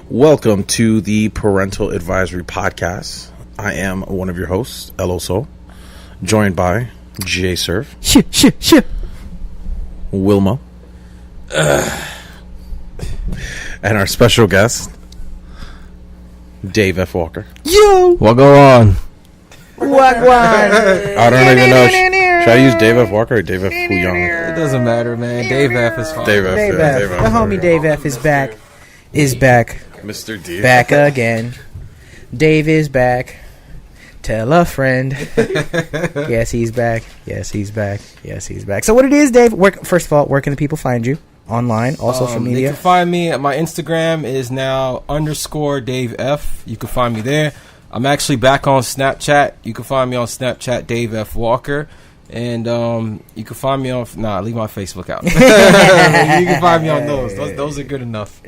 Welcome to the Parental Advisory Podcast. I am one of your hosts, Eloso, joined by J Surf, Wilmo, and our special guest, Dave F. Walker. Yo! What go on? What? I don't even know. Should I use Dave F. Walker or Dave F. Fu Young? It doesn't matter, man. Dave F is fine. Dave F. Dave yeah, F. Dave F. The homie Dave F. is back. Mr. D. Back again. Dave is back. Tell a friend. Yes, he's back. Yes, he's back. Yes, he's back. So what it is, Dave? First of all, where can the people find you? Online, all social media? You can find me at my Instagram is now _Dave F. You can find me there. I'm actually back on Snapchat. You can find me on Snapchat, Dave F. Walker. And you can find me on... Nah, leave my Facebook out. You can find me on those. Those are good enough.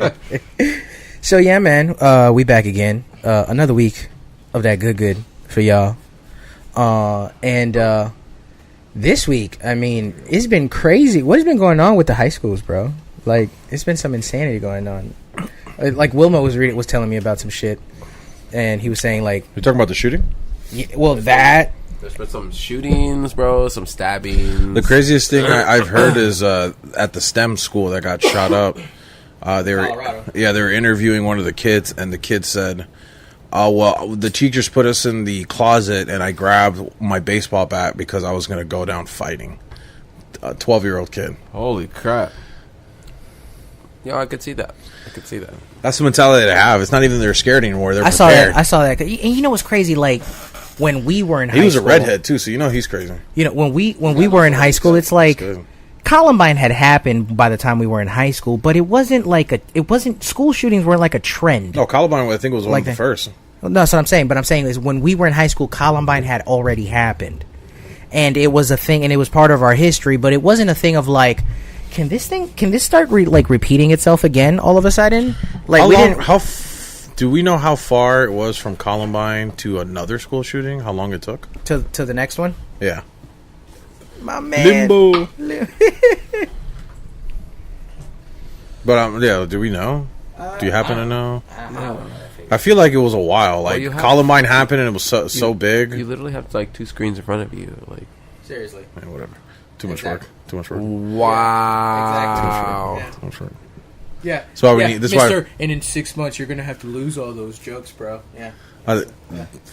So, yeah, man. We back again. Another week of that good for y'all. And this week, I mean, it's been crazy. What has been going on with the high schools, bro? Like, it's been some insanity going on. Like, Wilmo was telling me about some shit. And he was saying, like... You talking about the shooting? Yeah, well, that... There's been some shootings, bro, some stabbings. The craziest thing I've heard is at the STEM school that got shot up. They were interviewing one of the kids, and the kid said, "Oh well, the teachers put us in the closet, and I grabbed my baseball bat because I was going to go down fighting." A 12-year-old kid. Holy crap. Yeah, I could see that. That's the mentality they have. It's not even they're scared anymore. They're I prepared. saw that. And you know what's crazy? Like, when we were in high school... He was a redhead, too, so you know he's crazy. You know, when we were in high school, it's like... Columbine had happened by the time we were in high school, but it wasn't like school shootings weren't like a trend. No, Columbine, I think, was one of the first. No, that's what I'm saying. But I'm saying is when we were in high school, Columbine had already happened. And it was a thing, and it was part of our history, but it wasn't a thing of like... Can this start repeating itself again all of a sudden? Like, do we know how far it was from Columbine to another school shooting? How long it took to the next one? Yeah, my man. Limbo. But yeah, do we know? Do you happen to know? I feel like it was a while. Like Columbine happened and it was so big. You literally have like two screens in front of you. Like seriously, man, whatever. Too much work. Wow. Exactly. Too much work. Yeah. So why we need this. Mister, and in 6 months you're gonna have to lose all those jokes, bro. Yeah.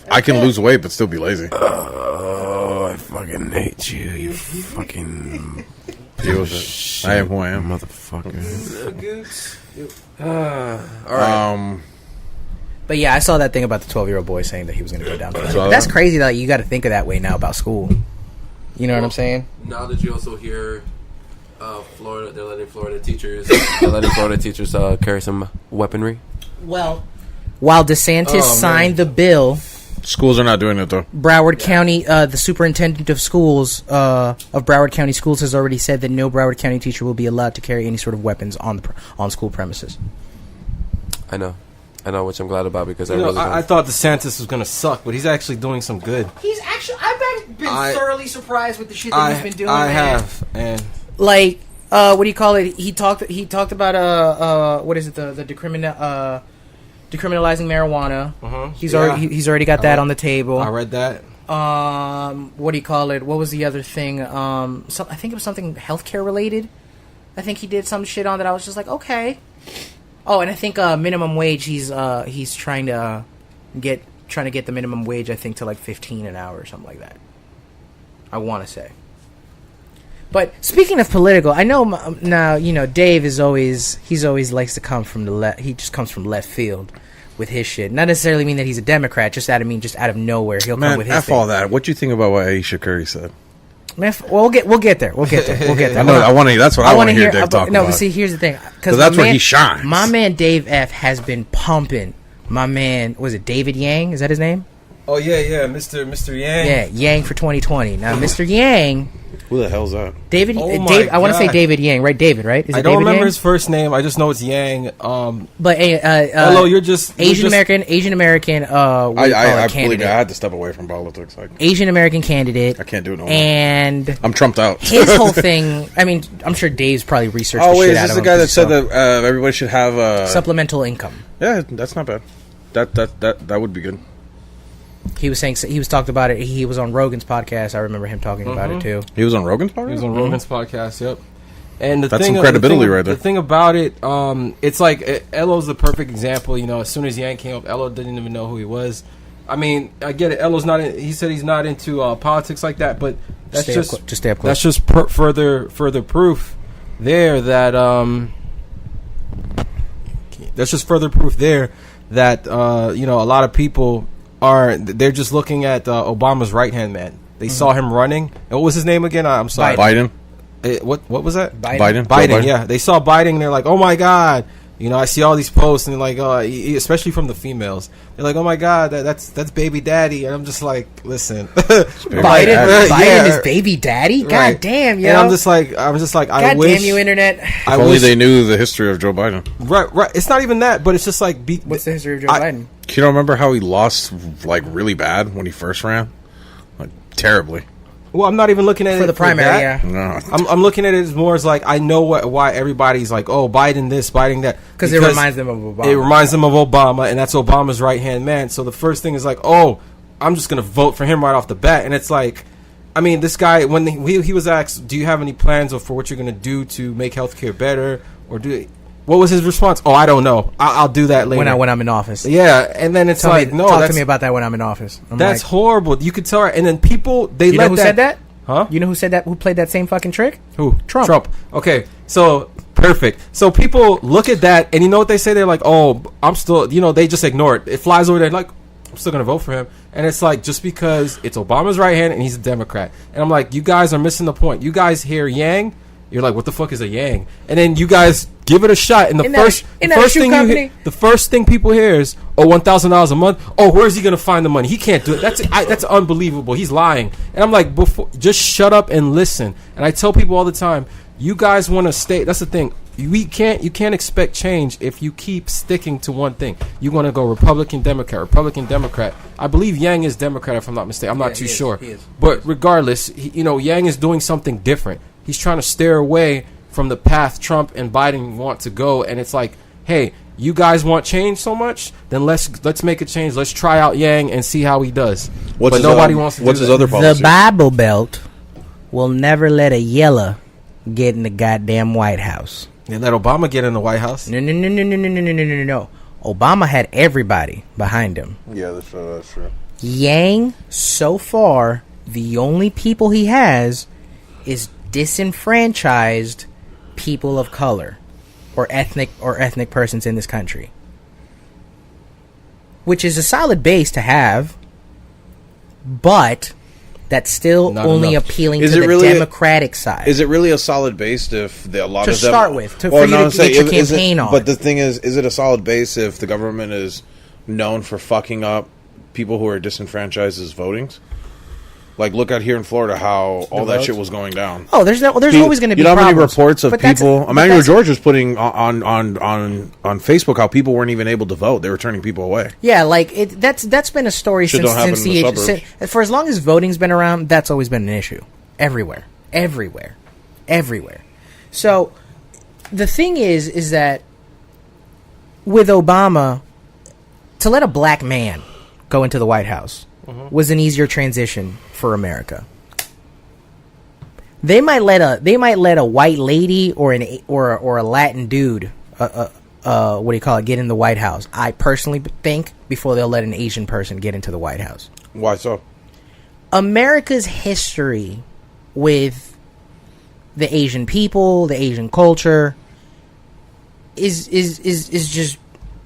I can lose weight but still be lazy. Oh, I fucking hate you. You fucking deal with it. I am who I am, motherfucker. All right. But yeah, I saw that thing about the 12-year-old boy saying that he was gonna go down. That's crazy that you got to think of that way now about school. You know what I'm saying? Now that you also hear Florida, they're letting Florida teachers carry some weaponry. Well, while DeSantis signed the bill, schools are not doing it though. Broward County, the superintendent of schools of Broward County Schools has already said that no Broward County teacher will be allowed to carry any sort of weapons on school premises. I know, which I'm glad about because I thought DeSantis was gonna suck, but he's actually doing some good. He's actually, I've been thoroughly surprised with the shit that he's been doing. I have, and like, what do you call it? He talked about what is it? The decriminalizing marijuana. He's already got that on the table. I read that. What do you call it? What was the other thing? I think it was something healthcare related. I think he did some shit on that. I was just like, okay. Oh, and I think minimum wage. He's trying to get the minimum wage. I think to like $15 an hour or something like that. I want to say. But speaking of political, I know now. You know, Dave is always likes to come from the left. He just comes from left field with his shit. Not necessarily mean that he's a Democrat. Just out of nowhere, he'll come with his. F all that. What you think about what Aisha Curry said? Man, we'll get there. We'll get there. I want to. That's what I want to hear Dave talk about. No, but see, here's the thing. Because that's where he shines. My man Dave F has been pumping. My man, was it David Yang? Is that his name? Oh yeah, Mr. Yang. Yeah, Yang for 2020. Now, Mr. Yang. Who the hell's that? David. Oh my Dave, I want to say God. David Yang, right? David, right? Is it I don't David remember Yang? his first name. I just know it's Yang. But hello, you're just Asian American. What do you call it, I believe candidate. I had to step away from politics. Asian American candidate. I can't do it no more. And I'm trumped out. his whole thing. I mean, I'm sure Dave's probably researched. Oh the wait, shit is out this of the him guy that 'cause said he's that everybody should have supplemental income? Yeah, that's not bad. That would be good. He was saying he was talked about it. He was on Rogan's podcast. I remember him talking about it too. He was on Rogan's podcast. He was on Rogan's podcast. Yep. And That's some credibility right there. The thing about it, it's like Elo's the perfect example. You know, as soon as Yang came up, Elo didn't even know who he was. I mean, I get it. Elo's not. He said he's not into politics like that, but that's just stay up close. That's just further proof there that that's just further proof there that you know, a lot of people they're just looking at Obama's right hand man. They saw him running. And what was his name again? I'm sorry, Biden. What was that? Biden. Yeah, they saw Biden and they're like, oh my God. You know, I see all these posts and they're like, especially from the females, they're like, oh my God, that's baby daddy. And I'm just like, listen, Biden is baby daddy. God Right. damn, yo. And I'm just like, I God wish damn you, internet. If only they knew the history of Joe Biden. Right. It's not even that, but it's just like, What's the history of Joe Biden? You don't remember how he lost like really bad when he first ran, like terribly. Well, I'm not even looking at For it the primary, that. yeah. No. I'm looking at it as more as like, I know why everybody's like, oh, Biden this, Biden that, Because it reminds them of Obama. It reminds them of Obama, and that's Obama's right hand man. So the first thing is like, oh, I'm just gonna vote for him right off the bat, and it's like, I mean, this guy when he was asked, do you have any plans for what you're gonna do to make healthcare better, or what was his response? Oh, I don't know. I'll do that later when I'm in office. Yeah, and then it's Talk to me about that when I'm in office. That's like, horrible. You could tell her, and then people you know who said that? Huh? You know who said that? Who played that same fucking trick? Who? Trump. Okay, so perfect. So people look at that, and you know what they say? They're like, "Oh, I'm still," you know, they just ignore it. It flies over there, like, I'm still gonna vote for him. And it's like, just because it's Obama's right hand and he's a Democrat, and I'm like, you guys are missing the point. You guys hear Yang, you're like, what the fuck is a Yang? And then you guys give it a shot, and the first thing people hear is, oh, $1,000 a month. Oh, where's he gonna find the money? He can't do it. That's unbelievable. He's lying. And I'm like, just shut up and listen. And I tell people all the time, you guys want to stay. That's the thing. You can't expect change if you keep sticking to one thing. You want to go Republican, Democrat. I believe Yang is Democrat, if I'm not mistaken. I'm not too sure. He is. But regardless, you know, Yang is doing something different. He's trying to steer away from the path Trump and Biden want to go, and it's like, hey, you guys want change so much? Then let's make a change. Let's try out Yang and see how he does. But nobody wants to. What's do his that. other policy? The Bible Belt will never let a yeller get in the goddamn White House. They let Obama get in the White House. No. Obama had everybody behind him. Yeah, that's true. Yang, so far, the only people he has is disenfranchised people of color or ethnic persons in this country, which is a solid base to have, but that's still Not only enough. appealing Is to it the really Democratic side. Is it really a solid base if a lot To of them start with, for you to get your campaign on. But the thing is it a solid base if the government is known for fucking up people who are disenfranchised votings? Like, look at here in Florida how all that shit was going down. Oh, there's always going to be. You know how many problems. reports of But that's- people? but Emmanuel that's- George was putting on Facebook how people weren't even able to vote; they were turning people away. Yeah, like that's been a story Shit since don't happen since in the the age, suburbs. for as long as voting's been around. That's always been an issue everywhere. So the thing is that with Obama, to let a black man go into the White House was an easier transition for America. They might let a white lady or a Latin dude, get in the White House. I personally think before they'll let an Asian person get into the White House. Why so? America's history with the Asian people, the Asian culture, is just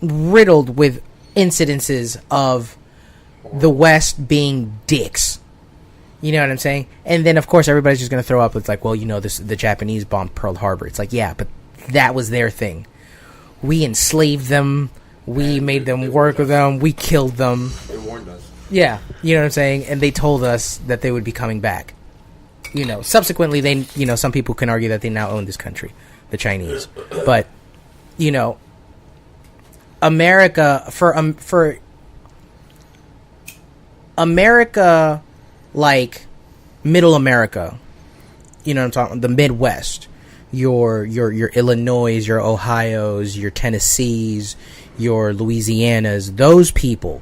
riddled with incidences of the West being dicks. You know what I'm saying? And then, of course, everybody's just going to throw up. It's like, well, you know, the Japanese bombed Pearl Harbor. It's like, yeah, but that was their thing. We enslaved them. We made them work with them. We killed them. They warned us. Yeah, you know what I'm saying? And they told us that they would be coming back. You know, subsequently, they, you know, some people can argue that they now own this country, the Chinese. But, you know, America, for America, like middle America, you know what I'm talking, the Midwest, your Illinois, your Ohio's, your Tennessees, your Louisianas, those people,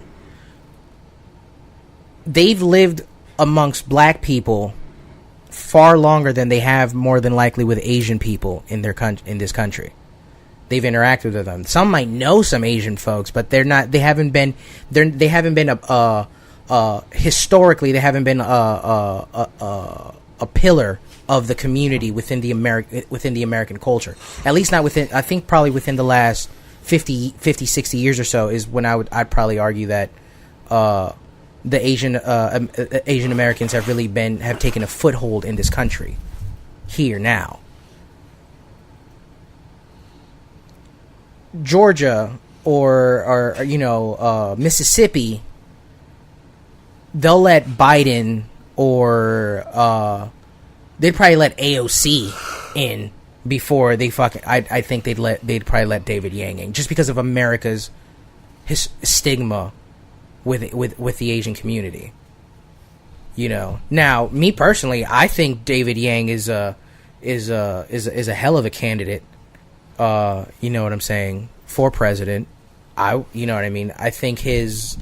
they've lived amongst black people far longer than they have more than likely with Asian people in this country. They've interacted with them. Some might know some Asian folks, but they haven't been historically, they haven't been a pillar of the community within the American culture. At least not within, I think probably within the last 50, 60 years or so is when I'd probably argue that the Asian Americans have taken a foothold in this country here now. Georgia or you know, Mississippi, they'll let Biden or they'd probably let AOC in before they fucking. I think they'd probably let David Yang in just because of America's stigma with the Asian community. You know. Now, me personally, I think David Yang is a hell of a candidate. You know what I'm saying, for president. You know what I mean. I think his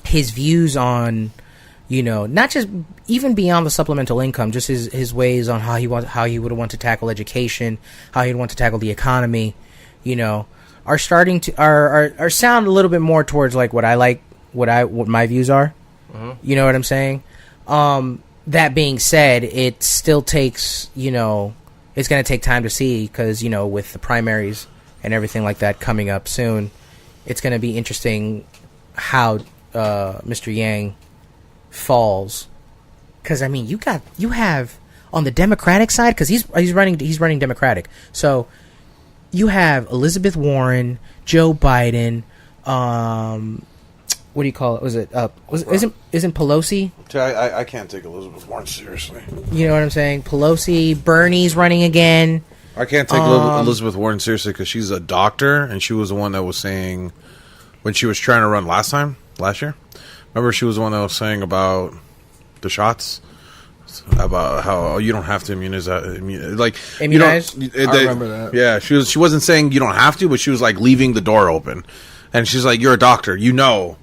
views on, you know, not just even beyond the supplemental income, just his ways on how he would want to tackle education, how he'd want to tackle the economy, you know, are starting to are sound a little bit more towards like what my views are. Mm-hmm. You know what I'm saying? That being said, it still takes, you know, it's going to take time to see because, you know, with the primaries and everything like that coming up soon, it's going to be interesting how Mr. Yang falls. Because I mean, you have on the Democratic side, because he's running Democratic. So you have Elizabeth Warren, Joe Biden. What do you call it? Isn't Pelosi? I can't take Elizabeth Warren seriously. You know what I'm saying? Pelosi, Bernie's running again. I can't take Elizabeth Warren seriously because she's a doctor, and she was the one that was saying when she was trying to run last year. Remember, she was the one that was saying about the shots, about how you don't have to immunize. Immunize? I remember that. Yeah, she wasn't saying you don't have to, but she was like leaving the door open, and she's like, "You're a doctor, you know,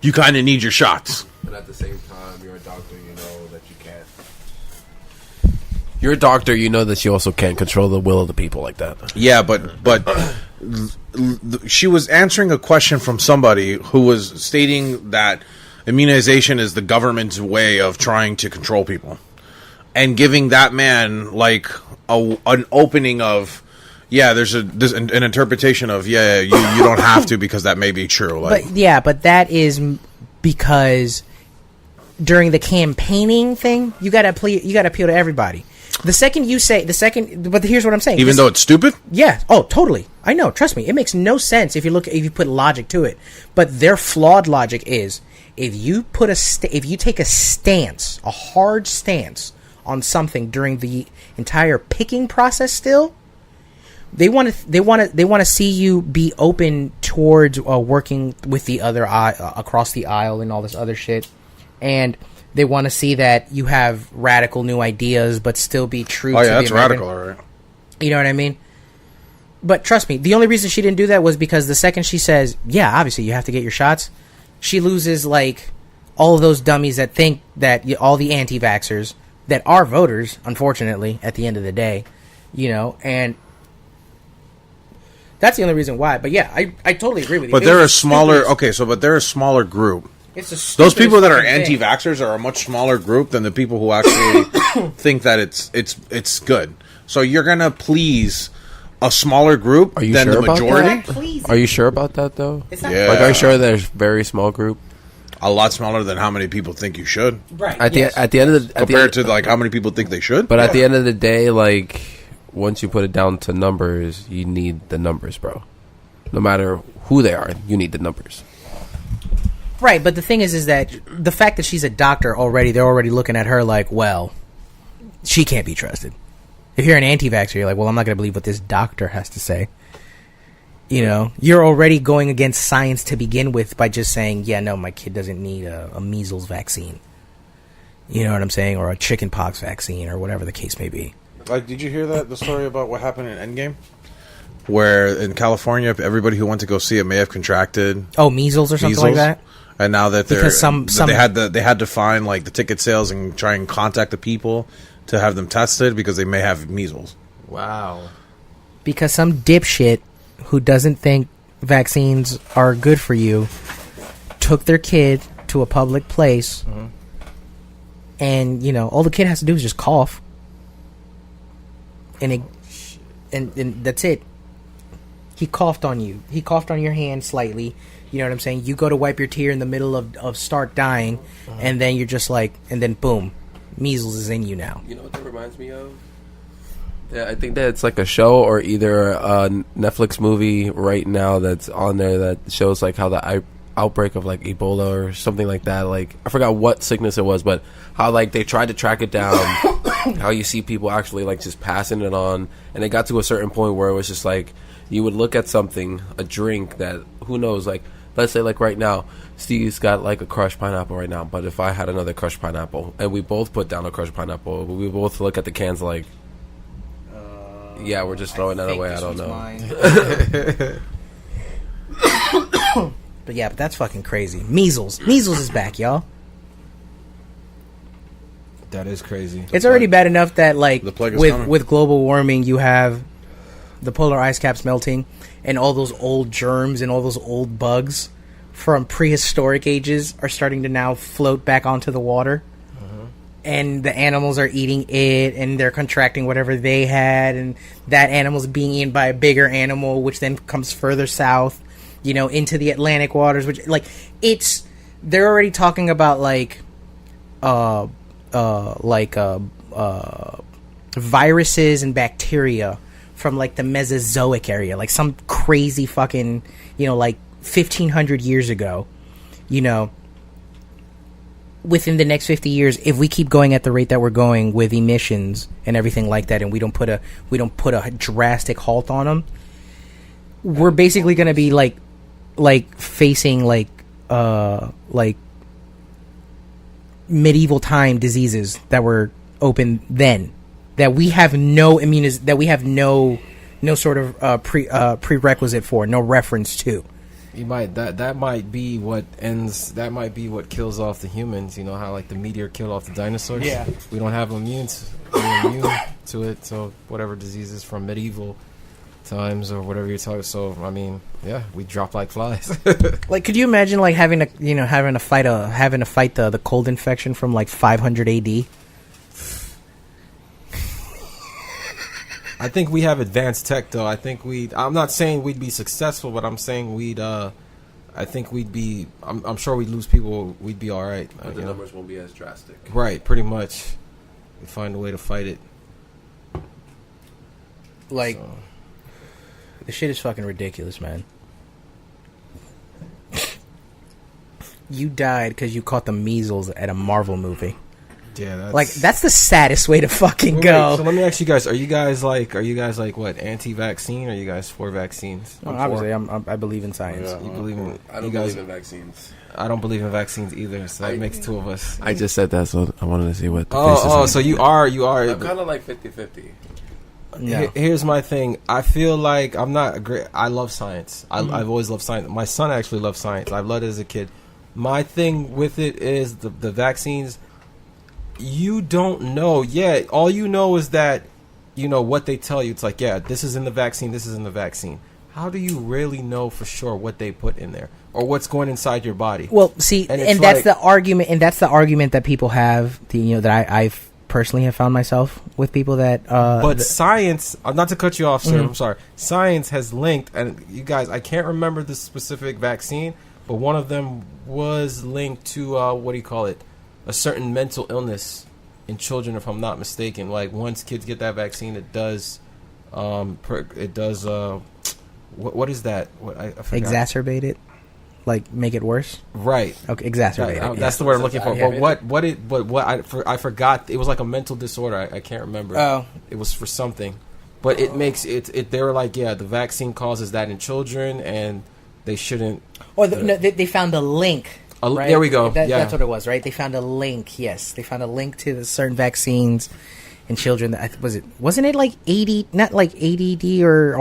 you kind of need your shots." But at the same time, you're a doctor, you know that you can't. You're a doctor, you know that you also can't control the will of the people like that. Yeah, but she was answering a question from somebody who was stating that immunization is the government's way of trying to control people, and giving that man like an opening of, yeah, there's an interpretation of, yeah, you don't have to because that may be true. Like, but that is because during the campaigning thing, you got to appeal to everybody. But here's what I'm saying. Even though it's stupid? Yeah. Oh, totally. I know. Trust me. It makes no sense if you put logic to it. But their flawed logic is if you take a stance, a hard stance on something during the entire picking process still, they want to see you be open towards working with the other across the aisle and all this other shit. And they want to see that you have radical new ideas, but still be true to the that's American. radical, all right. You know what I mean? But trust me, the only reason she didn't do that was because the second she says, yeah, obviously you have to get your shots, she loses, like, all of those dummies that think that, all the anti-vaxxers that are voters, unfortunately, at the end of the day, you know, and that's the only reason why. But yeah, I totally agree with you. But they're a smaller, but they're a smaller group. Those people that are anti-vaxxers are a much smaller group than the people who actually think that it's good. So you're gonna please a smaller group than the majority. Are you sure about that though? Yeah. Like, are you sure there's a very small group? A lot smaller than how many people think you should. Right. At the end of the compared to like how many people think they should. But at the end of the day, like, once you put it down to numbers, you need the numbers, bro. No matter who they are, you need the numbers. Right, but the thing is that the fact that she's a doctor already, they're already looking at her like, well, she can't be trusted. If you're an anti-vaxxer, you're like, well, I'm not going to believe what this doctor has to say. You know, you're already going against science to begin with by just saying, yeah, no, my kid doesn't need a measles vaccine. You know what I'm saying? Or a chickenpox vaccine or whatever the case may be. Like, did you hear the story about what happened in Endgame? Where in California, everybody who went to go see it may have contracted measles or something like that. And now that because they had to find like the ticket sales and try and contact the people to have them tested because they may have measles. Wow. Because some dipshit who doesn't think vaccines are good for you took their kid to a public place, and you know all the kid has to do is just cough, and that's it. He coughed on you. He coughed on your hand slightly. You know what I'm saying? You go to wipe your tear in the middle of start dying, and then you're just like, and then boom, measles is in you now. You know what that reminds me of? Yeah, I think that it's like a show or either a Netflix movie right now that's on there that shows like how the outbreak of like Ebola or something like that. Like I forgot what sickness it was, but how like they tried to track it down. How you see people actually like just passing it on, and it got to a certain point where it was just like you would look at something, a drink that who knows, like let's say like right now, Steve's got like a crushed pineapple right now, but if I had another crushed pineapple and we both put down a crushed pineapple, we both look at the cans like. Yeah, we're just throwing that away. I don't know. But yeah, but that's fucking crazy. Measles is back, y'all. That is crazy. It's already bad enough that like with global warming, you have the polar ice caps melting, and all those old germs and all those old bugs from prehistoric ages are starting to now float back onto the water. And the animals are eating it, and they're contracting whatever they had, and that animal's being eaten by a bigger animal, which then comes further south, you know, into the Atlantic waters. Which, like, they're already talking about viruses and bacteria from like the Mesozoic area, like some crazy fucking, you know, like 1,500 years ago, you know. Within the next 50 years, if we keep going at the rate that we're going with emissions and everything like that, and we don't put a drastic halt on them, we're basically going to be like facing like medieval time diseases that were open then, that we have no sort of prerequisite for, no reference to. You might that might be what kills off the humans. You know how like the meteor killed off the dinosaurs. Yeah, we don't have immune to it. So whatever diseases from medieval times or whatever you're talking. So I mean, yeah, we drop like flies. Like, could you imagine like having to fight the cold infection from like 500 AD? I think we have advanced tech, though. I'm not saying we'd be successful, but I'm saying I think we'd be. I'm sure we'd lose people. We'd be all right. But the numbers won't be as drastic. Right, pretty much. We find a way to fight it. Like, the shit is fucking ridiculous, man. You died because you caught the measles at a Marvel movie. Yeah, that's the saddest way to fucking go. So let me ask you guys: Are you guys like what, anti-vaccine? Or are you guys for vaccines? Obviously, I believe in science. Yeah, you believe in? I don't believe in vaccines. I don't believe in vaccines either. So that makes two of us. I just said that, so I wanted to see what. So you are. I'm kind of like 50-50. Yeah. Here's my thing. I feel like I'm not great. I love science. I've always loved science. My son actually loves science. I've loved it as a kid. My thing with it is the vaccines. You don't know yet. All you know is that, you know, what they tell you. It's like, yeah, this is in the vaccine, this is in the vaccine. How do you really know for sure what they put in there or what's going inside your body? Well, see, and that's the argument, that people have, that I've personally have found myself with people that... but science, not to cut you off, sir, I'm sorry. Science has linked, and you guys, I can't remember the specific vaccine, but one of them was linked to, a certain mental illness in children, if I'm not mistaken. Like once kids get that vaccine, it does, what is that? What I forgot. Exacerbate it. like make it worse. Right. Okay, exacerbate. That's the word I'm looking for. But I forgot. It was like a mental disorder. I can't remember. Oh, it was for something. But it makes it. They were like, yeah, the vaccine causes that in children, and they shouldn't. Or they found a link. Right? There we go. That's what it was, right? They found a link. Yes, they found a link to the certain vaccines in children. Wasn't it like not like ADD or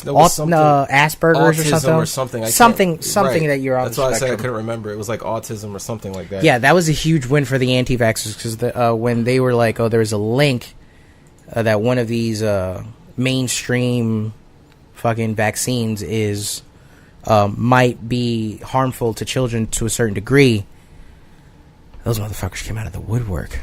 Asperger's or something? Something that you're on. That's why I said I couldn't remember. It was like autism or something like that. Yeah, that was a huge win for the anti-vaxxers because when they were like, oh, there's a link that one of these mainstream fucking vaccines is might be harmful to children to a certain degree. Those motherfuckers came out of the woodwork.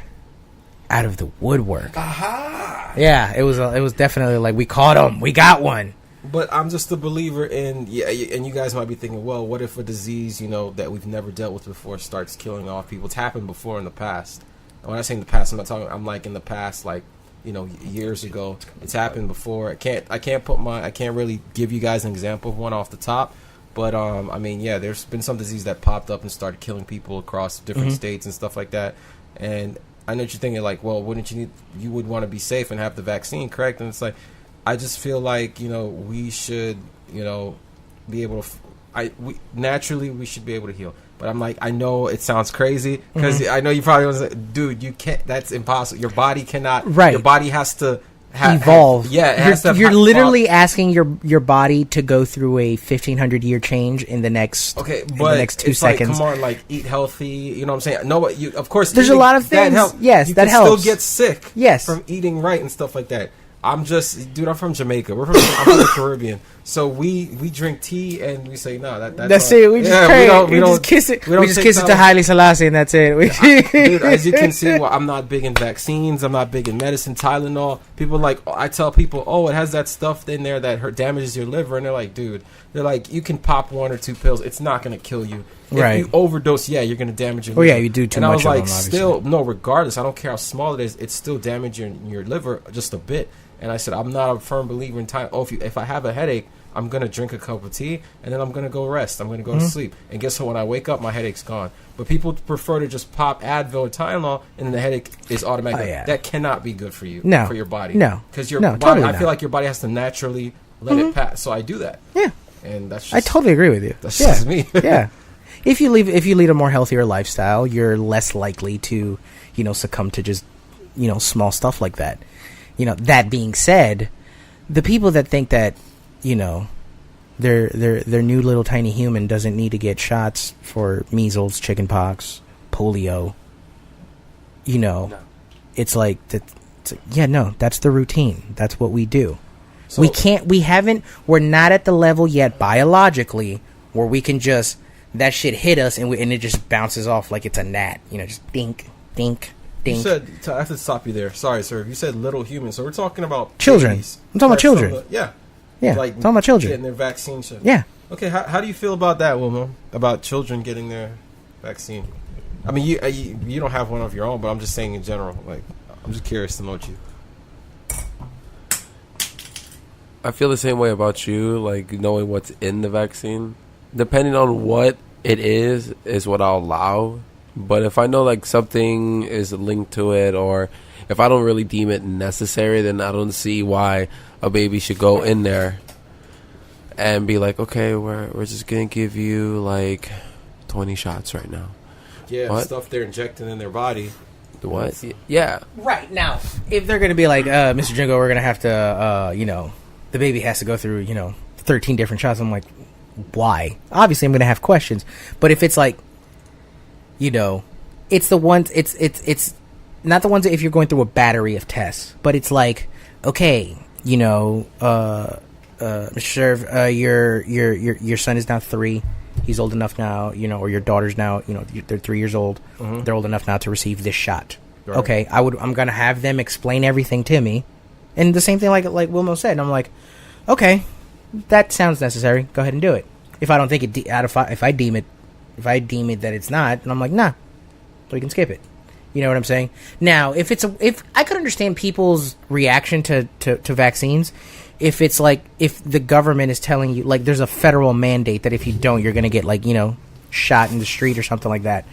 Aha! Yeah, it was definitely like, we caught them. We got one. But I'm just a believer in, and you guys might be thinking, well, what if a disease, that we've never dealt with before starts killing off people? It's happened before in the past. And when I say in the past, I'm like in the past, like, years ago. It's happened before. I can't really give you guys an example of one off the top. But, there's been some disease that popped up and started killing people across different states and stuff like that. And I know what you're thinking, like, well, wouldn't you would want to be safe and have the vaccine, correct? And it's like, I just feel like, we should, be able to, naturally we should be able to heal. But I'm like, I know it sounds crazy because I know you probably was like, dude, you can't, that's impossible. Your body cannot, your body has to evolve. You're literally asking your body to go through a 1,500-year change in the next 2 seconds. Like, come on, like, eat healthy. You know what I'm saying? No, of course, there's a lot of things. Yes, that helps. Still get sick. Yes, from eating right and stuff like that. I'm from Jamaica. I'm from the Caribbean. So we drink tea and we say, no, that's it. We just pray. We just kiss it. We just kiss it to Haile Selassie and that's it. Dude, as you can see, I'm not big in vaccines. I'm not big in medicine, Tylenol. People I tell people, it has that stuff in there that damages your liver. And they're like, dude, you can pop 1 or 2 pills. It's not going to kill you. If you overdose, you're going to damage your liver. Yeah, you do too much. And I was like, regardless, I don't care how small it is, it's still damaging your liver just a bit. And I said, I'm not a firm believer in time. If I have a headache, I'm going to drink a cup of tea, and then I'm going to go rest. I'm going to go to sleep. And guess what? When I wake up, my headache's gone. But people prefer to just pop Advil or Tylenol, and then the headache is automatic. That cannot be good for you, for your body. No. Because your body, totally I feel like your body has to naturally let it pass. So I do that. Yeah. And that's just, I totally agree with you. That's just me. Yeah. If you lead a more healthier lifestyle, you're less likely to, succumb to just, small stuff like that. That being said, the people that think that, their new little tiny human doesn't need to get shots for measles, chickenpox, polio, it's like that's the routine. That's what we do. So, we're not at the level yet biologically where we can just, that shit hit us and it just bounces off like it's a gnat, just dink, dink. You said, I have to stop you there. Sorry, sir. You said little humans, so we're talking about children. Babies. I'm talking about children. Yeah, like talking about children getting their vaccine shot. Yeah. Okay, how do you feel about that, Wilmo? About children getting their vaccine? I mean, you don't have one of your own, but I'm just saying in general. Like, I'm just curious to know what you. I feel the same way about you. Like, knowing what's in the vaccine, depending on what it is what I'll allow. But if I know like something is linked to it, or if I don't really deem it necessary, then I don't see why a baby should go in there and be like, okay, we're just gonna give you like 20 shots right now. Yeah, what? Stuff they're injecting in their body. What? Yeah. Right now, if they're gonna be like, Mr. Jingo, we're gonna have to, the baby has to go through, 13 different shots. I'm like, why? Obviously, I'm gonna have questions. But if it's like, it's the ones, it's not the ones if you're going through a battery of tests, but it's like, okay, Mr. Sheriff, your son is now 3. He's old enough now, or your daughter's now, they're 3 years old. Mm-hmm. They're old enough now to receive this shot. Right. Okay, I'm going to have them explain everything to me. And the same thing like Wilmo said. And I'm like, okay, that sounds necessary. Go ahead and do it. If I don't think if I deem it that it's not, and I'm like, nah, so you can skip it. You know what I'm saying? Now, if I could understand people's reaction to vaccines, if it's like, if the government is telling you, like, there's a federal mandate that if you don't, you're going to get, like, you know, shot in the street or something like that.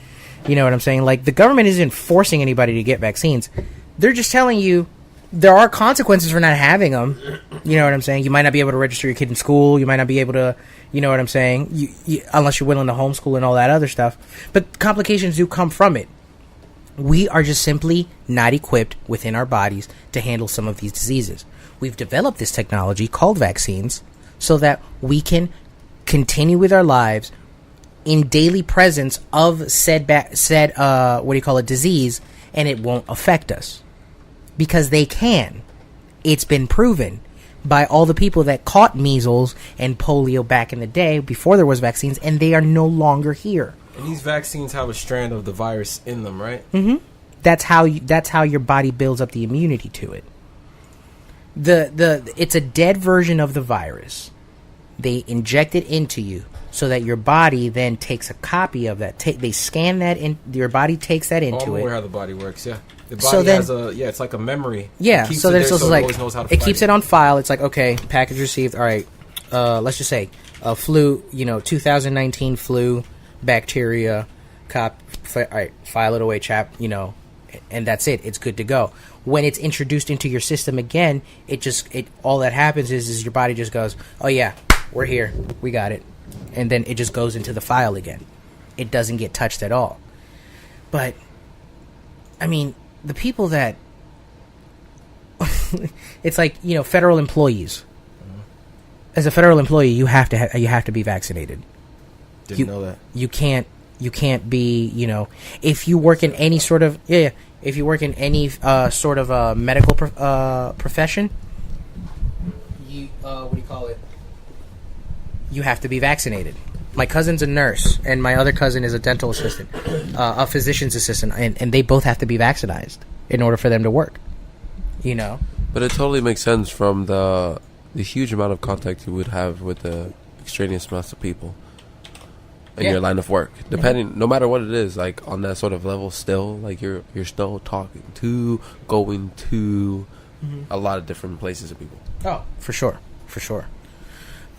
You know what I'm saying? Like, the government isn't forcing anybody to get vaccines. They're just telling you there are consequences for not having them. You know what I'm saying? You might not be able to register your kid in school. You might not be able to, you know what I'm saying? You unless you're willing to homeschool and all that other stuff. But complications do come from it. We are just simply not equipped within our bodies to handle some of these diseases. We've developed this technology called vaccines so that we can continue with our lives in daily presence of said disease, and it won't affect us. Because they can. It's been proven by all the people that caught measles and polio back in the day before there was vaccines, and they are no longer here. And these vaccines have a strand of the virus in them, right? Mm-hmm. That's how your body builds up the immunity to it. It's a dead version of the virus. They inject it into you so that your body then takes a copy of that. They scan that in. Your body takes that into I'm it. aware how the body works. Yeah, the body has it's like a memory. Yeah, so then it's also like it knows how to it keeps it on file. It's like, okay, package received. All right, let's just say flu. 2019 flu bacteria. All right, file it away, chap. And that's it. It's good to go. When it's introduced into your system again, all that happens is your body just goes, oh yeah, we're here, we got it, and then it just goes into the file again. It doesn't get touched at all. But I mean, the people that it's like, federal employees. As a federal employee, you have to be vaccinated. Didn't know that. You can't be, if you work in any sort of if you work in any sort of medical profession, you you have to be vaccinated. My cousin's a nurse, and my other cousin is a dental assistant, a physician's assistant, and they both have to be vaccinated in order for them to work. But it totally makes sense from the huge amount of contact you would have with the extraneous amounts of people in your line of work, depending, no matter what it is, like on that sort of level, still, like you're still going to a lot of different places of people. Oh, for sure.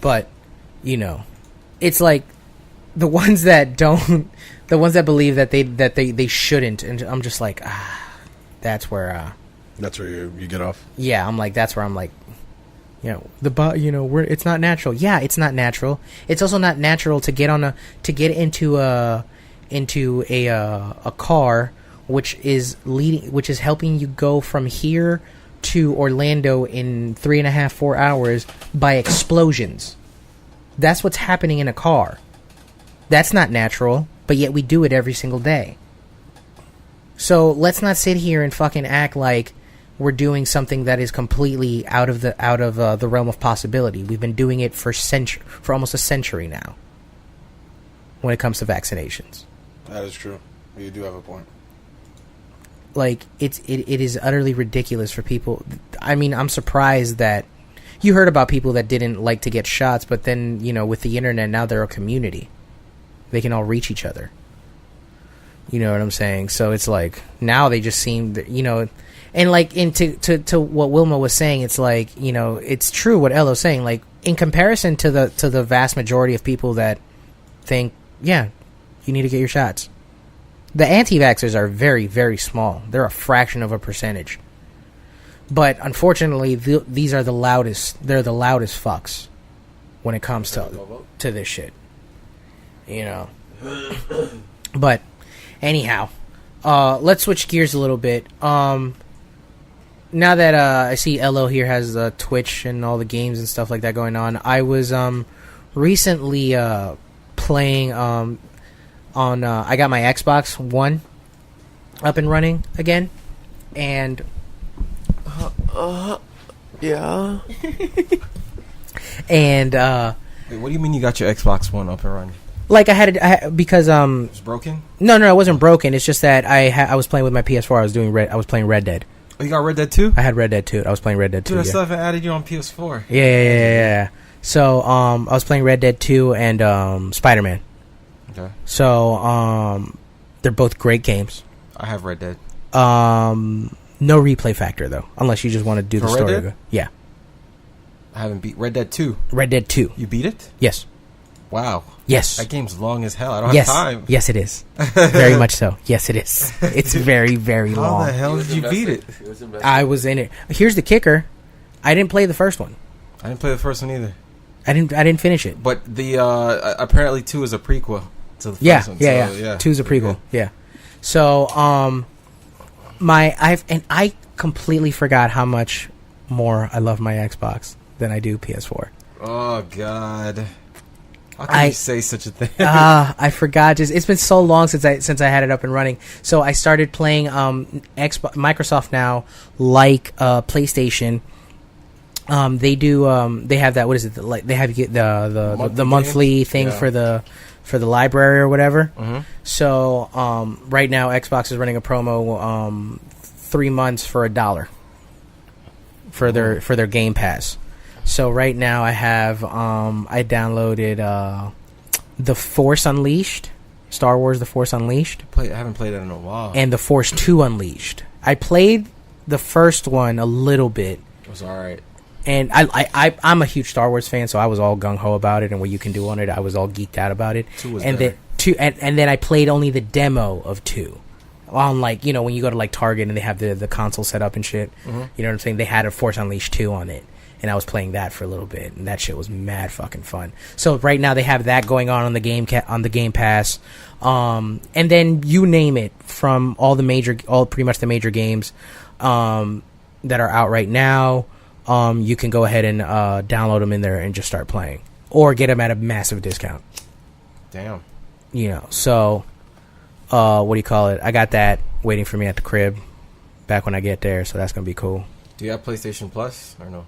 But it's like the ones that believe that they shouldn't, and I'm just like, that's where you get off. Yeah, I'm like, that's where I'm like, it's not natural. Yeah, it's not natural. It's also not natural to get into a car which is helping you go from here to Orlando in 3.5-4 hours by explosions. That's what's happening in a car. That's not natural, but yet we do it every single day. So let's not sit here and fucking act like we're doing something that is completely out of the realm of possibility. We've been doing it for almost a century now. When it comes to vaccinations, that is true. You do have a point. Like it is utterly ridiculous for people. I mean, I'm surprised that you heard about people that didn't like to get shots, but then with the internet now they're a community. They can all reach each other. You know what I'm saying? So it's like now they just seem And like to what Wilmo was saying, it's like, it's true what Elo's saying. Like in comparison to the vast majority of people that think, yeah, you need to get your shots, the anti-vaxxers are very, very small. They're a fraction of a percentage. But unfortunately, these are the loudest. They're the loudest fucks when it comes to this shit. But anyhow, let's switch gears a little bit. Now that I see Elo here has Twitch and all the games and stuff like that going on, I was recently playing on I got my Xbox One up and running again, and yeah. And wait, what do you mean you got your Xbox One up and running? Like I had it because it's broken? No, it wasn't broken. It's just that I was playing with my PS4. I was playing Red Dead. Oh, you got Red Dead 2? I had Red Dead 2. I was playing Red Dead 2. Dude, I still haven't added you on PS4. Yeah. So, I was playing Red Dead 2 and Spider-Man. Okay. So, they're both great games. I have Red Dead. No replay factor though, unless you just want to do the For Red story. Dead? Yeah, I haven't beat Red Dead 2. Red Dead 2. You beat it? Yes. Wow. Yes. That game's long as hell. I don't Yes. have time. Yes, it is. Very much so. Yes, it is. It's very, very How long. the hell did you beat it? I was in it. Here's the kicker: I didn't play the first one. I didn't play the first one either. I didn't finish it. But the apparently 2 is a prequel to the first Yeah, one. yeah, So, yeah. Two's a prequel. Yeah. So, I completely forgot how much more I love my Xbox than I do PS4. Oh God. How can you say such a thing? I forgot. It's been so long since I had it up and running. So I started playing Xbox, Microsoft now, like PlayStation. They do. They have that. What is it? Like they have the monthly thing for the library or whatever. Mm-hmm. So right now Xbox is running a promo 3 months for $1 for their Game Pass. So right now I have I downloaded The Force Unleashed, Star Wars The Force Unleashed. I haven't played it in a while. And The Force 2 Unleashed. I played the first one a little bit. It was alright. And I'm a huge Star Wars fan, so I was all gung ho about it and what you can do on it. I was all geeked out about it. 2 was and better. then then I played only the demo of 2. On when you go to like Target and they have the console set up and shit. Mm-hmm. You know what I'm saying? They had a Force Unleashed 2 on it. And I was playing that for a little bit, and that shit was mad fucking fun. So right now they have that going on the Game Pass, and then you name it, from pretty much the major games that are out right now. You can go ahead and download them in there and just start playing, or get them at a massive discount. Damn. So what do you call it? I got that waiting for me at the crib back when I get there, so that's gonna be cool. Do you have PlayStation Plus or no?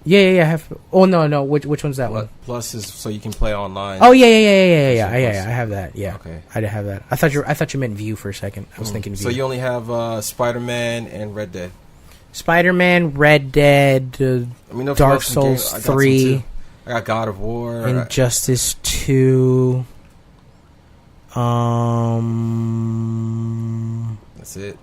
Yeah, I have. Oh no, which one's that one? Plus is so you can play online. Oh yeah. I have that. Yeah, Okay. I did have that. I thought you meant View for a second. I was thinking View. So you only have Spider-Man and Red Dead. Spider-Man, Red Dead, Dark Souls 3, I got God of War, Injustice 2. That's it.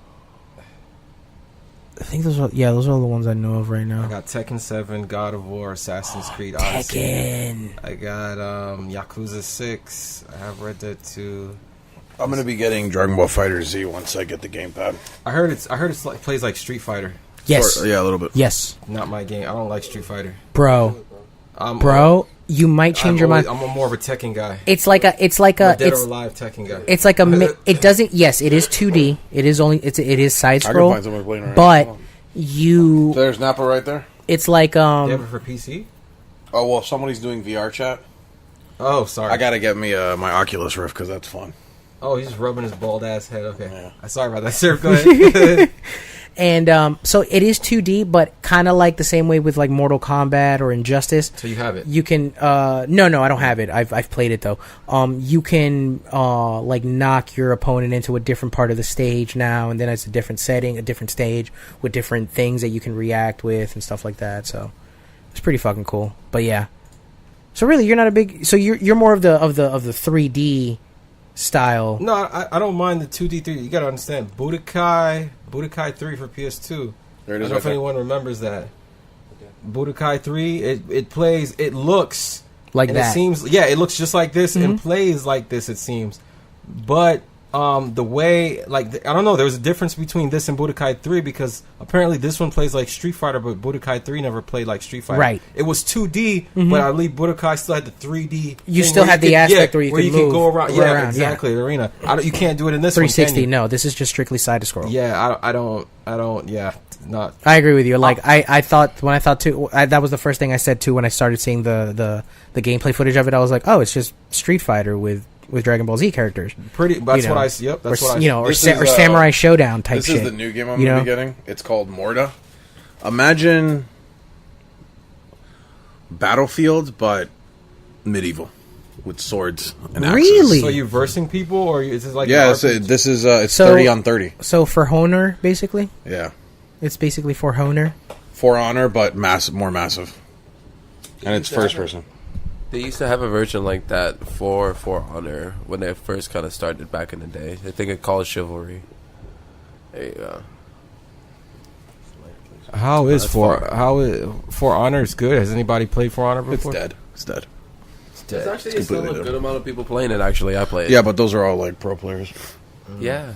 I think those are all the ones I know of right now. I got Tekken 7, God of War, Assassin's Creed Odyssey. Tekken. I got Yakuza 6. I have Red Dead 2. I'm gonna be getting Dragon Ball Fighter Z once I get the gamepad. I heard it's like plays like Street Fighter. Yes. Yeah, a little bit. Yes. Not my game. I don't like Street Fighter. Bro, you might change your mind. I'm more of a Tekken guy. It's like a Dead or Alive Tekken guy. It's like it doesn't. Yes, it is 2D. It is side I can scroll. find someone playing right But now. you, There's Napa right there. it's like Do you have it for PC? Oh well, if somebody's doing VR chat, Oh, sorry. I gotta get me my Oculus Rift because that's fun. Oh, he's just rubbing his bald ass head. Okay. Yeah. Sorry about that, sir. Go ahead. And so it is 2D, but kind of like the same way with like Mortal Kombat or Injustice. So you have it. You can no, I don't have it. I've played it though. You can like knock your opponent into a different part of the stage now, and then it's a different setting, a different stage with different things that you can react with and stuff like that. So it's pretty fucking cool. But yeah. So really, you're not a big. So you're more of the 3D style. No, I don't mind the 2D 3D. You gotta understand, Budokai 3 for PS2. There it I is. don't know if anyone remembers that. Budokai 3, it plays, it looks Like and that. It seems, yeah, it looks just like this and plays like this. It seems, but the way, like, I don't know. There was a difference between this and Budokai 3 because apparently this one plays like Street Fighter, but Budokai 3 never played like Street Fighter. Right. It was 2D, but I believe Budokai still had the 3D. You thing still where had the aspect where you could can move go around. go Yeah, around, exactly. The arena. You can't do it in this 360. one, can you? No, this is just strictly side scroll. Yeah, I don't. Yeah, not. I agree with you. Like I thought too. That was the first thing I said too when I started seeing the gameplay footage of it. I was like, oh, it's just Street Fighter with Dragon Ball Z characters. Pretty. That's You know, what I. Yep. That's what I. Or This is, Samurai Showdown type This shit. is the new game I'm you going to know? be getting. It's called Morta. Imagine Battlefield, but medieval with swords and axes. Really? So you versing people, or is this like? Yeah, an it's, RPG? this is it's So- 30 on 30. So for Honor, basically, Yeah, it's basically for Honor. For Honor, but more massive, and it's first person. They used to have a version like that for Honor when they first kind of started back in the day. I think it called Chivalry. There you go. For Honor is good? Has anybody played For Honor before? It's dead. There's actually It's still a completely good amount of people playing it. Actually, I play it. Yeah, but those are all like pro players. Yeah.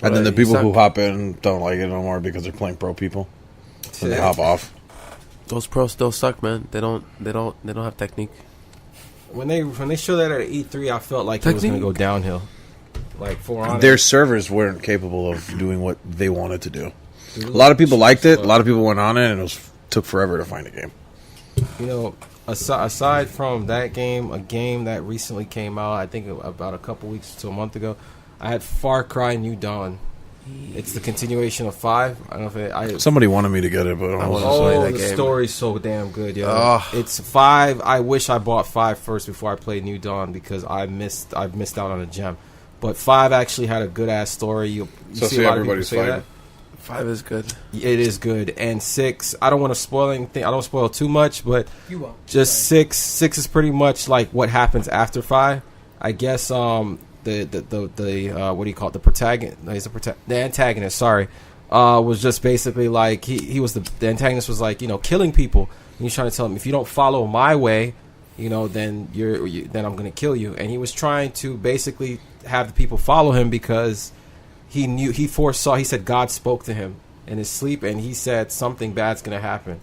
And then the You people suck. who hop in don't like it no more because they're playing pro people. So they hop off. Those pros still suck, man. They don't have technique. When they showed that at E3, I felt like it was going to go downhill. Like For Honor. Their servers weren't capable of doing what they wanted to do. A lot of people liked it. A lot of people went on it, and took forever to find a game. You know, aside from that game, a game that recently came out, I think about a couple weeks to a month ago, I had Far Cry New Dawn. It's the continuation of 5. I don't know if Somebody wanted me to get it, but I was play that the game. story's so damn good, yo. Ugh. It's 5. I wish I bought 5 first before I played New Dawn because I've missed out on a gem. But 5 actually had a good ass story. You So see a lot of people everybody's say fighting. that. 5 is good. It is good. And 6, I don't want to spoil anything. I don't spoil too much, but You won't. just 6 is pretty much like what happens after 5. I guess the what do you call it? The protagonist, no, the antagonist, sorry, was just basically like he was the antagonist was like, you know, killing people. And he's trying to tell him, if you don't follow my way, you know, then then I'm going to kill you. And he was trying to basically have the people follow him because he foresaw. He said God spoke to him in his sleep, and he said something bad's going to happen.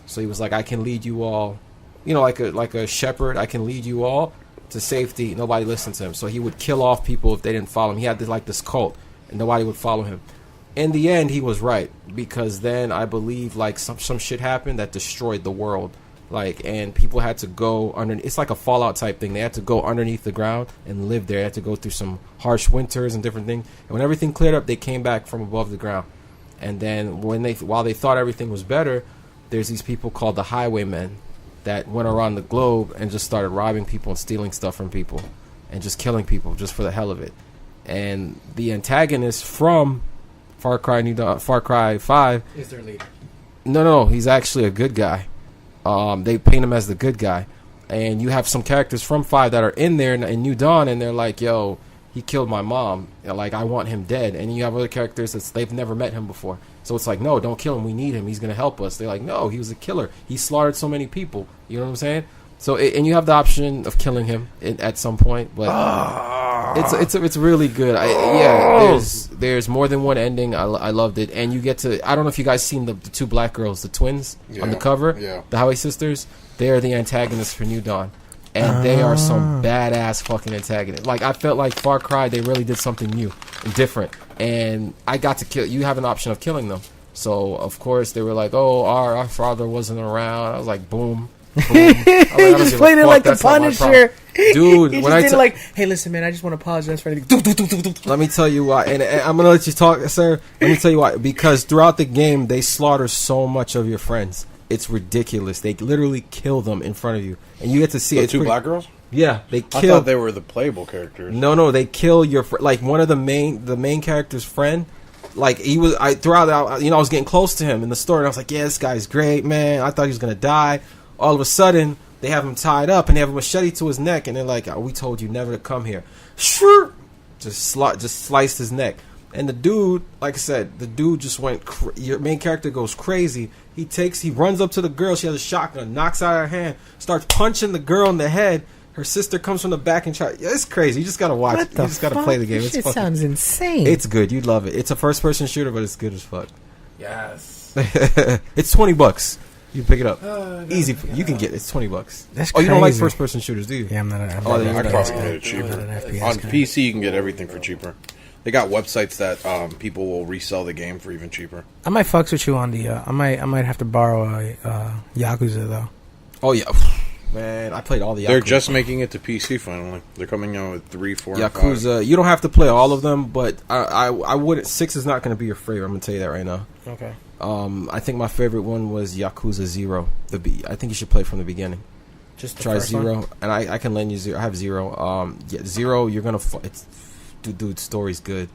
So he was like, I can lead you all, you know, like a shepherd. I can lead you all to safety. Nobody listened to him, so he would kill off people if they didn't follow him. He had this cult, and nobody would follow him. In the end, he was right, because then I believe like some shit happened that destroyed the world, like, and people had to go under. It's like a Fallout type thing. They had to go underneath the ground and live there. They had to go through some harsh winters and different things. And when everything cleared up, they came back from above the ground. And then while they thought everything was better, there's these people called the Highwaymen that went around the globe and just started robbing people and stealing stuff from people and just killing people just for the hell of it. And the antagonist from Far Cry 5 Is their leader? No, he's actually a good guy. They paint him as the good guy, and you have some characters from 5 that are in there in New Dawn, and they're like, "Yo, he killed my mom. Like, I want him dead." And you have other characters they've never met him before, so it's like, "No, don't kill him. We need him. He's gonna help us." They're like, "No, he was a killer. He slaughtered so many people." You know what I'm saying? So, and you have the option of killing him at some point, but it's really good. There's more than one ending. I loved it, and you get to. I don't know if you guys seen the 2 black girls, the twins on the cover, the Highway Sisters. They are the antagonists for New Dawn, and they are some badass fucking antagonists. Like, I felt like Far Cry, they really did something new and different, and I got to kill. You have an option of killing them, so of course they were like, "Oh, our father wasn't around." I was like, boom. He just played it like the Punisher. Dude, he when just did it like, "Hey, listen, man, I just want to apologize for anything." Let me tell you why, and I'm gonna let you talk, sir. Let me tell you why. Because throughout the game, they slaughter so much of your friends. It's ridiculous. They literally kill them in front of you, and you get to see it. 2 black girls? Yeah, they kill. I thought they were the playable characters. No, they kill your like one of the main character's friend. Like, he was, I was getting close to him in the story, and I was like, "Yeah, this guy's great, man." I thought he was gonna die. All of a sudden, they have him tied up, and they have a machete to his neck, and they're like, "We told you never to come here." Sure, just sliced his neck. And the dude, like I said, the dude just went. Your main character goes crazy. He runs up to the girl. She has a shotgun, knocks out her hand, starts punching the girl in the head. Her sister comes from the back and it's crazy. You just gotta watch it. You just gotta play the game. This shit sounds insane. It's good. You'd love it. It's a first-person shooter, but it's good as fuck. Yes. It's $20. You pick it up. Easy. You can get it. It's $20. That's Oh, you don't like crazy. first-person shooters, do you? Yeah, I'm not. I probably get it cheaper. On PC, you can get everything for cheaper. They got websites that people will resell the game for even cheaper. I might fucks with you on the. I might have to borrow Yakuza though. Oh yeah, man. I played all the Yakuza. They're just making it to PC finally. They're coming out with 3, 4, and 5. Yakuza. You don't have to play all of them, but I wouldn't. 6 is not going to be your favorite. I'm going to tell you that right now. Okay. I think my favorite one was Yakuza 0. I think you should play from the beginning. Just try 0, and I can lend you 0. I have 0. 0. You're gonna. Dude, story's good.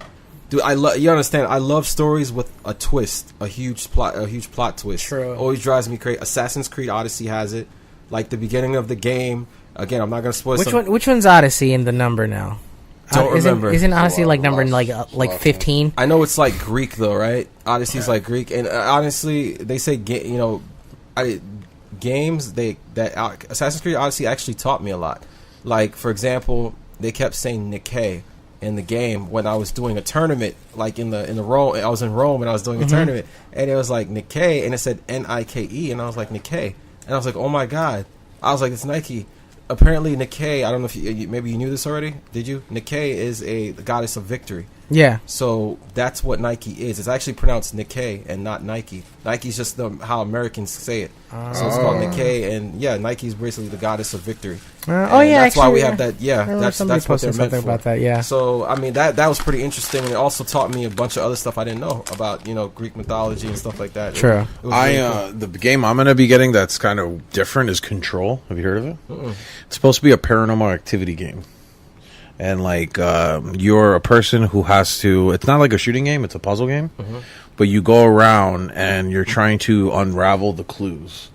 Dude, you understand? I love stories with a twist, a huge plot twist. True. Always drives me crazy. Assassin's Creed Odyssey has it. Like the beginning of the game. Again, I'm not gonna spoil. Which one's Odyssey in the number now? don't remember. Isn't Odyssey like number Lost. 15? I know it's like Greek though, right? Odyssey's like Greek, and honestly, they say games Assassin's Creed Odyssey actually taught me a lot. Like for example, they kept saying Nikkei in the game when I was doing a tournament, like in the Rome. I was in Rome and I was doing a tournament, and it was like Nikkei, and it said Nike, and I was like Nikkei, and I was like, oh my god, I was like, it's Nike. Apparently, Nikkei, I don't know if maybe you knew this already. Did you? Nikkei is the goddess of victory. Yeah. So that's what Nike is. It's actually pronounced Nikkei and not Nike. Nike's just how Americans say it. So it's called Nikkei, and yeah, Nike's basically the goddess of victory. That's why we have that. Yeah, that's what they're meant for. About that. Yeah. So I mean that was pretty interesting, and it also taught me a bunch of other stuff I didn't know about, Greek mythology and stuff like that. True. It was really cool. The game I'm gonna be getting that's kind of different is Control. Have you heard of it? It's supposed to be a paranormal activity game. And like you're a person who has to. It's not like a shooting game; it's a puzzle game. But you go around and you're trying to unravel the clues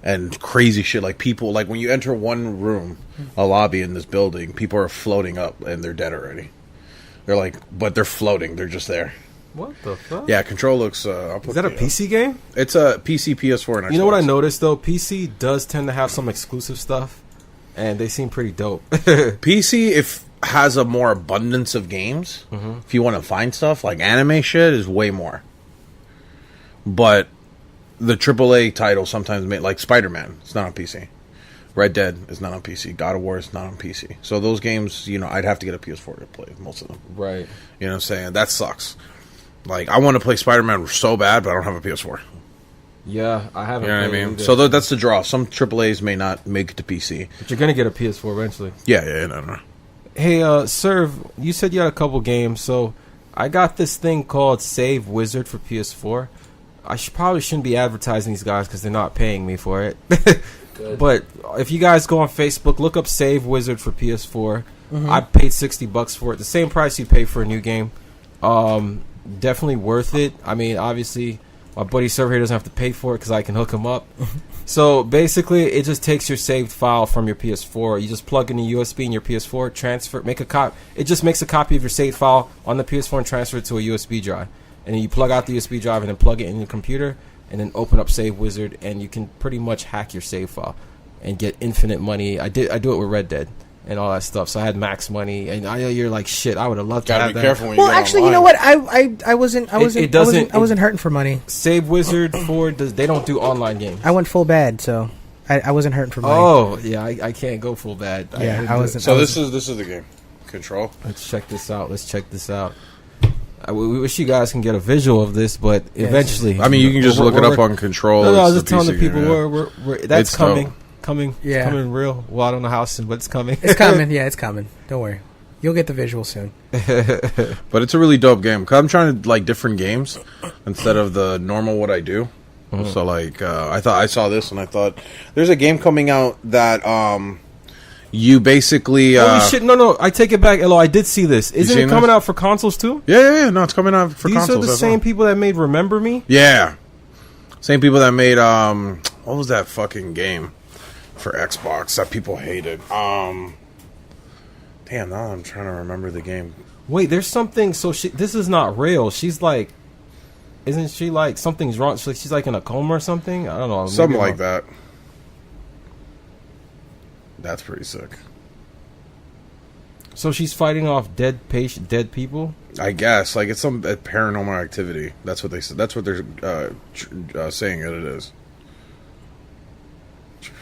and crazy shit. Like people, like when you enter one room, a lobby in this building, people are floating up and they're dead already. They're like, but they're floating. They're just there. What the fuck? Yeah, Control looks. Is that a PC game? It's a PC, PS4, and Xbox. You know what I noticed though? PC does tend to have some exclusive stuff, and they seem pretty dope. PC has a more abundance of games. If you want to find stuff like anime shit is way more. But the AAA title sometimes made like Spider-Man, it's not on PC. Red Dead is not on PC. God of War is not on PC. So those games, I'd have to get a PS4 to play most of them. Right. You know what I'm saying? That sucks. Like I want to play Spider-Man so bad, but I don't have a PS4. Yeah, I haven't. You know what I mean? So that's the draw. Some AAAs may not make it to PC. But you're gonna get a PS4 eventually. Yeah, no. Hey, Serve, you said you had a couple games, so I got this thing called Save Wizard for PS4. I probably shouldn't be advertising these guys because they're not paying me for it. But if you guys go on Facebook, look up Save Wizard for PS4. I paid $60 for it, the same price you pay for a new game. Definitely worth it. I mean, obviously, my buddy Server here doesn't have to pay for it because I can hook him up. So basically, it just takes your saved file from your PS4. You just plug in a USB in your PS4, transfer, make a copy. It just makes a copy of your saved file on the PS4 and transfer it to a USB drive. And then you plug out the USB drive and then plug it in your computer, and then open up Save Wizard, and you can pretty much hack your save file and get infinite money. I do it with Red Dead and all that stuff. So I had max money, and I know you're like, shit, I would have loved to have that. Careful when you well, actually, online. you know what? I wasn't hurting for money. Save Wizard they don't do online games. I went full bad, so I wasn't hurting for money. Oh yeah, I can't go full bad. Yeah, I wasn't. So this is the game. Control. Let's check this out. We wish you guys can get a visual of this, but eventually. I mean, you can just look it up on Control. No, I was just telling the people that's coming. Dope. It's coming real. Well, I don't know how soon, but it's coming. It's coming. Yeah, it's coming. Don't worry. You'll get the visual soon. But it's a really dope game. Cause I'm trying to like different games instead of the normal what I do. So like, I saw this and I thought there's a game coming out that you basically. Holy shit! No, I take it back. Elo, I did see this. Isn't it coming out for consoles too? Yeah. No, it's coming out for consoles. These are the same people that made Remember Me. Yeah, same people that made what was that fucking game for Xbox that people hated? Damn, now I'm trying to remember the game. Wait, there's something. So this is not real. She's like, isn't she like something's wrong? She's like in a coma or something. I don't know. Something like that. That's pretty sick. So she's fighting off dead people. I guess like it's some paranormal activity. That's what they said. That's what they're saying that it is.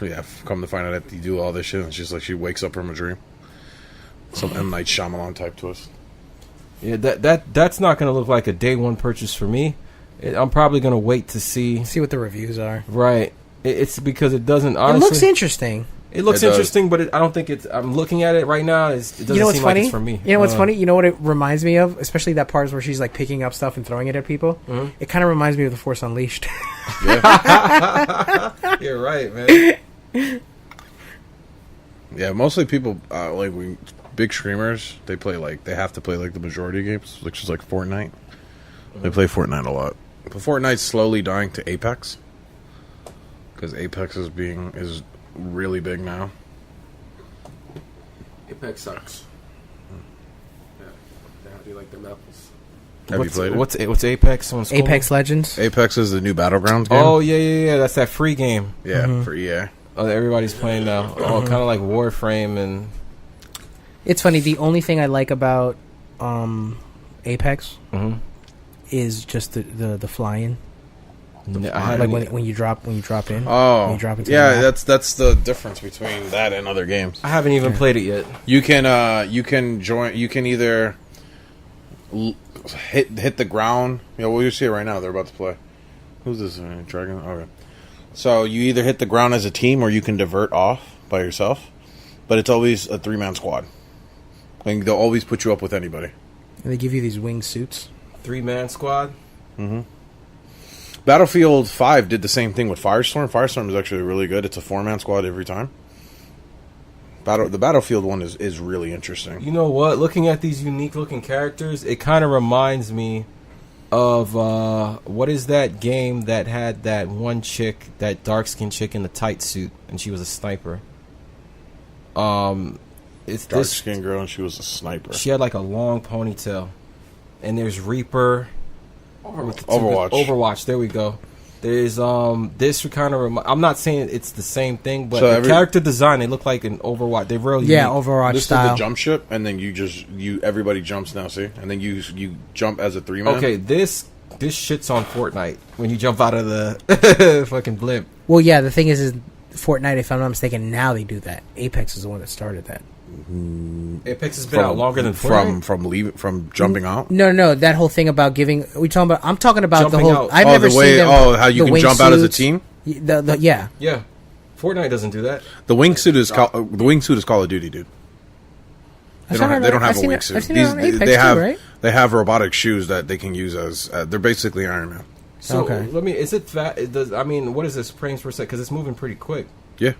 Yeah, come to find out that you do all this shit, and she's like she wakes up from a dream. Some M. Night Shyamalan type twist. Yeah, that's not going to look like a day one purchase for me. I'm probably going to wait to see what the reviews are. Right. It's because it doesn't. Honestly, it looks interesting. It looks interesting, but I don't think it's. I'm looking at it right now. It doesn't seem like it's for me. You know what's funny? You know what it reminds me of? Especially that part where she's like picking up stuff and throwing it at people. Mm-hmm. It kind of reminds me of The Force Unleashed. Yeah. You're right, man. Yeah, mostly people like big streamers. They have to play like the majority of games, which is like Fortnite. They play Fortnite a lot, but Fortnite's slowly dying to Apex because Apex is really big now. Apex sucks. be like them apples. Have you played it? What's Apex on school? Apex Legends. Apex is the new Battlegrounds game. Oh yeah. That's that free game. Yeah, for EA. Oh, everybody's playing now. Oh, kind of like Warframe and. It's funny. The only thing I like about Apex is just the flying. Like when you drop in. Oh, when you drop into yeah. That's the difference between that and other games. I haven't even played it yet. You can join. You can either hit the ground. We'll see it right now. They're about to play. Who's this? Dragon. Okay. So you either hit the ground as a team, or you can divert off by yourself. But it's always a 3-man squad. And they'll always put you up with anybody. And they give you these wing suits. 3-man squad. Mm-hmm. Battlefield 5 did the same thing with Firestorm. Firestorm is actually really good. It's a 4-man squad every time. The Battlefield one is really interesting. You know what? Looking at these unique looking characters, it kind of reminds me of what is that game that had that one chick, that dark skinned chick in the tight suit, and she was a sniper. It's dark skinned girl, and she was a sniper. She had like a long ponytail, and there's Reaper. Overwatch. There we go. There's this kind of. I'm not saying it's the same thing, but so the character design, they look like an Overwatch. They really Overwatch this style. This is the jump ship, and then everybody jumps now. See, and then you jump as a 3-man. Okay, this shit's on Fortnite when you jump out of the fucking blimp. Well, yeah. The thing is Fortnite, if I'm not mistaken, now they do that. Apex is the one that started that. Apex has been out longer than Fortnite? from jumping out. No, that whole thing about giving. I'm talking about jumping the whole. Out. I've never seen them. How you can jump out as a team. Yeah. Fortnite doesn't do that. The wingsuit is Call of Duty, dude. They don't have a wingsuit. They have robotic shoes that they can use as. They're basically Iron Man. So is it fat? What is this frames per second? Because it's moving pretty quick. Yeah.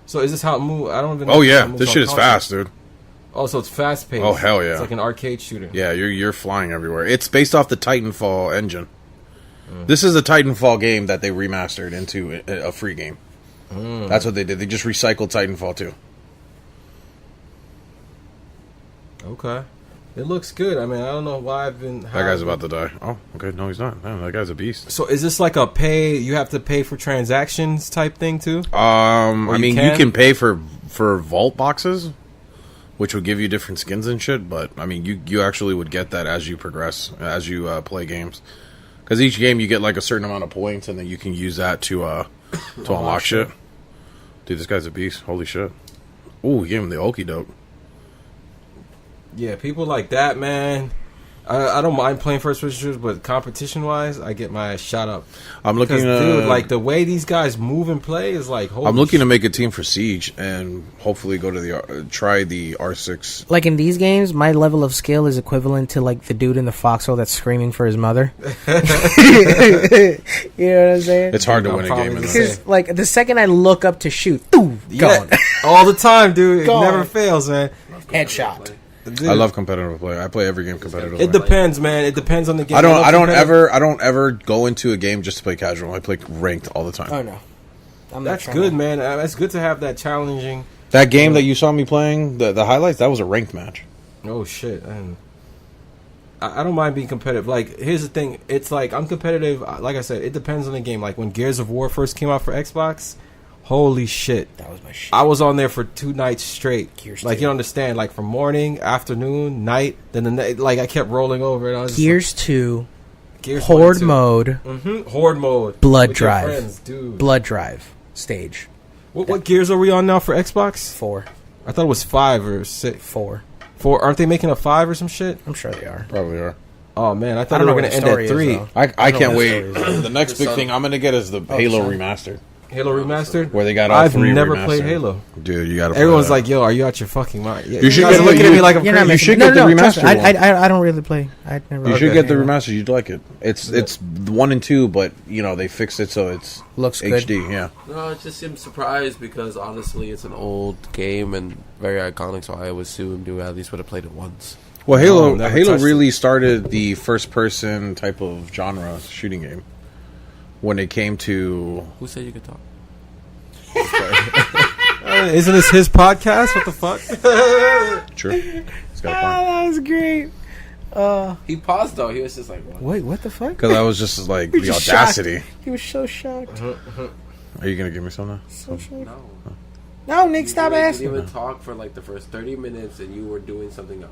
So is this how it moves? I don't even know. Oh yeah, this shit is fast, dude. Oh, so it's fast paced. Oh hell yeah! It's like an arcade shooter. Yeah, you're flying everywhere. It's based off the Titanfall engine. This is a Titanfall game that they remastered into a free game. That's what they did. They just recycled Titanfall 2. Okay. It looks good. I don't know why I've been... That guy's about to die. Oh, okay. No, he's not. No, that guy's a beast. So is this like a you have to pay for transactions type thing too? You can pay for vault boxes, which would give you different skins and shit, but, you actually would get that as you progress, as you play games. Because each game you get like a certain amount of points, and then you can use that to unlock shit. Dude, this guy's a beast. Holy shit. Ooh, he gave him the okie doke. Yeah, people like that, man. I don't mind playing first person shooters, but competition wise, I get my ass shot up. I'm looking, dude, like the way these guys move and play is like. Holy I'm looking to make a team for Siege and hopefully go to try the R6. Like in these games, my level of skill is equivalent to like the dude in the foxhole that's screaming for his mother. You know what I'm saying? It's hard to win a game in this. Because like the second I look up to shoot, gone. All the time, dude. It never fails, man. Headshot. Dude. I love competitive play. I play every game competitively. It depends, man. It depends on the game. I don't ever go into a game just to play casual. I play ranked all the time. Oh no, that's good, man. That's good to have that challenging. That game that you saw me playing, the highlights, that was a ranked match. Oh shit! And I don't mind being competitive. Like, here's the thing. It's like I'm competitive. Like I said, it depends on the game. Like when Gears of War first came out for Xbox. Holy shit. That was my shit. I was on there for 2 nights straight. Gears like, 2. you understand? Like, from morning, afternoon, night, then the night. Like, I kept rolling over. And I was Gears 2. Horde mode. Mm-hmm. Horde mode. Blood Drive. Friends, dude. Blood Drive stage. What Gears are we on now for Xbox? 4. I thought it was 5 or 6. 4. 4. Aren't they making a 5 or some shit? I'm sure they are. Probably are. Oh, man. I thought they were going to end at 3. I can't wait. The next big thing I'm going to get is the Halo remastered. Halo Remastered? Where they got all 3 I've never remastered. played Halo. Dude, you gotta play Everyone's that. like, yo, are you out your fucking mind? Yeah, you should get looking at me like I'm crazy. You should get the remastered one. I don't really play. You should get the remastered. You'd like it. It's 1 and 2, but, they fixed it so it's looks HD, good. yeah. No, it just seems surprised because, honestly, it's an old game and very iconic, so I assumed you at least would have played it once. Well, Halo really started the first-person type of genre shooting game. When it came to... Who said you could talk? Isn't this his podcast? What the fuck? True. He's got a point. That was great. He paused though. He was just like, what? Wait, what the fuck? Because I was just like, He the was just audacity. shocked. He was so shocked. Are you going to give me some now? So shocked. No. No, Nick, stop You asking. didn't even talk for like the first 30 minutes, and you were doing something else,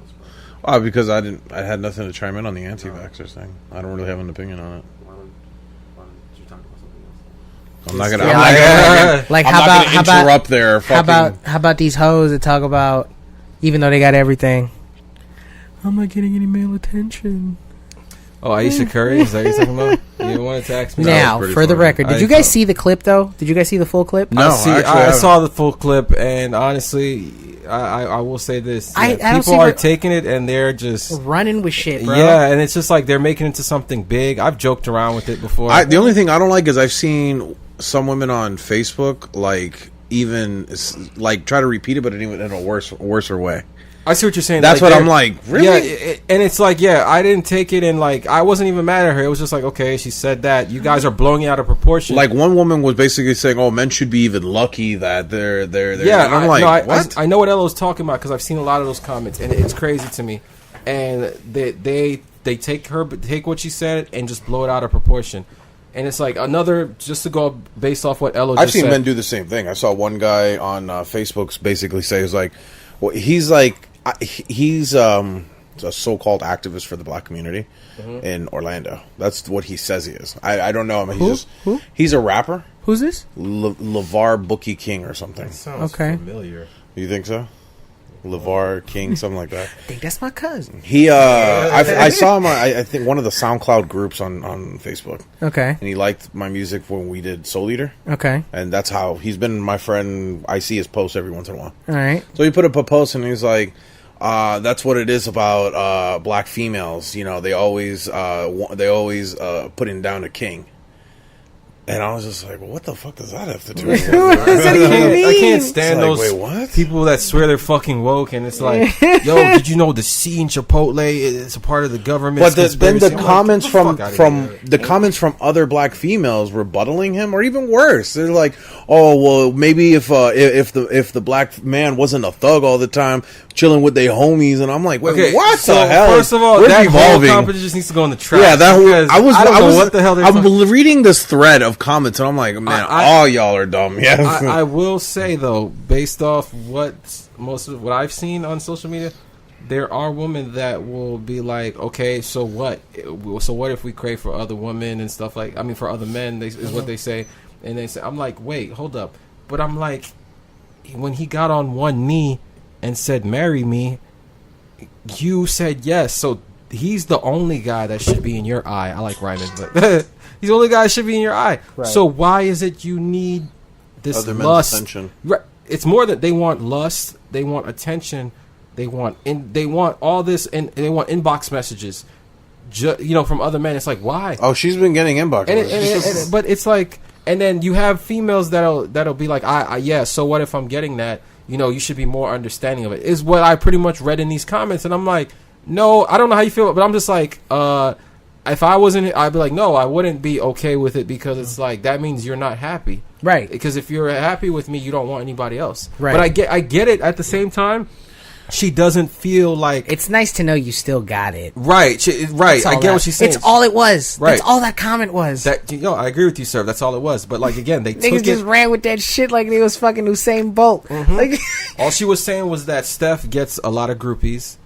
bro. Because I had nothing to chime in on the anti-vaxxers thing. I don't really have an opinion on it. Why don't you talk about something else? I'm not gonna. Like, I'm how not about gonna interrupt their fucking. how about these hoes that talk about, even though they got everything, I'm not getting any male attention. Oh, Aisha Curry? Is that what you're talking about? You wanted to ask me? Now, for the record, did you guys see the clip though? Did you guys see the full clip? No, I saw the full clip, and honestly, I will say this: I don't see people are what- taking it, and they're just Running with shit, bro. yeah, and it's just like they're making it into something big. I've joked around with it before. The only thing I don't like is I've seen some women on Facebook try to repeat it, but in a worse way. I see what you're saying. That's what I'm like. Really? Yeah, and it's like, I didn't take it, and like I wasn't even mad at her. It was just like, okay, she said that. You guys are blowing it out of proportion. Like one woman was basically saying, "Oh, men should be even lucky that they're." Yeah, and I'm like, what? I know what Ella's talking about because I've seen a lot of those comments, and it's crazy to me. And they take what she said and just blow it out of proportion. And it's like just to go based off what Ella just said. I've seen men do the same thing. I saw one guy on Facebook basically say, "He's like, well, he's a so-called activist for the black community in Orlando. That's what he says he is. I don't know him. He's a rapper. Who's this? LeVar Bookie King or something. Sounds Okay. familiar. You think so? LeVar King, something like that. I think that's my cousin. He, I saw him. I think one of the SoundCloud groups on Facebook. Okay. And he liked my music when we did Soul Eater. Okay. And that's how he's been my friend. I see his posts every once in a while. All right. So he put up a post and he's like, that's what it is about black females. You know, they always putting down a king. And I was just like, well, what the fuck does that have to do with it? What does that even mean? I can't stand It's like, those wait, what? people that swear they're fucking woke, and it's like, yo, did you know the C in Chipotle is a part of the government? But then the I'm comments like, get the fuck outta here. the comments from other black females rebuttaling him, or even worse, they're like, "Oh, well, maybe if the black man wasn't a thug all the time, chilling with their homies," and I'm like, "Wait, Okay, what so the hell?" First of all, We're that devolving. whole competition just needs to go in the trash. Yeah, because I don't know what the hell they're I'm talking. reading this thread of comments, and I'm like, man, all y'all are dumb. Yes, I will say though, based off most of what I've seen on social media, there are women that will be like, okay, so what? So what if we crave for other women and stuff like? I mean, for other men, is what they say, and they say, I'm like, wait, hold up, but I'm like, when he got on one knee and said, "Marry me," you said yes, so he's the only guy that should be in your eye. I like rhyming, but he's the only guy that should be in your eye. Right. So why is it you need this other men's lust? attention. Right. It's more that they want lust, they want attention, they want all this, and they want inbox messages, from other men. It's like, why? Oh, she's been getting inbox. But it's like, and then you have females that'll be like, yeah. So what if I'm getting that? You should be more understanding of it. Is what I pretty much read in these comments, and I'm like, no, I don't know how you feel, but I'm just like, if I wasn't, I'd be like, no, I wouldn't be okay with it, because it's like, that means you're not happy. Right. Because if you're happy with me, you don't want anybody else. Right. But I get it. At the same time, she doesn't feel like It's nice to know you still got it. right. Right. I get what she's saying. It's all it was. Right. That's all that comment was. I agree with you, sir. That's all it was. But like again, they Niggas took just it. ran with that shit like they was fucking Usain Bolt. Like, All she was saying was that Steph gets a lot of groupies.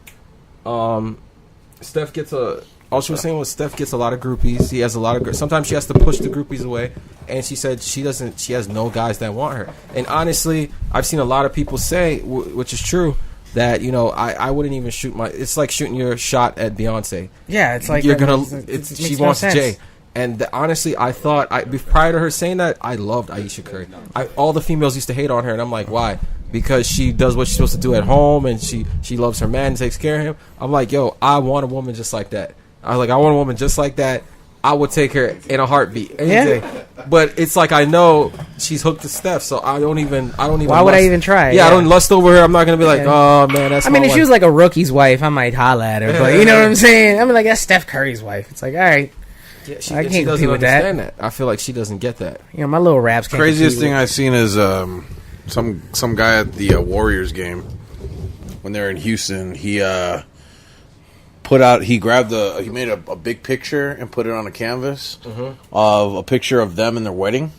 All she was saying was Steph gets a lot of groupies. He has a lot of. Sometimes she has to push the groupies away, and she said she doesn't. She has no guys that want her. And honestly, I've seen a lot of people say, which is true, that I wouldn't even shoot my. It's like shooting your shot at Beyonce. yeah, it's like You're gonna. it She makes no wants sense. Jay. And honestly, I thought prior to her saying that, I loved Aisha Curry. All the females used to hate on her, and I'm like, why? Because she does what she's supposed to do at home, and she loves her man, and takes care of him. I'm like, yo, I want a woman just like that. I want a woman just like that. I would take her in a heartbeat any day. But it's like, I know she's hooked to Steph, so I don't even. Why would I even try? Yeah, I don't lust over her. I'm not gonna be like, oh man, that's. I mean, my if wife. she was like a rookie's wife, I might holla at her. But you know what I'm saying? I'm like, that's Steph Curry's wife. It's like, all right. Yeah, I can't she doesn't compete with that. understand that. I feel like she doesn't get that. My little raps can't Craziest compete thing I've seen is some guy at the Warriors game when they're in Houston. He He made a big picture and put it on a canvas of a picture of them in their wedding,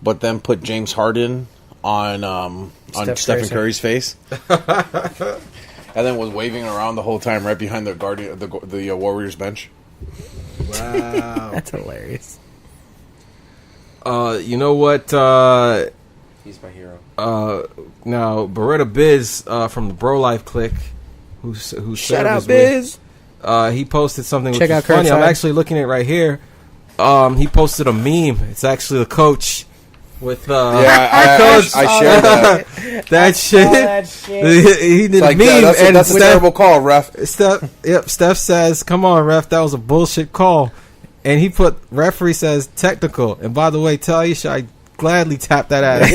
but then put James Harden on Stephen Curry's face, and then was waving around the whole time right behind the Warriors bench. Wow, That's hilarious. You know what? He's my hero. Now Beretta Biz from the Bro Life Clique, who Shout out Biz. He posted something Check which out is funny. I'm Curbside. actually looking at it right here. He posted a meme. It's actually the coach with I shared that. that shit. that shit. He did Like, a meme, and that's a terrible call, ref. Steph says, "Come on, ref, that was a bullshit call." And he put, referee says technical. And by the way, tell Aisha I gladly tap that ass.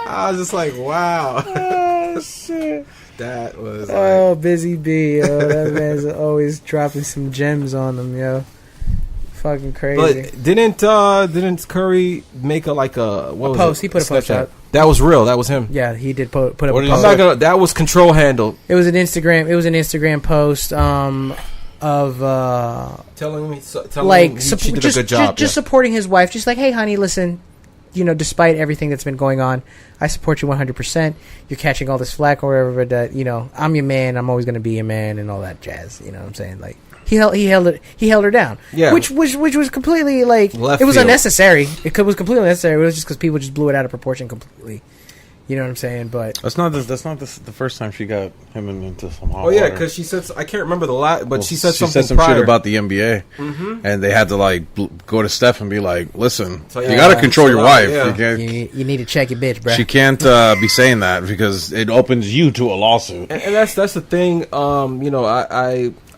I was just like, wow. Oh shit. That was Oh, Busy B, yo. That man's always dropping some gems on them, yo. Fucking crazy. But didn't Curry make a post. He put a post out. That was real. That was him. Yeah, he did put up a What did he post. say? That was control handle. It was an Instagram post of Telling me like she did a good job. just supporting his wife. Just like, hey, honey, listen, despite everything that's been going on, I support you 100%. You're catching all this flack or whatever, but I'm your man. I'm always going to be your man and all that jazz. You know what I'm saying? Like he held her down. Yeah. Which was completely like Left it was field. unnecessary. Was completely unnecessary. It was just because people just blew it out of proportion completely. You know what I'm saying? But That's not the first time she got him into some hot Oh yeah, water. because she said I can't remember the last, but she said some prior. shit about the NBA, and they had to go to Steph and be like, "Listen, So, you yeah, got to control chill your out, wife. yeah. You can't, you need to check your bitch, bro. she can't be saying that because it opens you to a lawsuit." And that's the thing.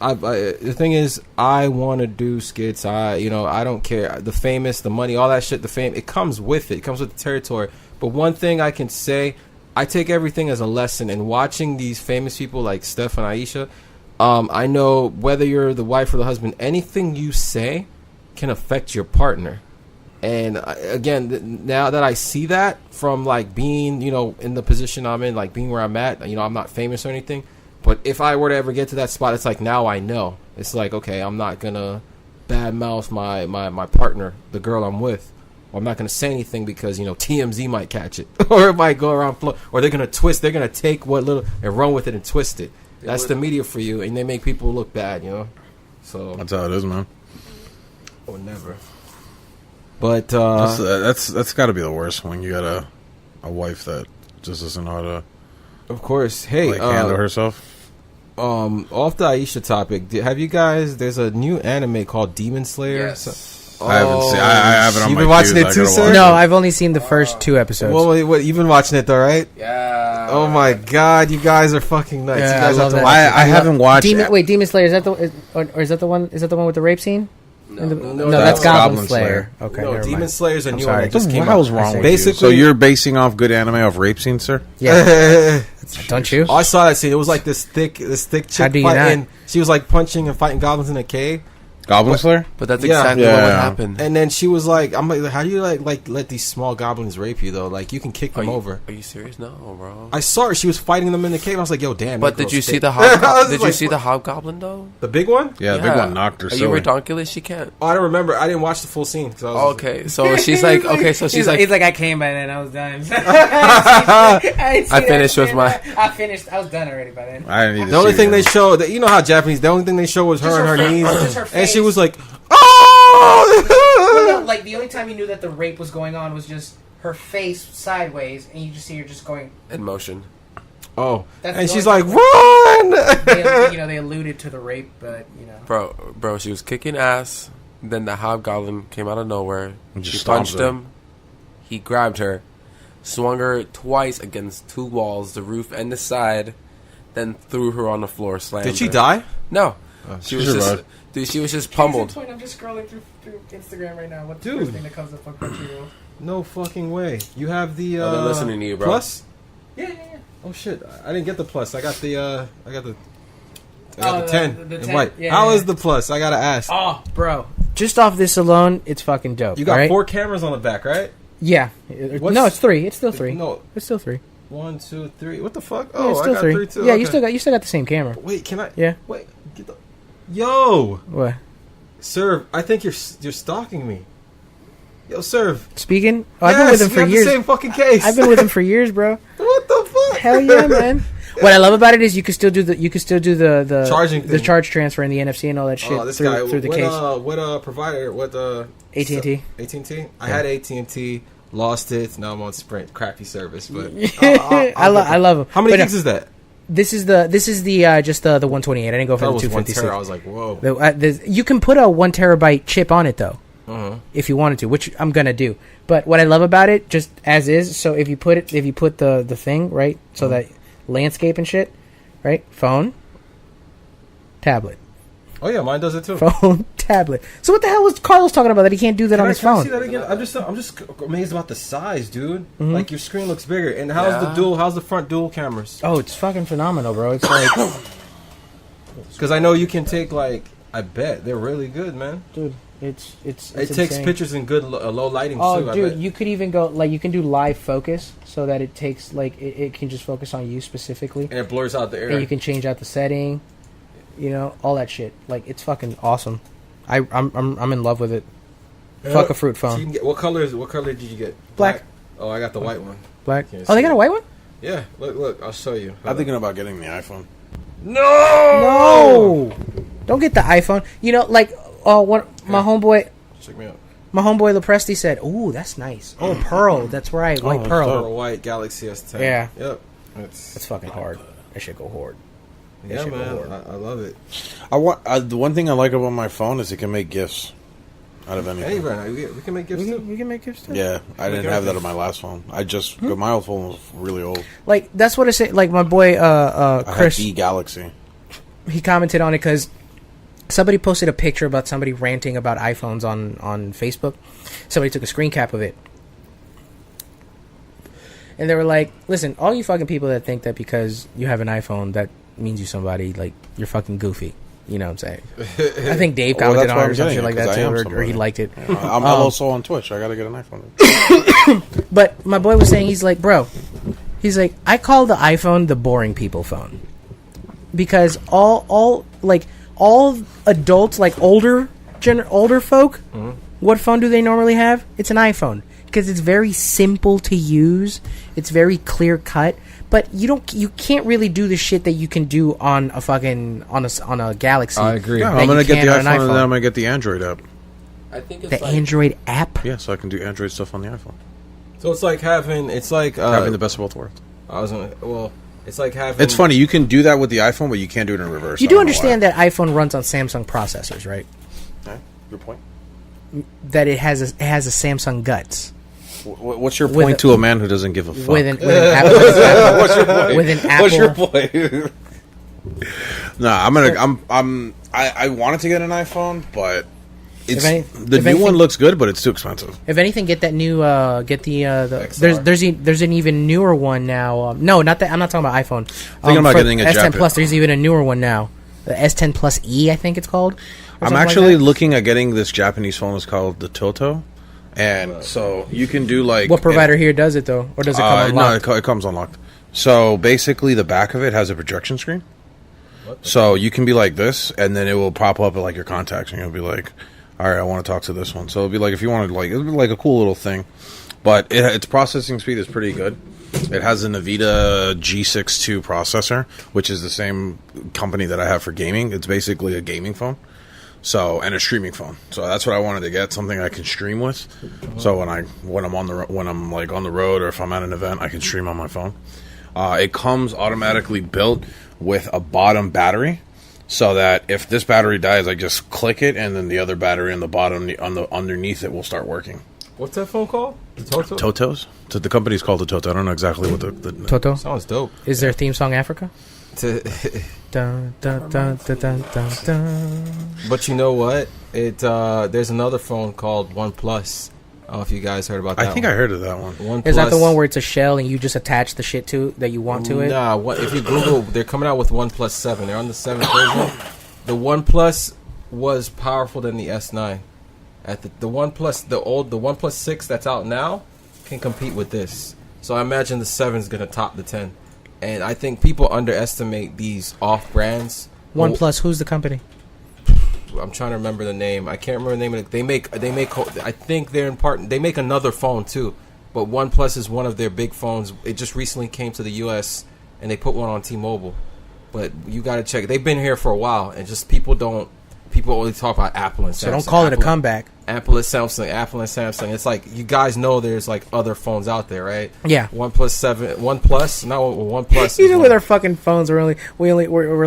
The thing is, I want to do skits. I don't care. The famous, the money, all that shit. The fame, it comes with it. It comes with the territory. But one thing I can say, I take everything as a lesson. And watching these famous people like Steph and Aisha, I know whether you're the wife or the husband, anything you say can affect your partner. And again, now that I see that from being, in the position I'm in, being where I'm at, I'm not famous or anything. But if I were to ever get to that spot, it's like now I know. It's like, okay, I'm not going to badmouth my partner, the girl I'm with. Or I'm not going to say anything because, TMZ might catch it. Or it might go around, or they're going to twist. They're going to take what little and run with it and twist it. That's the media for you, and they make people look bad, So That's how it is, man. or never. But That's got to be the worst when you got a wife that just doesn't know how to of course, hey, handle herself. off the Aisha topic, have you guys? There's a new anime called Demon Slayer. Yes. I haven't seen. I have it on You've my been watching queues. it I too, gotta sir? watch No, it. I've only seen the first 2 episodes. Well, you've been watching it though, right? Yeah. Oh my god, you guys are fucking nuts. Yeah, You guys I have love to that. watch it. I haven't watched. Demon Slayer, is that or is that the one? Is that the one with the rape scene? No, no, that's that's Goblin Slayer. Okay, No, never Demon mind. Slayer's a new sorry. one that just What came the out. hell's wrong with Basically- you? So you're basing off good anime off rape scenes, sir? Yeah, don't you? I saw that scene. It was like this thick chick How do you fighting. not? She was like punching and fighting goblins in a cave. Goblin Slayer? But that's Yeah. exactly Yeah. what happened. And then she was like, "I'm like, how do you like let these small goblins rape you though? Like you can kick them over." Are you serious? No, bro. I saw her. She was fighting them in the cave. I was like, "Yo, damn." But that did you girl's see thick. the I was did you like, see the hobgoblin though? the big one? Yeah, the big one knocked her Are you silly. redonkulous? She can't. Oh, I don't remember. I didn't watch the full scene. 'Cause I was Okay, so she's like, okay, so she's like, he's like, I came by then, I was done. I finished with my. I finished. I was done already by then. I didn't need to the only see thing it. they showed, that you know how Japanese, the only thing they showed was her Just on her her face. knees, Just her and she face. was like, Well, "Oh!" no, like the only time you knew that the rape was going on was just her face sideways, and you just see her just going. In motion. Oh, That's and the she's only like, time "Run!" They alluded to the rape, but Bro, she was kicking ass. Then the hobgoblin came out of nowhere. And just She stomped punched her. him. He grabbed her, swung her twice against 2 walls, the roof and the side, then threw her on the floor. Slammed Did she her. die? No, she she was just survived. dude. She was just pummeled. I'm just scrolling through Instagram right now. What's Dude. the first thing that comes up on Crunchyroll? No fucking way. You have the Oh, they're listening to you, bro. Plus? Yeah. Oh shit! I didn't get the plus. I got the the Oh, 10 the in 10, white. yeah, How yeah. is the plus? I gotta ask. Oh, bro. Just off this alone, it's fucking dope. You got right? 4 cameras on the back, right? Yeah. What's- No, it's 3. It's still 3. No, It's still 3. 1, 2, 3. What the fuck? Yeah, Oh, it's I still got 3. 3 too. Yeah, okay. you still got the same camera. Wait, can I? Yeah. Wait, get the. Yo, What? Serve. I think you're stalking me. Yo, Serve. Speaking? Oh, I've been with him we for have years. the same fucking case. I've been with him for years, bro. What the fuck? Hell yeah, man. What I love about it is you can still do the Charging the thing. charge transfer and the NFC and all that shit Oh, this guy. through the what, case. What provider? What AT&T. AT&T. I had AT&T. Lost it. Now I'm on Sprint. Crappy service, but I love him. How many But, gigs is that? This is just the 128. I didn't go for That the was 1 256. tera. I was like, whoa. You can put a 1 terabyte chip on it though, if you wanted to, which I'm gonna do. But what I love about it, just as is, so if you put the thing right, so that landscape and shit, right, phone, tablet, Oh yeah, mine does it too. phone, tablet. So what the hell was Carlos talking about that he can't do that on his Can I phone? see that again? I'm just amazed about the size, dude. Like your screen looks bigger. And how's the front dual cameras? Oh, it's fucking phenomenal, bro. It's like, Because I know you can take I bet they're really good, man. dude, it's It takes insane. pictures in good low lighting Oh, too. I dude, bet. you could even go you can do live focus so that it takes it can just focus on you specifically, And it blurs out the air. and you can change out the setting, all that shit. Like it's fucking awesome. I'm in love with it. Fuck a fruit So you phone. can get, what color did you get? Black. Oh, I got the white one. Black. Can't Oh, they see got a it. white one? Yeah, look, I'll show you. I'm thinking about getting the iPhone. No, don't get the iPhone. My homeboy. Check me out. My homeboy Lepresti said, "Ooh, that's nice. Oh, pearl. That's right, white that's pearl. dope. Pearl white Galaxy S10. Yeah. Yep. That's fucking hard. That shit go hard. Yeah, shit go man. hard. I love it. The one thing I like about my phone is it can make GIFs out of anything. Hey, right now we can make gifts too. We can make gifts too. Yeah, I didn't have that on my last phone. My old phone was really old. Like that's what I say. Like my boy I Chris, had the Galaxy. he commented on it because somebody posted a picture about somebody ranting about iPhones on Facebook. Somebody took a screen cap of it, and they were like, "Listen, all you fucking people that think that because you have an iPhone that means you somebody, like you're fucking goofy." You know what I'm saying? I think Dave Well, commented that's on why it I'm or some getting shit it, like 'cause that I too, am or he somebody. liked it. I'm also on Twitch. I gotta get an iPhone. But my boy was saying, he's like, bro, he's like, I call the iPhone the boring people phone because all adults, like older folk, what phone do they normally have? It's an iPhone because it's very simple to use. It's very clear cut. But you can't really do the shit that you can do on a fucking on a Galaxy. I agree. Yeah, that I'm gonna you get the can on iPhone an and then I'm gonna get the Android app. I think it's The Android app. Yeah, so I can do Android stuff on the iPhone. So it's like having Having the best of both worlds. It's like having. It's funny. You can do that with the iPhone, but you can't do it in reverse. You I do don't know understand that iPhone runs on Samsung processors, right? why. Good point. That it has a Samsung guts What's your With point a- to a man who doesn't give a fuck? with an Apple. What's your point? With an What's your Apple. point? No, I wanted to get an iPhone, but it's the new one looks good, but it's too expensive. If anything, get that new get the XR. there's an even newer one now. No, not that. I'm not talking about iPhone. Thinking about for getting a S10 Japan- Plus. There's even a newer one now. The S10 Plus E, I think it's called. or I'm something like actually that. looking at getting this Japanese phone. It's called the Toto, and so you can do like What provider here does it though, or does it come unlocked? No, it comes unlocked. So basically, the back of it has a projection screen. So you can be like this, and then it will pop up at like your contacts, and you'll be like, "All right, I want to talk to this one." So it'll be like if you wanted it'll be like a cool little thing, but its processing speed is pretty good. It has an NVIDIA G62 processor, which is the same company that I have for gaming. It's basically a gaming phone, and a streaming phone. So that's what I wanted to get, something I can stream with. So when I'm on the road or if I'm at an event, I can stream on my phone. It comes automatically built with a bottom battery, so that if this battery dies, I just click it, and then the other battery on the bottom underneath it will start working. What's that phone called? The Toto? Totos? So the company's called the Toto. I don't know exactly what the Toto. Sounds dope. Is their theme song Africa? To- Dun, dun, dun, dun, dun, dun, dun. But you know what? There's another phone called OnePlus. I don't know if you guys heard about that. I think I heard of that one. OnePlus. Is that the one where it's a shell and you just attach the shit to that you want to it? Nah, if you Google, they're coming out with OnePlus 7. They're on the 7th version. The OnePlus was powerful than the S9. The OnePlus 6 that's out now can compete with this. So I imagine the 7's gonna top the 10. And I think people underestimate these off brands. OnePlus, who's the company? I'm trying to remember the name. I can't remember the name of it. They make. I think they're in part. They make another phone too, but OnePlus is one of their big phones. It just recently came to the U.S. and they put one on T-Mobile. But you got to check. They've been here for a while, and just people only talk about Apple and Samsung. So don't call it a comeback. Apple and Samsung. It's like you guys know there's like other phones out there, right? Yeah. OnePlus, not OnePlus. Even with our fucking phones, we're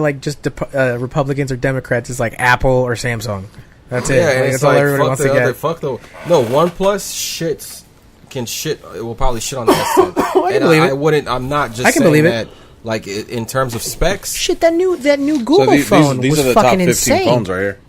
like just Republicans or Democrats. It's like Apple or Samsung. That's it. Yeah, like, that's all everybody wants to get. No, OnePlus can shit. It will probably shit on the S10. I can believe it. I'm not just I can saying believe that. Like in terms of specs, shit, that new Google phone these was are the fucking top 15 insane. phones right here.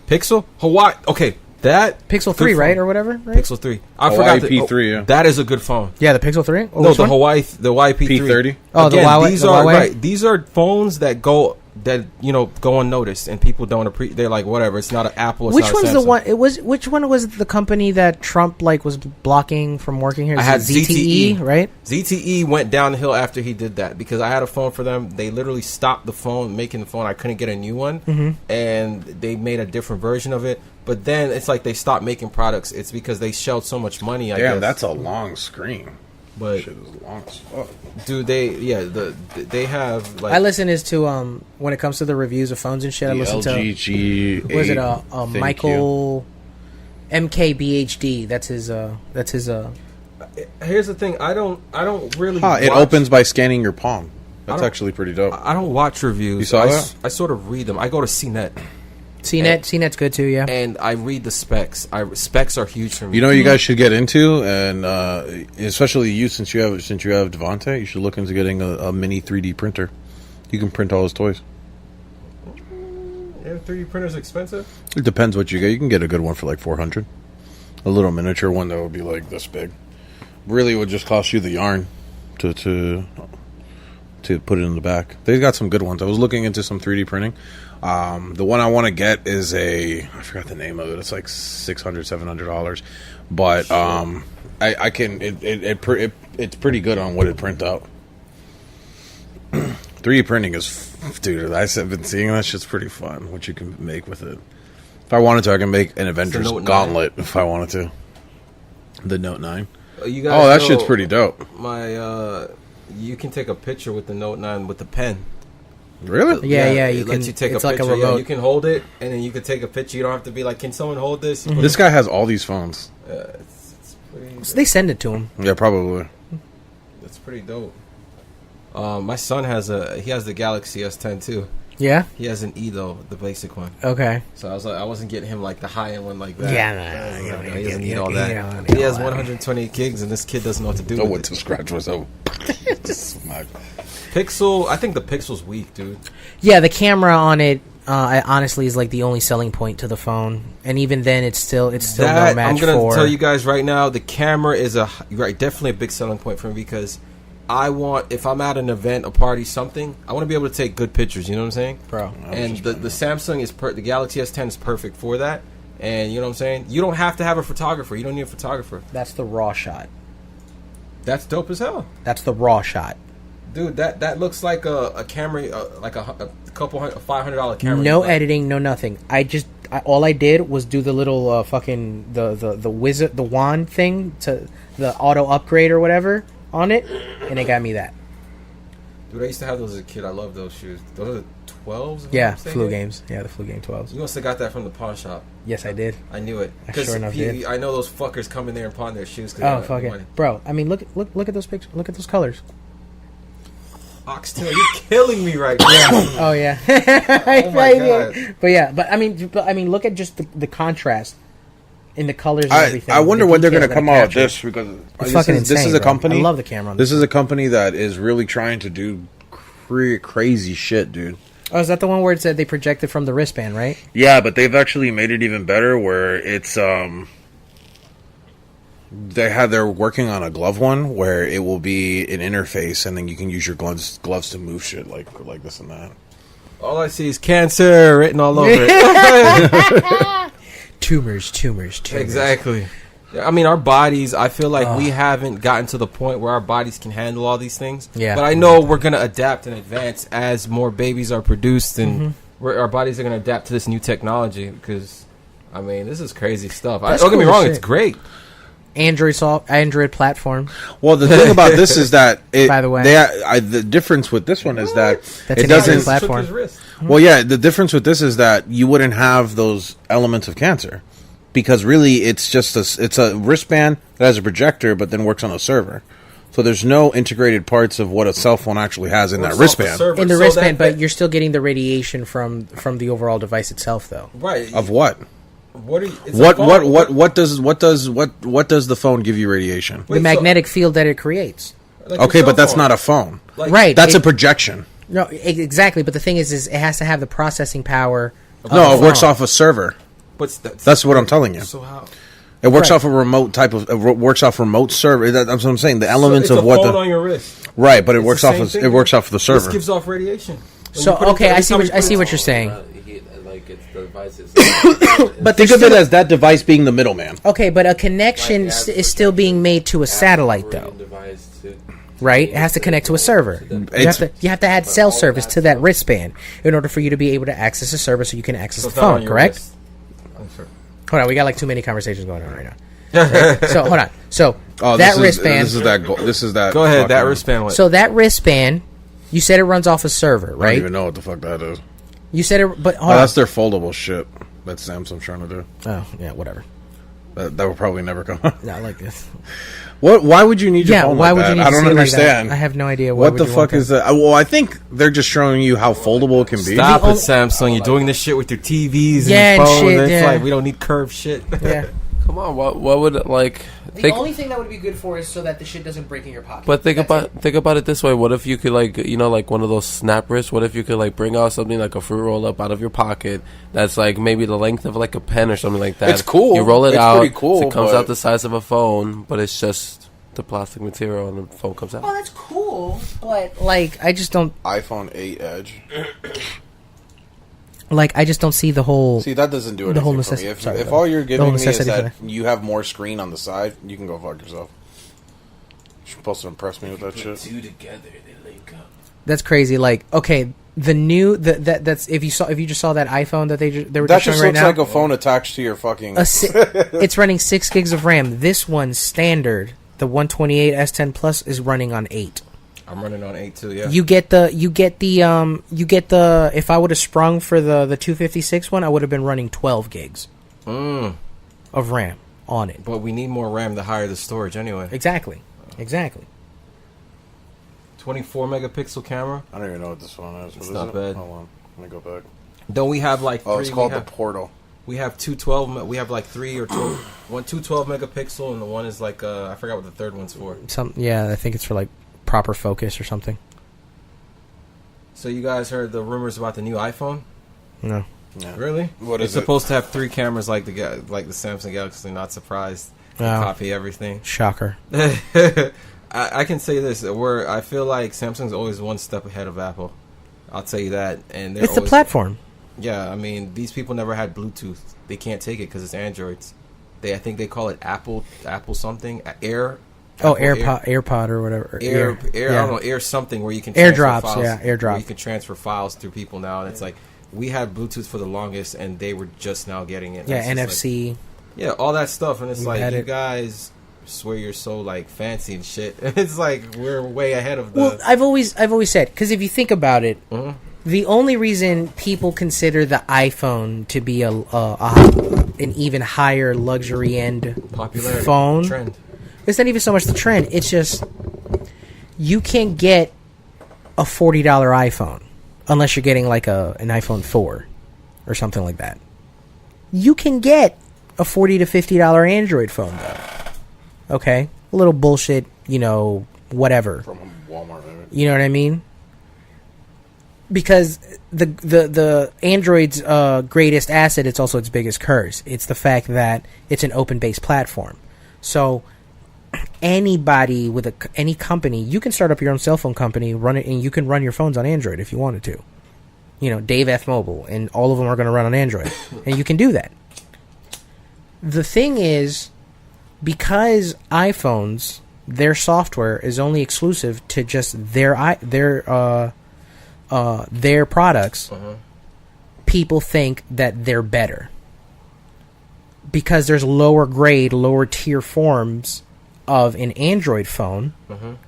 Pixel, Hawaii. Okay, that Pixel 3, right, or whatever. Right? Pixel 3. I Hawaii forgot P3. Yeah. that is a good phone. Yeah, the Pixel 3. No, the Hawaii P3. P30. Oh, Again, the Huawei. These the are Huawei? right. These are phones that go unnoticed, and people don't appreciate. They're like, whatever. It's not an Apple. It's Which not one's a the Samsung. one? Which one was the company that Trump was blocking from working here? I had ZTE. right? ZTE went down the hill after he did that because I had a phone for them. They literally stopped the phone, making the phone. I couldn't get a new one, and they made a different version of it. But then it's like they stopped making products. It's because they shelled so much money. I Damn, guess. that's a long screen. But Shit is long as fuck. dude, they have like I listen to when it comes to the reviews of phones and shit. I The listen LG G8 to was it a ThinQ. Michael MKBHD? That's his. Here's the thing. I don't really. It watch- opens by scanning your palm. That's actually pretty dope. I don't watch reviews. You saw that? I sort of read them. I go to CNET. CNET's good too. Yeah. And I read the specs. Specs are huge for me. You know, what you guys should get into, and especially you, since you have Devontae, you should look into getting a mini 3D printer. You can print all his toys. Yeah, 3D printer's expensive. It depends what you get. You can get a good one for like $400. A little miniature one that would be like this big. Really, it would just cost you the yarn to put it in the back. They've got some good ones. I was looking into some 3D printing. The one I want to get is I forgot the name of it. It's like $600, $700, but I can it's pretty good on what it print out. 3D printing is, dude. I've been seeing that shit's pretty fun. What you can make with it. If I wanted to, I can make an Avengers Gauntlet. If I wanted to, the Note 9. You guys That shit's pretty dope. You can take a picture with the Note 9 with the pen. Really? Yeah. It You lets can. you take It's a like picture. a remote. You can hold it, and then you can take a picture. You don't have to be like, "Can someone hold this?" This guy has all these phones. It's pretty. So they send it to him. Yeah, probably. It's pretty dope. My son has the Galaxy S10 too. Yeah. He has an E though, the basic one. Okay. So I wasn't getting him like the high end one like that. Yeah, He doesn't need all that. He has 128 gigs, and this kid doesn't know what to do. Know with what it. to scratch myself. Pixel, I think the Pixel's weak, dude. Yeah, the camera on it, honestly, is like the only selling point to the phone, and even then, it's still no match. I'm gonna for... tell you guys right now, the camera is definitely a big selling point for me because if I'm at an event, a party, something, I want to be able to take good pictures. You know what I'm saying, bro? And the Samsung the Galaxy S10 is perfect for that. And you know what I'm saying? You don't have to have a photographer. You don't need a photographer. That's the raw shot. That's dope as hell. That's the raw shot. Dude, that looks like a camera, like a couple $500 camera. No editing, no nothing. All I did was do the little fucking the wizard, the wand thing to the auto upgrade or whatever on it, and it got me that. Dude, I used to have those as a kid. I love those shoes. Those are the 12s? Yeah, Flu Games. Yeah, the Flu Game 12s. You must have got that from the pawn shop. Yes, I did. I knew it. I sure enough did. I know those fuckers come in there and pawn their shoes. Oh, fuck it. Bro, I mean, look at those pictures. Look at those colors. Oxtail, you're killing me right now. Oh, yeah. Oh, my God. But I mean, look at just the contrast in the colors and everything. I wonder the when they're going to detail come that out it with this captures. because It's fucking insane, this is a bro. company. I love the camera on This is a company that is really trying to do crazy shit, dude. Oh, is that the one where it said they projected from the wristband, right? Yeah, but they've actually made it even better where it's they're working on a glove one where it will be an interface and then you can use your gloves to move shit like this and that. All I see is cancer written all over it. Tumors. Exactly. I mean, our bodies, I feel like we haven't gotten to the point where our bodies can handle all these things. Yeah. But I know we're going to adapt and advance as more babies are produced, and our bodies are going to adapt to this new technology because, I mean, this is crazy stuff. Don't get me wrong, it's great. Android platform. Well, the thing about this is that by the way, the difference with this one is that that's it doesn't. platform. Well, yeah, the difference with this is that you wouldn't have those elements of cancer because really it's just it's a wristband that has a projector but then works on a server. So there's no integrated parts of what a cell phone actually has in that wristband. In the wristband, but you're still getting the radiation from the overall device itself, though. Right. Of what? What does the phone give you radiation? The magnetic field that it creates. Like Okay, but that's not a phone. Right. That's a projection. No, exactly. But the thing is it has to have the processing power. No, it works off a server. That's what I'm telling you. So how? It works off a remote type of. It works off remote server. That's what I'm saying. The elements of what the phone on your wrist. Right, but it works off. It works off the server. This gives off radiation. So okay, I see what you're saying. Like it's the devices. But think of it as that device being the middleman. Okay, but a connection is still being made to a satellite, though. Right? It has to connect to a server. You have to add cell service to that wristband in order for you to be able to access a server so you can access the phone, correct? Hold on, we got like too many conversations going on right now. So hold on. So that wristband. This is that. Go ahead. That wristband. So that wristband, you said it runs off a server, right? I don't even know what the fuck that is. You said it, but hold on. That's their foldable shit that Samsung's trying to do. Oh yeah, whatever. That will probably never come. Not like this. What? Why would you need your phone why like would that? you need I don't understand. I have no idea. What the fuck is that? Well, I think they're just showing you how foldable it can be. Stop it, Samsung. You're doing this shit with your TVs and your phones. Shit, it's like we don't need curved shit. Yeah. Come on, what would like? The only thing that would be good for is so that the shit doesn't break in your pocket. But think about it this way. What if you could like one of those snap wrists? What if you could like bring out something like a fruit roll up out of your pocket that's like maybe the length of like a pen or something like that? It's cool. You roll it it's out. Pretty cool, it comes out the size of a phone, but it's just the plastic material and the phone comes out. Oh, that's cool. But like, I just don't. iPhone 8 Edge. Like, I just don't see the whole. See, that doesn't do anything whole for me. If all you're giving me is that you have more screen on the side, you can go fuck yourself. You're supposed to impress me with that shit. Two together, they link up. That's crazy. Like, okay, the new that's if you just saw that iPhone that they were that showing just right looks now, like a phone attached to your fucking. It's running 6 gigs of RAM. This one standard, the 128 S10 Plus, is running on 8. I'm running on 8 too. Yeah. You get the if I would have sprung for the 256 one, I would have been running 12 gigs of RAM on it. But we need more RAM the higher the storage anyway. Exactly. 24 megapixel camera. I don't even know what this one is. It's not bad. Hold on, let me go back. Don't we have like? It's called the Portal. We have 212. We have like 3 or 2. One 212 megapixel, and the one is like I forgot what the third one's for. I think it's for like proper focus or something. So you guys heard the rumors about the new iPhone? No. Yeah. Really? What is it's supposed to have 3 cameras like the Samsung Galaxy. Not surprised. Copy everything. Shocker. I can say this: I feel like Samsung's always one step ahead of Apple. I'll tell you that. And it's the platform. Yeah, I mean, these people never had Bluetooth. They can't take it because it's Androids. I think they call it Apple something Air. AirPod or whatever. Air. I don't know, Air something where you can transfer AirDrops. files, AirDrop. you can transfer files through people now, and it's like we had Bluetooth for the longest, and they were just now getting it. Yeah, NFC. Like, all that stuff, and it's like you guys swear you're so like fancy and shit. It's like we're way ahead of the. Well, I've always said, because if you think about it, the only reason people consider the iPhone to be an even higher luxury end popularity phone. Trend. It's not even so much the trend. It's just you can't get a $40 iPhone unless you're getting like an iPhone 4 or something like that. You can get a $40 to $50 Android phone though. Okay, a little bullshit, whatever. From Walmart. You know what I mean? Because the Android's greatest asset, it's also its biggest curse. It's the fact that it's an open-based platform. So anybody with any company, you can start up your own cell phone company, run it, and you can run your phones on Android if you wanted to. Dave F Mobile, and all of them are going to run on Android, and you can do that. The thing is, because iPhones, their software is only exclusive to just their products. People think that they're better because there's lower grade, lower tier forms of an Android phone.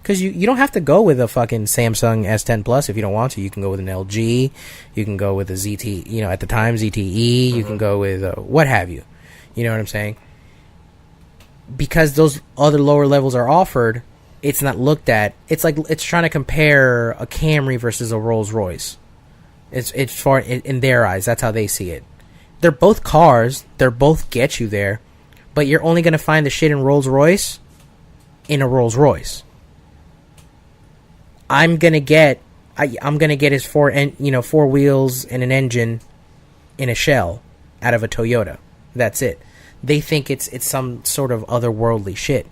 Because you don't have to go with a fucking Samsung S10 Plus if you don't want to. You can go with an LG. You can go with a ZT, at the time ZTE. You can go with what have you. You know what I'm saying? Because those other lower levels are offered, it's not looked at. It's like it's trying to compare a Camry versus a Rolls Royce. It's far in their eyes. That's how they see it. They're both cars. They're both get you there, but you're only gonna find the shit in Rolls Royce in a Rolls Royce. I'm gonna get his four wheels and an engine in a shell out of a Toyota. That's it. They think it's some sort of otherworldly shit.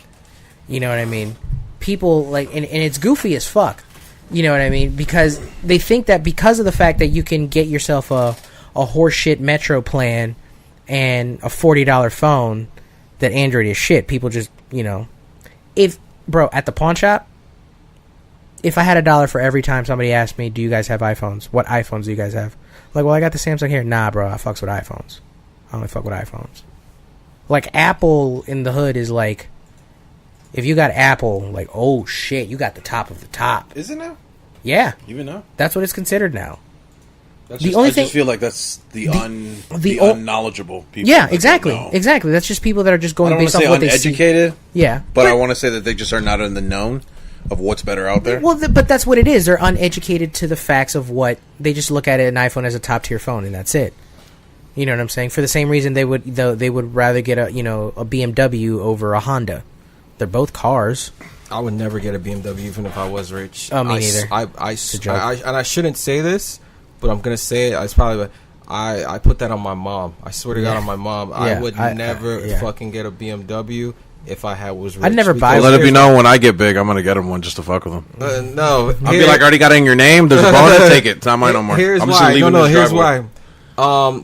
You know what I mean? People and it's goofy as fuck. You know what I mean? Because they think that because of the fact that you can get yourself a horseshit Metro plan and a $40 phone, that Android is shit. People just, if, bro, at the pawn shop, if I had $1 for every time somebody asked me, do you guys have iPhones? What iPhones do you guys have? Like, well, I got the Samsung here. Nah, bro, I fucks with iPhones. I only fuck with iPhones. Like, Apple in the hood is like, if you got Apple, like, oh shit, you got the top of the top. Is it now? Yeah. Even now? That's what it's considered now. I just feel like that's the unknowledgeable people. Yeah, exactly. Exactly. That's just people that are just going based on what they see. Uneducated. Yeah. But I want to say that they just are not in the known of what's better out there. Well, but that's what it is. They're uneducated to the facts of what they just look at an iPhone as a top tier phone, and that's it. You know what I'm saying? For the same reason they would rather get a BMW over a Honda. They're both cars. I would never get a BMW even if I was rich. Oh, me neither. And I shouldn't say this, but I'm gonna say it. It's probably I put that on my mom. I swear to God, on my mom. Yeah, I would never fucking get a BMW if I was rich. I'd never buy. Let it be known when I get big, I'm gonna get him one just to fuck with him. No, I'll be like, already got it in your name. There's a bonus. Take it. It's not mine no more. Here's I'm why. just leaving this here's driveway. why.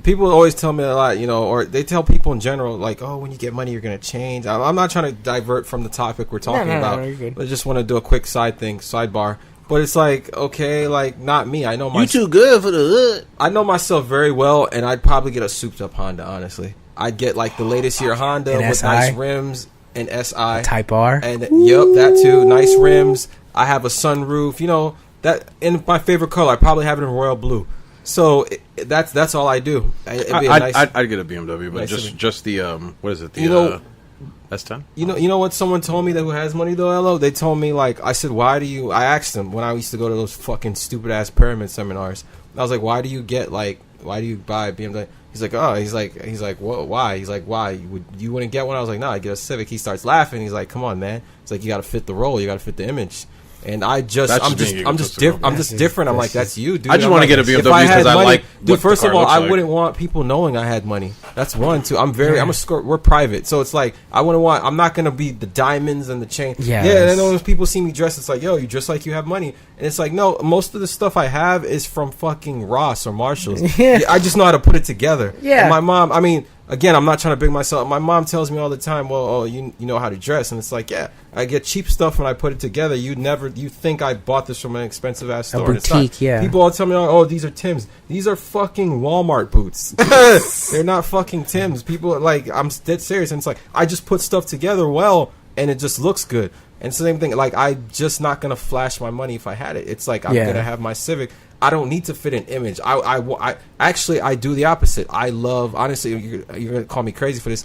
People always tell me a lot, or they tell people in general, like, oh, when you get money, you're going to change. I'm not trying to divert from the topic we're talking about. No, you're good. I just want to do a quick sidebar. But it's like, okay, like, not me. I know You too good for the hood. I know myself very well, and I'd probably get a souped-up Honda, honestly. I'd get, like, the latest year Honda with SI? nice rims, and SI. Type R. And, that too. Nice rims. I have a sunroof. That in my favorite color. I probably have it in royal blue. So that's all I do. I'd get a BMW, but just the what is it? The S10. You know what someone told me that who has money though, Elo? They told me, like, I said, I asked them when I used to go to those fucking stupid ass pyramid seminars. I was like, why do you buy a BMW? He's like, what? Why? He's like, why? You wouldn't get one? I was like, no, I get a Civic. He starts laughing. He's like, come on, man. It's like, you got to fit the role. You got to fit the image. And I'm just different. I'm like, that's you, dude. I just want to get a BMW because I like. Dude, first of all, I wouldn't want people knowing I had money. That's one. Two, we're private, so it's like I'm not gonna be the diamonds and the chain. Yeah. And then when people see me dressed, it's like, yo, you dress like you have money, and it's like, no, most of the stuff I have is from fucking Ross or Marshalls. Yeah. I just know how to put it together. Yeah. And my mom, again, I'm not trying to big myself. My mom tells me all the time, well, you know how to dress. And it's like, yeah, I get cheap stuff when I put it together. You think I bought this from an expensive ass store. A boutique, yeah. People all tell me, oh, these are Tim's. These are fucking Walmart boots. They're not fucking Tim's. People, like, I'm dead serious. And it's like, I just put stuff together well, and it just looks good. And it's the same thing. Like, I'm just not going to flash my money if I had it. It's like, I'm going to have my Civic. I don't need to fit an image. I actually do the opposite. I love, honestly, you're going to call me crazy for this.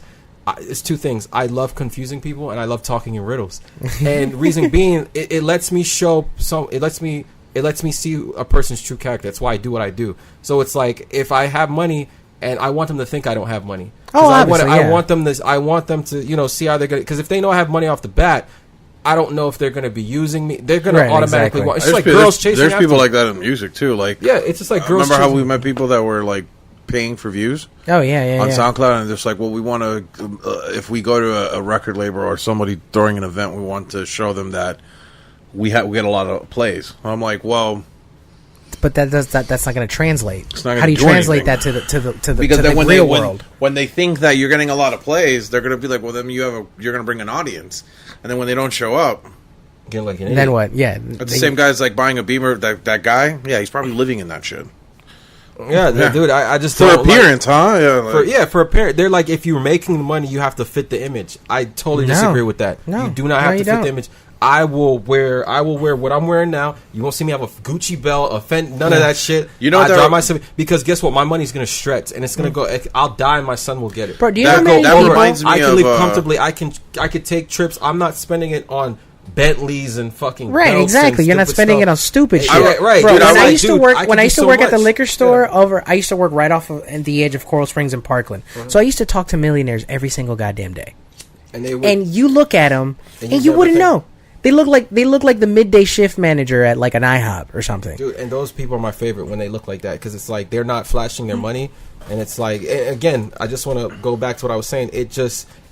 It's two things. I love confusing people, and I love talking in riddles. And reason being, it lets me it lets me see a person's true character. That's why I do what I do. So it's like, if I have money and I want them to think I don't have money. I want them to, see how they're going to, because if they know I have money off the bat, I don't know if they're going to be using me. They're going to automatically want. It's just like girls chasing. There's people like that in music too. Like, yeah, it's just like girls. Remember how we met people that were like paying for views? Oh yeah, on SoundCloud, and they're just like, well, we want to. If we go to a record label or somebody throwing an event, we want to show them that we get a lot of plays. I'm like, well, but that's not going to translate. It's not gonna How do you do translate anything. that to the Because to then the when real world? when they think that you're getting a lot of plays, they're going to be like, well, then you're going to bring an audience, and then when they don't show up, Get like an Then idiot. what? Yeah, the same guy's like buying a Beamer. That guy, yeah, he's probably living in that shit Yeah, dude. I just for don't appearance, huh? Yeah, for appearance. They're like, if you're making the money, you have to fit the image. I totally No. disagree with that. No. You do not No, have to you fit don't. the image. I will wear what I'm wearing now. You won't see me have a Gucci belt, none of that shit. You know I what drive myself because guess what? My money's gonna stretch and it's gonna go. I'll die and my son will get it. Bro, do you That- know how many that people? reminds me I can of, live comfortably. I could take trips. I'm not spending it on Bentleys and fucking Right, belts exactly. and You're not stupid spending stuff. it on stupid shit. Right, Bro, dude, when I'm I like, used to dude, work, I when can I do used to so work at the much. liquor store Yeah. I used to work right off of at the edge of Coral Springs and Parkland. So I used to talk to millionaires every single goddamn day. And they would, And you look at them, And and you you wouldn't never know. They look like the midday shift manager at like an IHOP or something. dude, and those people are my favorite when they look like that because it's like they're not flashing their money, and it's like again, I just want to go back to what I was saying.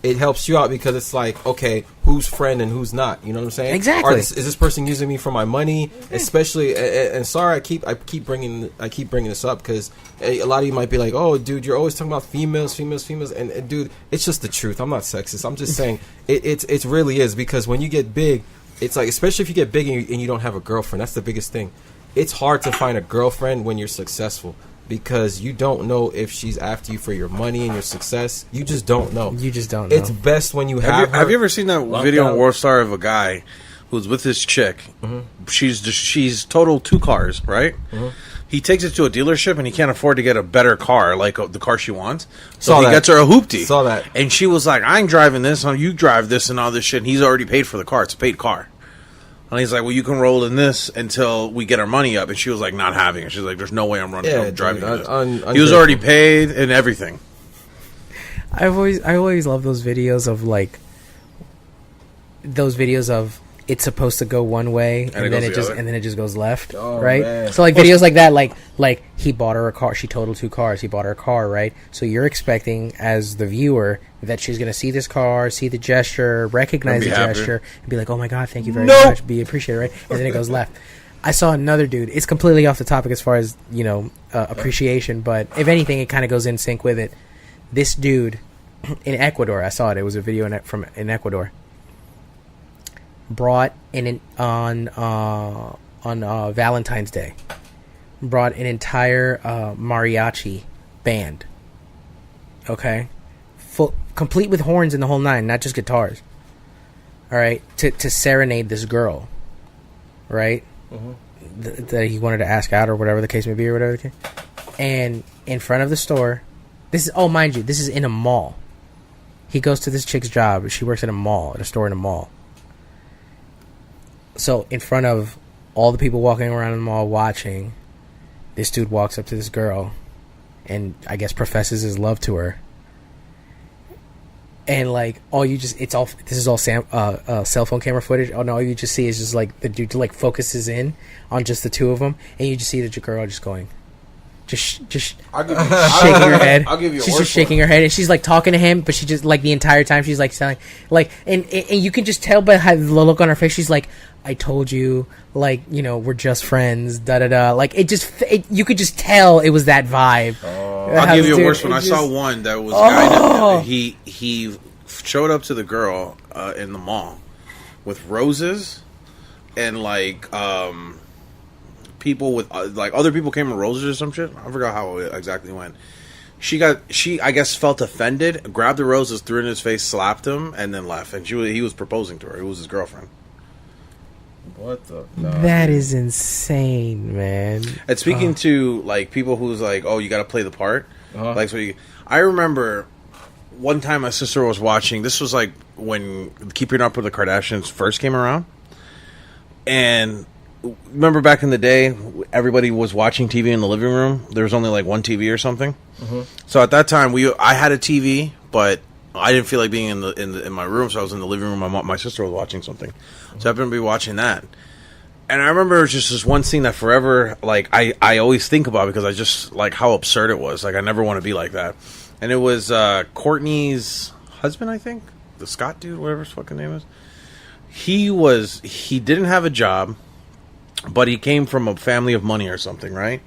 It helps you out because it's like, okay, who's friend and who's not? You know what I'm saying? Exactly. Is this person using me for my money? Especially, and sorry, I keep bringing this up because a lot of you might be like, oh, dude, you're always talking about females, and dude, it's just the truth. I'm not sexist. I'm just saying it really is because when you get big, it's like, especially if you get big and you don't have a girlfriend, that's the biggest thing. It's hard to find a girlfriend when you're successful. Because you don't know if she's after you for your money and your success. You just don't know. You just don't know. It's best when you have her have you ever seen that locked video on out. World Star of a guy who's with his chick? She's total 2 cars, right? He takes it to a dealership and he can't afford to get a better car, like the car she wants. So Saw he that. gets her a hoopty. Saw that. And she was like, I ain't driving this, you drive this and all this shit. And he's already paid for the car. It's a paid car. And he's like, well, you can roll in this until we get our money up. And she was like, not having it. She's like, there's no way I'm driving dude, this. He was already paid and everything. I always love those videos of like it's supposed to go one way and it then goes the other. and then it just goes left, Oh, right? man. So like videos like that, like he bought her a car, she totaled 2 cars, he bought her a car, right? So you're expecting as the viewer that she's gonna see this car, see the gesture, recognize the And be happy. gesture, and be like, oh my god, thank you very much, be appreciated, right? And then it goes left. I saw another dude. It's completely off the topic as far as appreciation, but if anything, it kind of goes in sync with it. This dude in Ecuador, I saw it. It was a video in Ecuador. Brought on Valentine's Day, brought an entire mariachi band. Okay, complete with horns and the whole nine, not just guitars. All right, to serenade this girl, right? That he wanted to ask out or whatever the case may be or whatever the case. And in front of the store, this is mind you, this is in a mall. He goes to this chick's job. She works at a store in a mall. So in front of all the people walking around in the mall watching, this dude walks up to this girl and I guess professes his love to her. And like this is all cell phone camera footage. Oh no, all you just see is just like the dude like focuses in on just the 2 of them, and you just see the girl just going, just shaking her head. I'll give you a She's word just for it. shaking her head, and she's like talking to him, but she just like the entire time she's like saying like, and you can just tell by the look on her face. She's like, I told you, like, we're just friends, da da da. Like you could just tell it was that vibe. I'll give you a worse one. I saw one that was a guy that he showed up to the girl in the mall with roses and like people with like other people came with roses or some shit. I forgot how it exactly went. She I guess felt offended, grabbed the roses, threw it in his face, slapped him, and then left. And he was proposing to her. It was his girlfriend. What the? That is insane, man. And speaking to like people who's like, oh, you got to play the part. Like, so I remember one time my sister was watching. This was like when Keeping Up with the Kardashians first came around, and remember back in the day, everybody was watching TV in the living room. There was only like one TV or something. So at that time, I had a TV, but I didn't feel like being in my room, so I was in the living room. My sister was watching something, so I happened to be watching that. And I remember just this one scene that forever, like, I always think about because I just, like, how absurd it was. Like, I never want to be like that. And it was Courtney's husband, I think? The Scott dude, whatever his fucking name is. He didn't have a job. but he came from a family of money or something, right?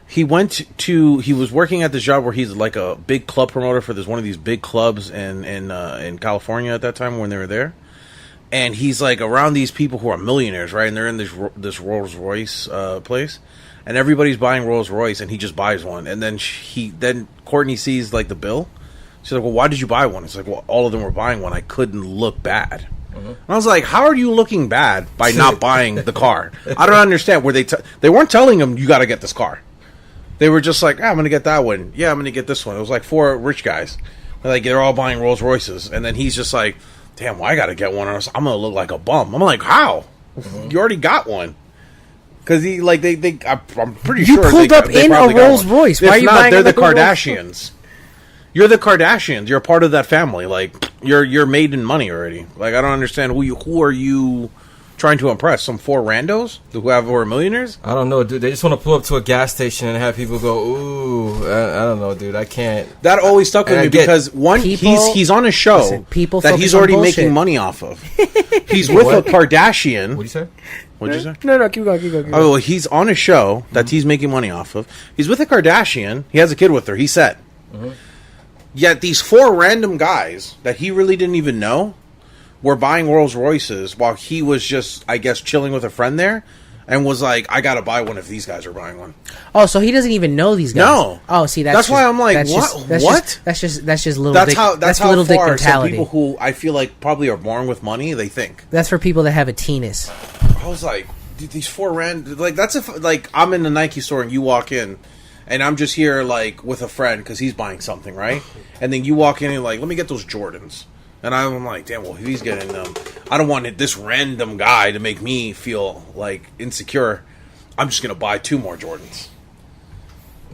He was working at this job where he's like a big club promoter for one of these big clubs in California at that time when they were there. And he's like around these people who are millionaires, right? And they're in this Rolls Royce place, and everybody's buying Rolls Royce, and he just buys one. And then Courtney sees like the bill. She's like, "Well, why did you buy one?" It's like, "Well, all of them were buying one. I couldn't look bad." And I was like, "How are you looking bad by not buying the car?" I don't understand. Where they weren't telling him you got to get this car. They were just like, I'm going to get that one. Yeah, I'm going to get this one. It was like 4 rich guys. They're all buying Rolls Royces. And then he's just like, damn, well, I got to get one. I'm going to look like a bum. I'm like, how? You already got one. Because I'm pretty sure you pulled up in a Rolls Royce. Why are you buying? They're the Kardashians. You're the Kardashians. You're part of that family. Like, you're made in money already. Like, I don't understand who are you trying to impress? Some 4 randos who are millionaires? I don't know, dude. They just want to pull up to a gas station and have people go, ooh, I don't know, dude. I can't. That always stuck with me because he's on a show that he's already making money off of. He's with a Kardashian. What'd you say? What'd you say? No, keep going. Oh, well, he's on a show that he's making money off of. He's with a Kardashian. He has a kid with her. He said. Yet these 4 random guys that he really didn't even know were buying Rolls Royces while he was just, I guess, chilling with a friend there, and was like, I gotta buy one if these guys are buying one. Oh, so he doesn't even know these guys. No. Oh, see, that's why I'm like, what? That's just little. That's how little dick far mentality. Some people who I feel like probably are born with money, they think. That's for people that have a penis. I was like, dude, these 4 random, like, that's if like I'm in the Nike store and you walk in. And I'm just here, like, with a friend because he's buying something, right? And then you walk in and, like, let me get those Jordans. And I'm like, damn, well, if he's getting them, I don't want this random guy to make me feel, like, insecure. I'm just going to buy 2 more Jordans.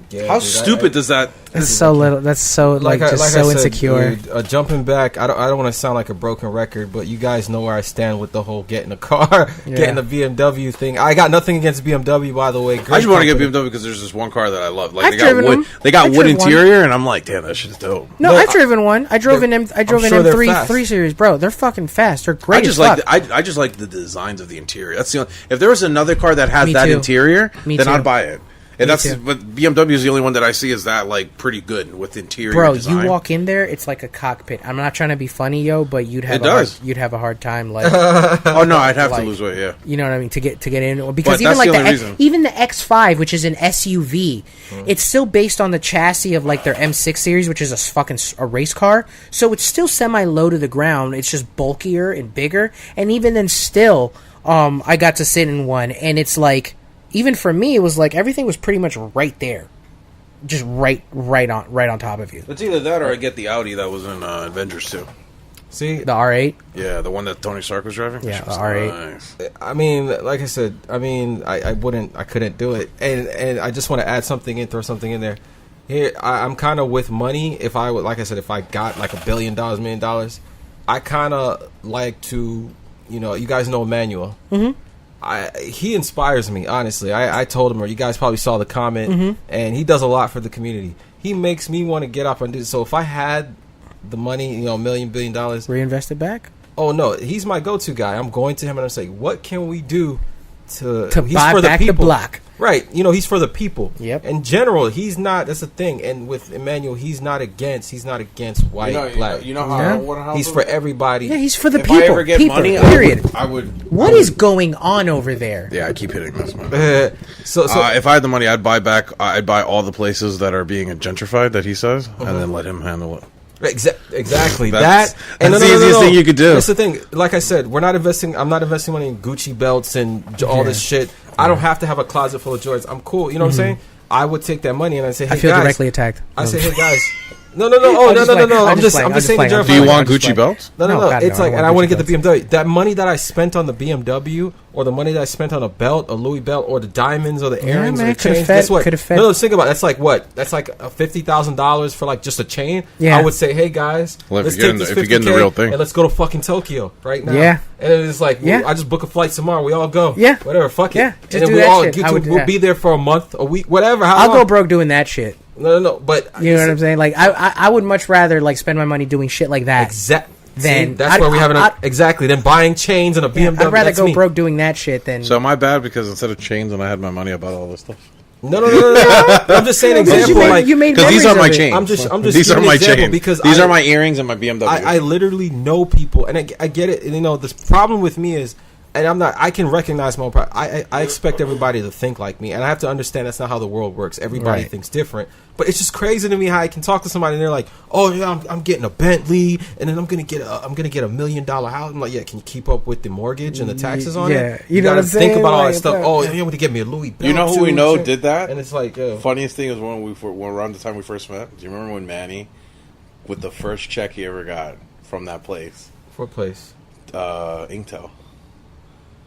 Yeah, how stupid does that... That's so little. That's so, so insecure. Dude, jumping back, I don't want to sound like a broken record, but you guys know where I stand with the whole getting a car, getting the BMW thing. I got nothing against BMW, by the way. I just want to get BMW because there's this one car that I love. Like, they got wood interior, and I'm like, damn, that shit's dope. No, I've driven one. I drove an M3 3 Series, bro. They're fucking fast. They're great. I just like the designs of the interior. That's the only, if there was another car that has that interior, then I'd buy it. And but BMW is the only one that I see is that like pretty good with interior design. You walk in there, it's like a cockpit. I'm not trying to be funny, but you'd have a hard time like. Oh no, I'd have to lose weight. Yeah, you know what I mean to get in because even like even the X5, which is an SUV, it's still based on the chassis of like their M6 series, which is a race car. So it's still semi low to the ground. It's just bulkier and bigger. And even then, still, I got to sit in one, and it's like. Even for me, it was like everything was pretty much right there, just right on top of you. It's either that or I get the Audi that was in Avengers 2. See the R8? Yeah, the one that Tony Stark was driving. Yeah, the R8. Nice. I mean, like I said, I couldn't do it, and I just want to add something in, throw something in there. Here, I'm kind of with money. If I would, like I said, if I got like $1 billion, $1 million, I kind of like to, you guys know Emmanuel. Mm-hmm. He inspires me, honestly. I told him, or you guys probably saw the comment, and he does a lot for the community. He makes me want to get up and do. So if I had the money, $1 million, $1 billion, reinvest it back. Oh no, he's my go-to guy. I'm going to him and I'm saying, what can we do to buy for back the block? Right, he's for the people. Yep. In general, he's not. That's the thing. And with Emmanuel, he's not against white, black. He's for everybody. Yeah, he's for the if people. I ever get money, period. I would. What is going on over there? Yeah, I keep hitting this man. So if I had the money, I'd buy all the places that are being gentrified that he says, and then let him handle it. Exactly. That's the easiest thing you could do. That's the thing. Like I said, I'm not investing money in Gucci belts and all this shit. I don't have to have a closet full of Jordans. I'm cool. You know what I'm saying? I would take that money and I'd say, hey, I feel guys, directly attacked. I say, hey guys. No. I'm just saying the Do you want Gucci belts? No. It's like, and I want to get the BMW. That money that I spent on the BMW, or the money that I spent on a belt, a Louis belt, or the diamonds, or the earrings, or the chains. Guess what? No, think about it. That's like what? That's like $50,000 for like just a chain. Yeah. I would say, hey guys, let's take this 50K, if you're getting the real thing, and let's go to fucking Tokyo right now. Yeah. And it's like, I just book a flight tomorrow. We all go. Yeah. Whatever. Fuck it. Yeah. And then we all we'll be there for a month, a week, whatever. I'll go broke doing that shit. No. But you know what I'm saying? Like I would much rather like spend my money doing shit like that. then that's where we have exactly. Then buying chains and a BMW. I'd rather go broke doing that shit than. So am I bad because instead of chains and I had my money, I bought all this stuff? No. I'm just saying example. Because these are my chains. I'm just these are my chains because these are my earrings and my BMW. I literally know people, and I get it. And, you know, the problem with me is, and I can recognize my own problem. I expect everybody to think like me, and I have to understand that's not how the world works. Everybody thinks different. But it's just crazy to me how I can talk to somebody and they're like, "Oh yeah, I'm getting a Bentley, and then I'm gonna get a $1 million house." I'm like, "Yeah, can you keep up with the mortgage and the taxes on it?" You know gotta what I'm saying? think about all that stuff. Oh, yeah, I'm gonna get me a Louis belt. You know who we know did that? And it's like, funniest thing is when around the time we first met. Do you remember when Manny, with the first check he ever got from that place? What place? Inktel.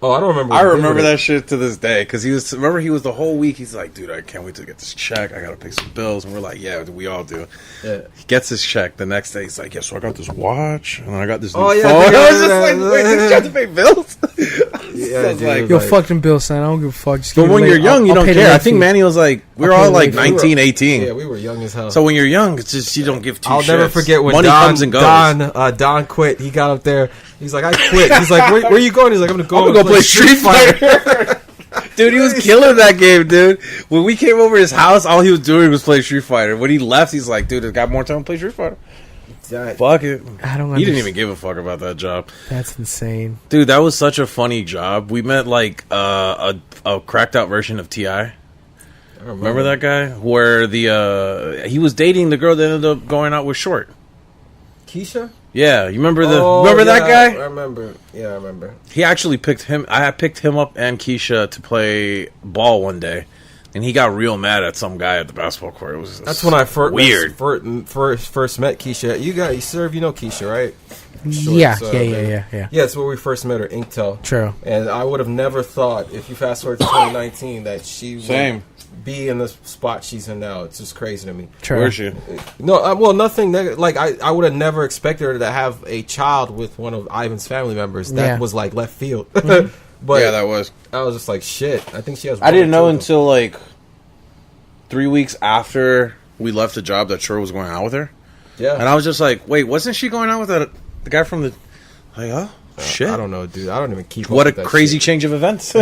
Oh, I don't remember. I remember that shit to this day because he was the whole week. He's like, dude, I can't wait to get this check. I gotta pay some bills, and we're like, yeah, we all do. Yeah. He gets his check the next day. He's like, yeah, so I got this watch and I got this new phone. I was just like, wait, did you have to pay bills? Yeah, dude, like, yo, fuck them bills, son. I don't give a fuck. Just but when you're young, you don't care. I think Manny was like, we were all like 19, 18. Yeah, we were young as hell. So when you're young, it's just you don't give two shits. I'll never forget when money comes and goes. Don quit. He got up there. He's like, I quit. He's like, where are you going? He's like, I'm gonna go play Street Fighter. Dude, he was killing that game, dude. When we came over his house, all he was doing was play Street Fighter. When he left, he's like, dude, I got more time to play Street Fighter. Fuck it. He didn't even give a fuck about that job. That's insane. Dude, that was such a funny job. We met like a cracked out version of T.I. Remember that guy? Where he was dating the girl that ended up going out with Short. Keisha? Yeah, you remember that guy? I remember. Yeah, I remember. He actually picked him. I picked him up and Keisha to play ball one day, and he got real mad at some guy at the basketball court. That's when I first met Keisha. You know Keisha, right? Yeah. Yeah, it's where we first met her, Inktel. True. And I would have never thought, if you fast forward to 2019, that she would be in the spot she's in now. It's just crazy to me. True. Where is she? No, well, nothing. Like I would have never expected her to have a child with one of Ivan's family members. That was like left field. Mm-hmm. But yeah, that was. I was just like, shit. I think she has. I didn't know until like 3 weeks after we left the job that Short was going out with her. Yeah, and I was just like, wait, wasn't she going out with the guy from the? Like, oh shit! I don't know, dude. I don't even keep. What a crazy change of events!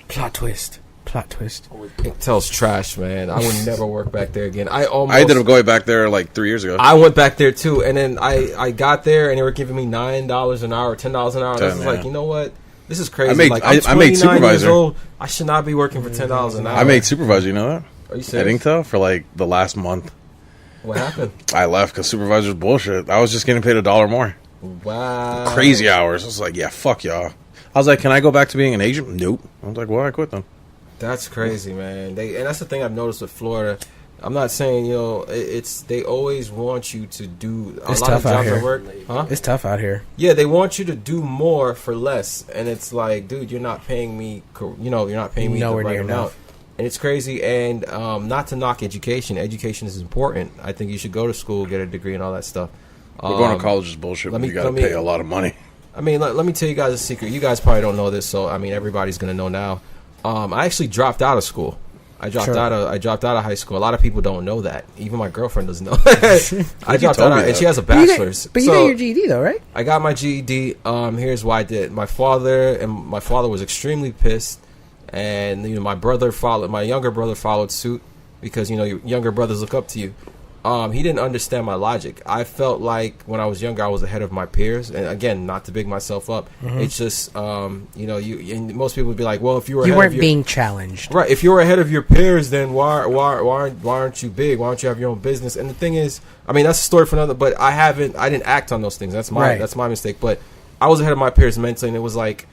Plot twist. Intel's trash, man. I would never work back there again. I ended up going back there like 3 years ago. I went back there too, and then I got there and they were giving me $9 an hour, $10 an hour. And I was like, you know what? This is crazy. I made supervisor. Old. I should not be working for $10 an hour. I made supervisor. You know that? Are you serious? At Inktel for like the last month. What happened? I left because supervisor's bullshit. I was just getting paid $1 more. Wow. Crazy hours. I was like, yeah, fuck y'all. I was like, can I go back to being an agent? Nope. I was like, well, I quit then. That's crazy, man. And that's the thing I've noticed with Florida. I'm not saying, they always want you to do a lot of jobs at work. Huh? It's tough out here. Yeah, they want you to do more for less, and it's like, dude, you're not paying me. You're not paying me nowhere the right near amount. enough. And it's crazy. And not to knock education. Education is important. I think you should go to school, get a degree, and all that stuff. But going to college is bullshit. You got to pay a lot of money. I mean, let me tell you guys a secret. You guys probably don't know this, so I mean, everybody's gonna know now. I actually dropped out of school. I dropped out of high school. A lot of people don't know that. Even my girlfriend doesn't know. I dropped out, and she has a bachelor's. But you got your GED though, right? I got my GED. Here's why I did. My father was extremely pissed, and my younger brother followed suit because your younger brothers look up to you. He didn't understand my logic. I felt like when I was younger, I was ahead of my peers. And again, not to big myself up, it's just, and most people would be like, well, if you weren't being challenged, right? If you were ahead of your peers, then why aren't you big? Why don't you have your own business? And the thing is, I mean, that's a story for another. But I didn't act on those things. That's my mistake. But I was ahead of my peers mentally, and it was like.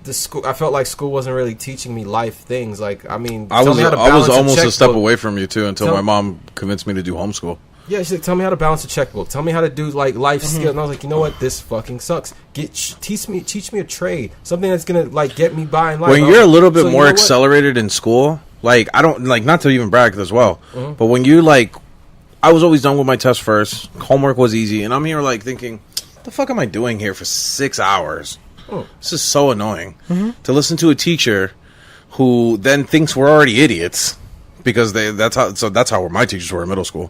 I felt like school wasn't really teaching me life things. Like, I mean, I was almost a step away from you too until my mom convinced me to do homeschool. Yeah, she's like, tell me how to balance a checkbook. Tell me how to do like life skills. And I was like, you know what? This fucking sucks. Teach me a trade. Something that's gonna like get me by in life. When you're a little bit more accelerated in school, like I don't like not to even brag as well, but when you like, I was always done with my test first. Homework was easy, and I'm here like thinking, what the fuck am I doing here for 6 hours? This is so annoying to listen to a teacher who then thinks we're already idiots because that's how my teachers were in middle school.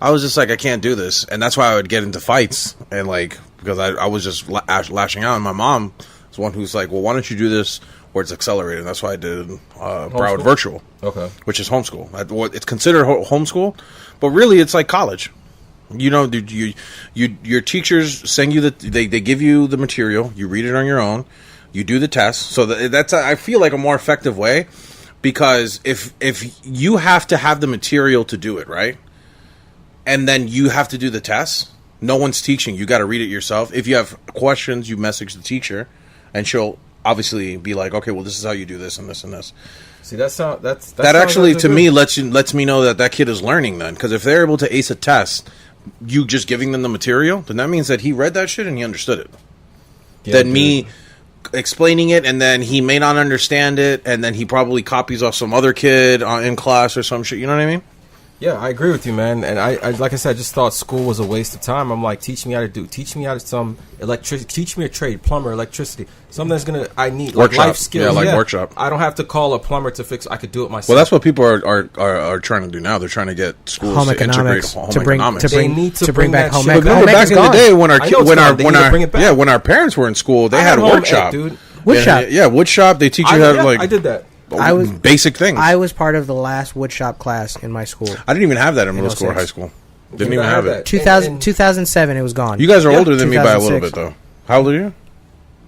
I was just like, I can't do this, and that's why I would get into fights, and like because I was just lashing out. And my mom was one who's like, well, why don't you do this where it's accelerated? And that's why I did Broward Virtual, which is homeschool. It's considered homeschool, but really it's like college. You know, your teachers send you they give you the material, you read it on your own, you do the test. So that's I feel like a more effective way, because if you have to have the material to do it, right? And then you have to do the test. No one's teaching. You got to read it yourself. If you have questions, you message the teacher, and she'll obviously be like, "Okay, well, this is how you do this and this and this." See, that actually to me lets me know that kid is learning then, because if they're able to ace a test, you just giving them the material, then that means that he read that shit and he understood it. Yeah, then me explaining it, and then he may not understand it, and then he probably copies off some other kid in class or some shit. You know what I mean? Yeah, I agree with you, man. And I like I said, I just thought school was a waste of time. I'm like, teach me how to some electricity, teach me a trade, plumber, electricity, something that's I need like life skills. Yeah, workshop. I don't have to call a plumber to fix. I could do it myself. Well, that's what people are trying to do now. They're trying to get schools to integrate home economics. To bring back home economics. Remember back in the day when our parents were in school, they had a workshop, dude. Woodshop. Yeah, woodshop. They teach you how to I did that. Basic things. I was part of the last woodshop class in my school. I didn't even have that in middle school or high school. Didn't even have it. 2007, it was gone. You guys are older than me by a little bit, though. How old are you?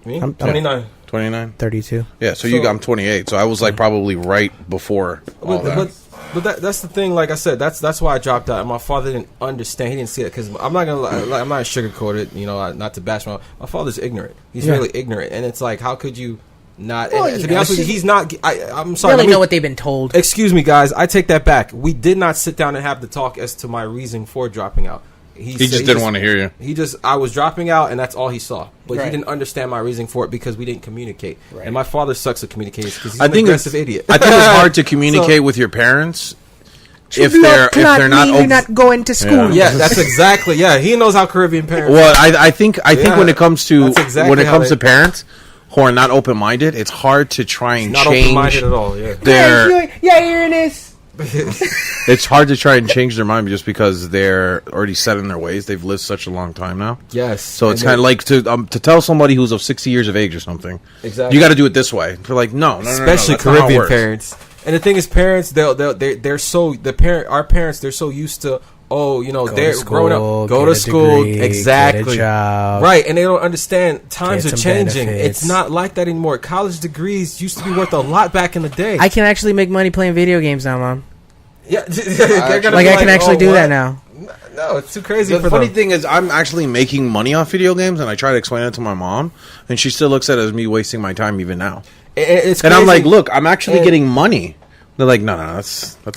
Me? I'm 29. 29? 32. Yeah, so I'm 28, so I was like probably right before all that. But that's the thing. Like I said, that's why I dropped out. And my father didn't understand. He didn't see it, because I'm not gonna I'm not sugarcoat it. You know, not to bash my father's ignorant. He's really ignorant, and it's like, how could you not? Well, to be honest with you, he's not. I'm sorry. Really know what they've been told. Excuse me, guys. I take that back. We did not sit down and have the talk as to my reason for dropping out. He just didn't want to hear you. I was dropping out, and that's all he saw. But he didn't understand my reasoning for it, because we didn't communicate. Right. And my father sucks at communication, because he's an aggressive idiot. I think it's hard to communicate with your parents if they're not going to school. Yeah, that's exactly. Yeah, he knows how Caribbean parents. Well, I think when it comes to to parents who are not open minded, it's hard to try and not change. Not open minded at all. Yeah. Hearing this. It's hard to try and change their mind just because they're already set in their ways. They've lived such a long time now. Yes. So it's kind of like to tell somebody who's of 60 years of age or something. Exactly. You got to do it this way. They're like, no. Especially Caribbean parents. And the thing is, parents, our parents, they're so used to, they're growing up, go to school, exactly, get a job. Right, and they don't understand times are changing. Benefits. It's not like that anymore. College degrees used to be worth a lot back in the day. I can actually make money playing video games now, Mom. Yeah, I can actually do that now. No, it's too crazy. The funny thing is, I'm actually making money off video games, and I try to explain it to my mom, and she still looks at it as me wasting my time even now. It's and I'm like, look, I'm actually getting money. They're like, no, that's. But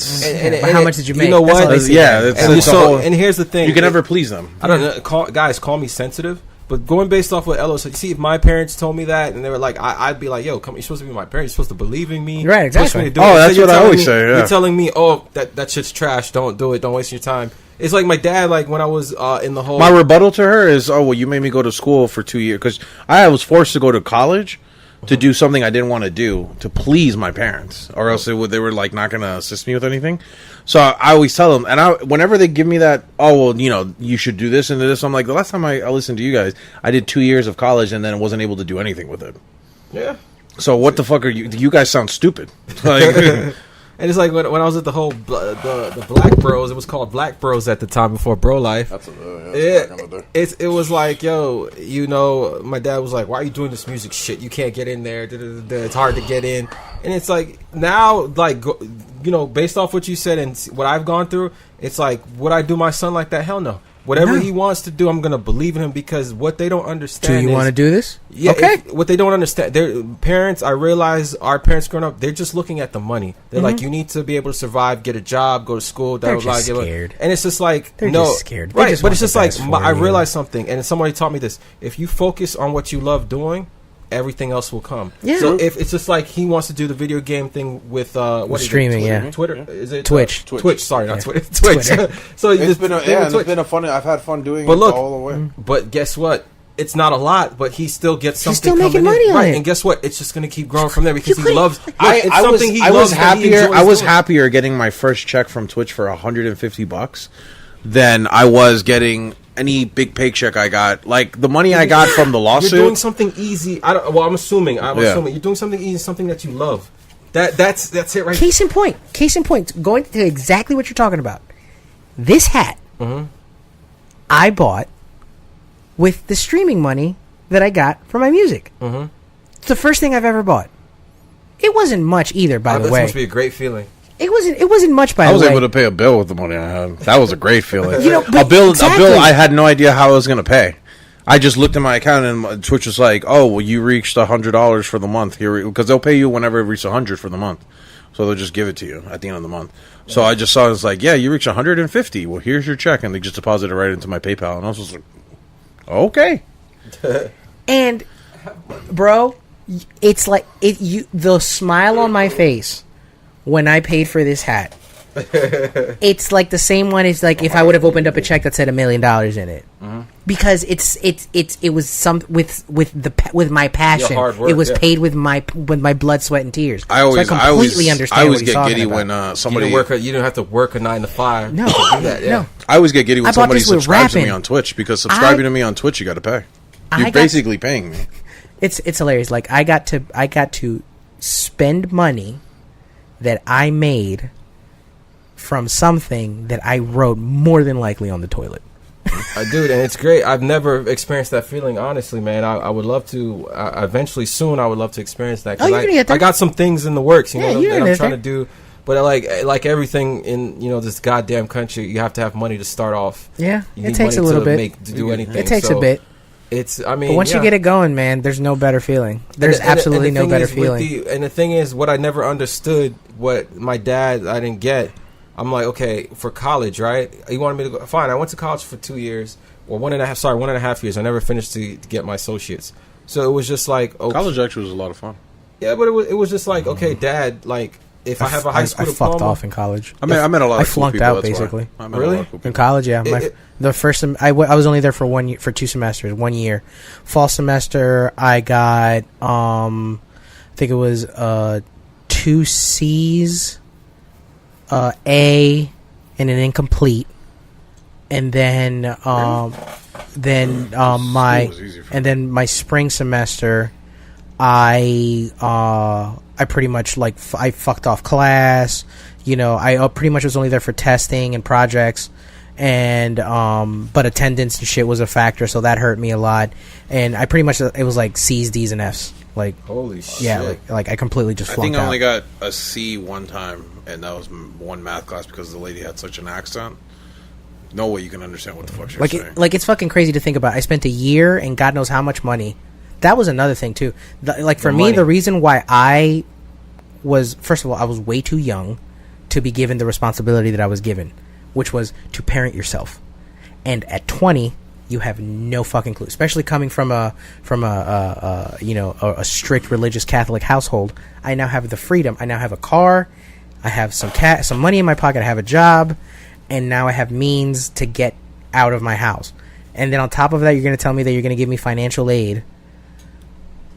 how much did you make? You know what? And here's the thing: you can never please them. I don't know. Guys, call me sensitive, but going based off what Elo said, see, if my parents told me that, and they were like, I'd be like, yo, you're supposed to be my parents. You're supposed to believe in me, right? Exactly. That's what I always say. Yeah. You're telling me, that shit's trash. Don't do it. Don't waste your time. It's like my dad, like when I was in the whole. My rebuttal to her is, you made me go to school for 2 years because I was forced to go to college to do something I didn't want to do to please my parents, or else they were like not going to assist me with anything. So I always tell them, and whenever they give me that, you should do this and this, I'm like, the last time I listened to you guys, I did 2 years of college and then wasn't able to do anything with it. Yeah. So what the fuck are you? You guys sound stupid. Like, and it's like when I was at the whole the Black Bros, it was called Black Bros at the time before Bro Life. It was like, my dad was like, why are you doing this music shit? You can't get in there. It's hard to get in. And it's like, now, like, based off what you said and what I've gone through, it's like, would I do my son like that? Hell no. Whatever he wants to do, I'm going to believe in him, because what they don't understand Do you want to do this? Yeah, okay. What they don't understand, their parents, I realize our parents growing up, they're just looking at the money. They're like, you need to be able to survive, get a job, go to school. They're just scared. And it's just like, they're just scared. Right, but it's just like, I realized something, and somebody taught me this. If you focus on what you love doing, everything else will come. Yeah. So if it's just like he wants to do the video game thing with streaming, Twitter, is it Twitch? Twitch, sorry, not Twitter. Twitch. So it's been a fun. I've had fun doing it all the way. But guess what? It's not a lot, but he still gets something. He's still making money on it. And guess what? It's just going to keep growing from there, because he loves. I was happier getting my first check from Twitch for $150 than I was getting any big paycheck I got. Like the money I got from the lawsuit. You're doing something easy. I'm assuming you're doing something easy, something that you love. That's it right. Case in point. Going to exactly what you're talking about. This hat I bought with the streaming money that I got for my music. It's the first thing I've ever bought. It wasn't much either, by the way. This must be a great feeling. It wasn't much, by the way. I was able to pay a bill with the money I had. That was a great feeling. A bill I had no idea how I was going to pay. I just looked at my account and Twitch was like, "Oh, well, you reached $100 for the month here," because they'll pay you whenever it reaches 100 for the month. So they'll just give it to you at the end of the month. So I just saw it's like, "Yeah, you reached 150. Well, here's your check," and they just deposited it right into my PayPal, and I was just like, "Okay." And, bro, it's like the smile on my face when I paid for this hat. It's like the same one as like if I would have opened up a check that said $1 million in it, because it was some with my passion. Hard work, it was paid with my blood, sweat, and tears. I always understand. I always what he's get giddy about. when somebody you didn't have to work a 9 to 5. No, to do that, yeah. no. I always get giddy when I bought somebody this with subscribes to me rapping. on Twitch, because subscribing to me on Twitch, you got to pay. You're basically paying me. It's hilarious. Like I got to spend money that I made from something that I wrote more than likely on the toilet. Dude, and it's great. I've never experienced that feeling, honestly, man. I would love to. Eventually, soon, I would love to experience that. Oh, you're gonna get there. I got some things in the works, you know, that I'm trying to do. But like everything in this goddamn country, you have to have money to start off. Yeah, you it takes a little bit to do anything. It takes a bit. But once you get it going, man, there's no better feeling. There's absolutely no better feeling. And the thing is, what I never understood, what my dad I didn't get. I'm like, okay, for college, right? He wanted me to go. Fine, I went to college for 2 years, or 1.5 years. I never finished to get my associates. So it was just like, okay. College actually was a lot of fun. Yeah, but it was just like, okay, Dad, like if I have a high school diploma, I fucked off in college. I met a lot of cool people. I flunked out basically. Really? In college, yeah. The first I was only there for 1 year, for 2 semesters, 1 year. Fall semester, I got I think it was 2 C's. A and an incomplete, and then my spring semester, I pretty much I fucked off class. You know, I pretty much was only there for testing and projects, and but attendance and shit was a factor, so that hurt me a lot. And I pretty much, it was like C's, D's, and F's. Like, holy shit! Yeah, like I completely just flunked out. I only got a C one time, and that was one math class because the lady had such an accent. No way you can understand what the fuck she was saying. It's fucking crazy to think about. I spent a year and God knows how much money. That was another thing too. For me, the reason why I was, first of all, I was way too young to be given the responsibility that I was given, which was to parent yourself. And at 20. You have no fucking clue, especially coming from a strict religious Catholic household. I now have the freedom. I now have a car. I have some money in my pocket. I have a job, and now I have means to get out of my house. And then on top of that, you're going to tell me that you're going to give me financial aid,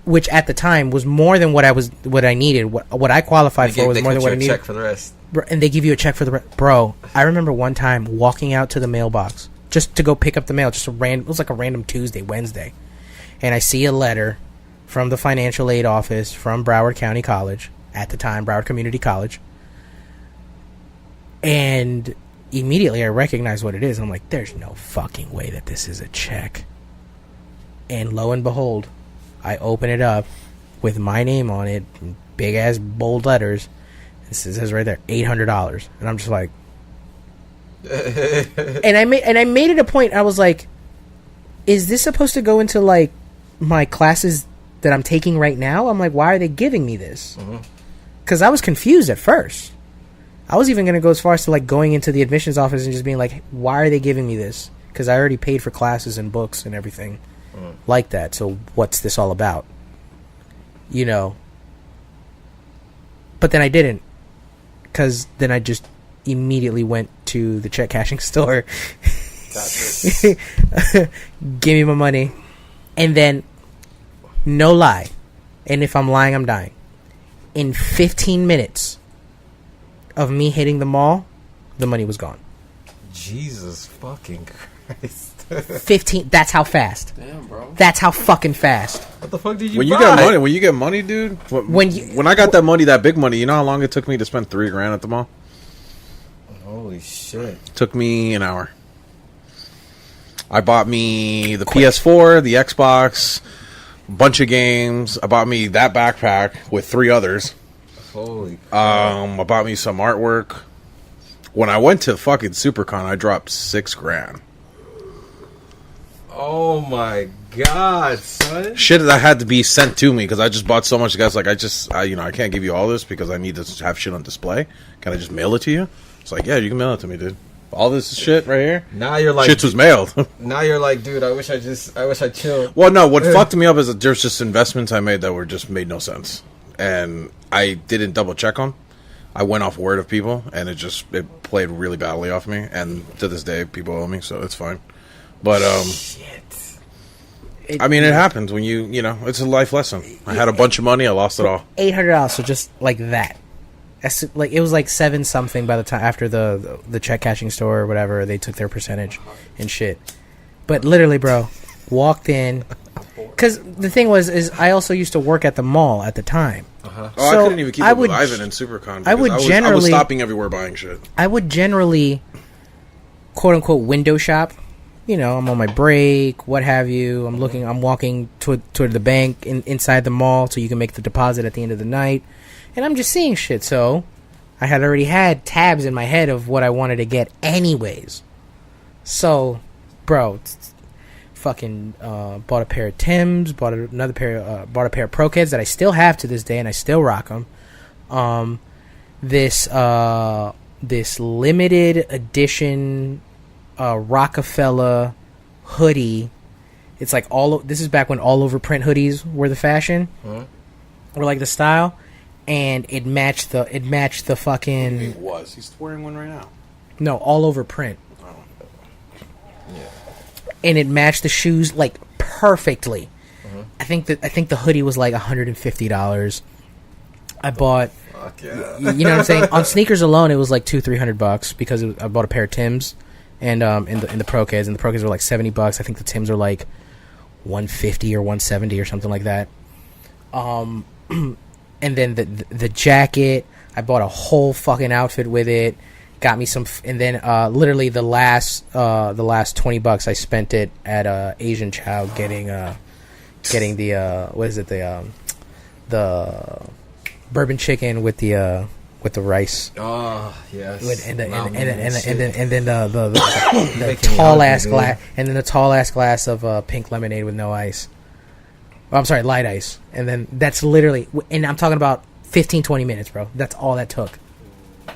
which at the time was more than what I needed. What I qualified for was more than what I needed. Check for the rest, and they give you a check for the rest, bro. I remember one time walking out to the mailbox. Just to go pick up the mail, it was like a random Tuesday, Wednesday. And I see a letter from the financial aid office from Broward County College, at the time, Broward Community College. And immediately I recognize what it is. I'm like, there's no fucking way that this is a check. And lo and behold, I open it up with my name on it, big ass bold letters. It says right there, $800. And I'm just like, and I made it a point. I was like, is this supposed to go into like my classes that I'm taking right now? I'm like, why are they giving me this? Because I was confused at first. I was even going to go as far as to like going into the admissions office and just being like, why are they giving me this? Because I already paid for classes and books and everything like that. So what's this all about? You know. But then I didn't, because then I just immediately went to the check cashing store, give me my money, and then, no lie, and if I'm lying, I'm dying, in 15 minutes of me hitting the mall, the money was gone. Jesus fucking Christ. 15. That's how fast. Damn, bro. That's how fucking fast. What the fuck did you When buy? you get money, dude. When I got that money, that big money, you know how long it took me to spend $3,000 at the mall? Holy shit. Took me an hour. I bought me the PS4, the Xbox, a bunch of games. I bought me that backpack with 3 others. Holy I bought me some artwork. When I went to fucking SuperCon, I dropped $6,000. Oh my god, son. Shit that had to be sent to me because I just bought so much. Guys, like I can't give you all this because I need to have shit on display. Can I just mail it to you? It's like, yeah, you can mail it to me, dude. All this shit right here. Now you're like, shit was mailed. Now you're like, dude, I wish I chilled. Well, no, what fucked me up is that there's just investments I made that were just made no sense, and I didn't double check them. I went off word of people, and it played really badly off me. And to this day, people owe me, so it's fine. But shit. I mean, it happens when you know, it's a life lesson. I had a bunch of money, I lost it all. $800, so just like that. Like it was like 7 something by the time after the check cashing store or whatever, they took their percentage and shit. But literally, bro, walked in because the thing is I also used to work at the mall at the time. Oh, so I couldn't even keep up with Ivan in SuperCon. I was stopping everywhere buying shit. I would generally, quote unquote, window shop. You know, I'm on my break, what have you. I'm walking toward the bank inside the mall so you can make the deposit at the end of the night. And I'm just seeing shit. So I had already had tabs in my head of what I wanted to get anyways. So, bro, fucking bought a pair of Timbs, bought a pair of Pro Kids that I still have to this day and I still rock them. This limited edition Rockefeller hoodie. It's like this is back when all over print hoodies were the fashion, or like the style, and it matched the fucking. It was. He's wearing one right now. No, all over print. Oh. Yeah. And it matched the shoes like perfectly. I think the hoodie was like $150. I bought. Fuck yeah. You know what I'm saying? On sneakers alone, it was like $200-300 because I bought a pair of Timbs. And in the Pro Kids, and the Pro Kids were like $70. I think the Timbs are like $150 or $170 or something like that. And then the jacket, I bought a whole fucking outfit with it. Got me some, and then literally the last $20 I spent it at Asian Chow getting the what is it, the bourbon chicken with the rice. Oh yes. And then the tall ass glass, and then the tall ass glass of pink lemonade with no ice. Oh, I'm sorry, light ice. And then that's literally, and I'm talking about 15-20 minutes, bro. That's all that took. I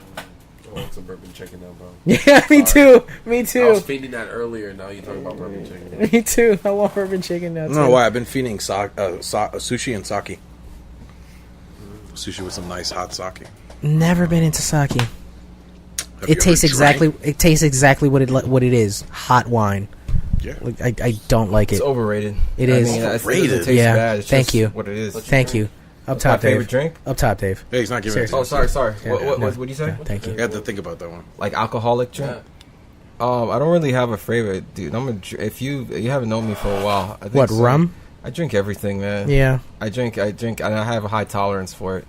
want some bourbon chicken now, bro. Yeah, me too. I was feeding that earlier. Now you're talking about bourbon chicken. Me too. I want bourbon chicken now too. No, why? I've been feeding sushi and sake. Sushi with some nice hot sake. Never been into sake. Have It tastes exactly what it is. Hot wine. Yeah. Like, I don't like it. It's overrated. It is. I mean, Overrated. It doesn't taste Yeah. bad. It's Thank just you. What it is. Thank you. Up That's my top, Dave. favorite drink. Up top, Dave. Hey, he's not giving it to Seriously. you. Oh, sorry. Yeah, What did you say? Thank you. You had to think about that one. Like alcoholic drink. I don't really have a favorite, dude. If you haven't known me for a while. I think What, rum? I drink everything, man. Yeah. I drink, and I have a high tolerance for it.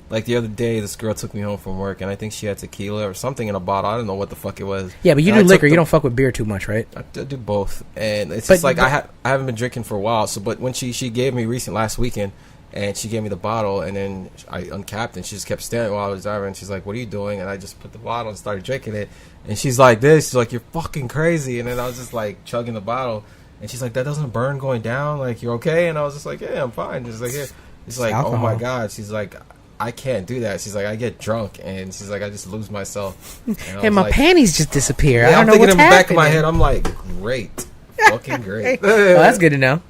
Like the other day, this girl took me home from work, and I think she had tequila or something in a bottle. I don't know what the fuck it was. Yeah, but you And do I liquor. took You don't fuck with beer too much, right? I do both, and it's But- just like but- I haven't been drinking for a while. So, but when she gave me last weekend, and she gave me the bottle, and then I uncapped, and she just kept staring while I was driving. And she's like, "What are you doing?" And I just put the bottle and started drinking it. And she's like, "This." She's like, "You're fucking crazy." And then I was just like chugging the bottle, and she's like, "That doesn't burn going down. Like, you're okay?" And I was just like, "Yeah, I'm fine." She's like, "Yeah." It's like, alcohol. "Oh my god." She's like, "I can't do that." She's like, "I get drunk," and she's like, "I just lose myself." And I And was my like, panties just disappear. I yeah, don't I'm know thinking what's in the back of my happening. head, I'm like, great. Fucking great. Well, that's good to know.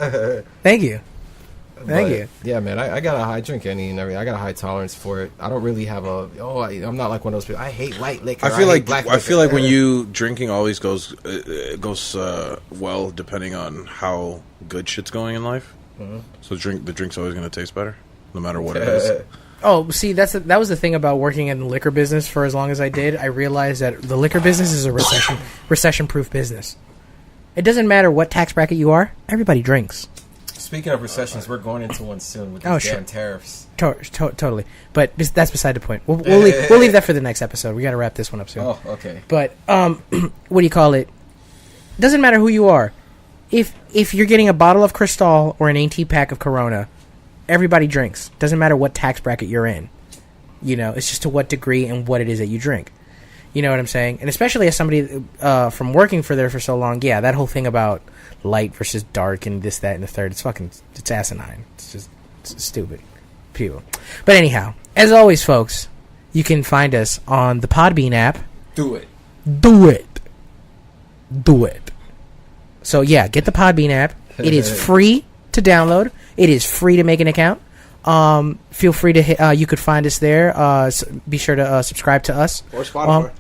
Thank you. Thank But, you. Yeah, man, I got a high drink any and everything. I got a high tolerance for it. I don't really have I'm not like one of those people. I hate light liquor. I feel hate black I feel liquor. like when you drinking always goes well depending on how good shit's going in life. Mm-hmm. So the drink's always going to taste better no matter what it is. Oh, see, that was the thing about working in the liquor business for as long as I did. I realized that the liquor business is a recession-proof business. It doesn't matter what tax bracket you are. Everybody drinks. Speaking of recessions, we're going into one soon with these damn tariffs. Totally. But that's beside the point. We'll leave that for the next episode. We got to wrap this one up soon. Oh, okay. But what do you call it? Doesn't matter who you are. If you're getting a bottle of Cristal or an 18 pack of Corona, everybody drinks. Doesn't matter what tax bracket you're in. You know, it's just to what degree and what it is that you drink. You know what I'm saying? And especially as somebody from working for there for so long, yeah, that whole thing about light versus dark and this, that, and the third, it's asinine. It's stupid. People. But anyhow, as always, folks, you can find us on the Podbean app. Do it. So, yeah, get the Podbean app. It is free to download. It is free to make an account. Feel free to you could find us there. Be sure to subscribe to us. Or Spotify.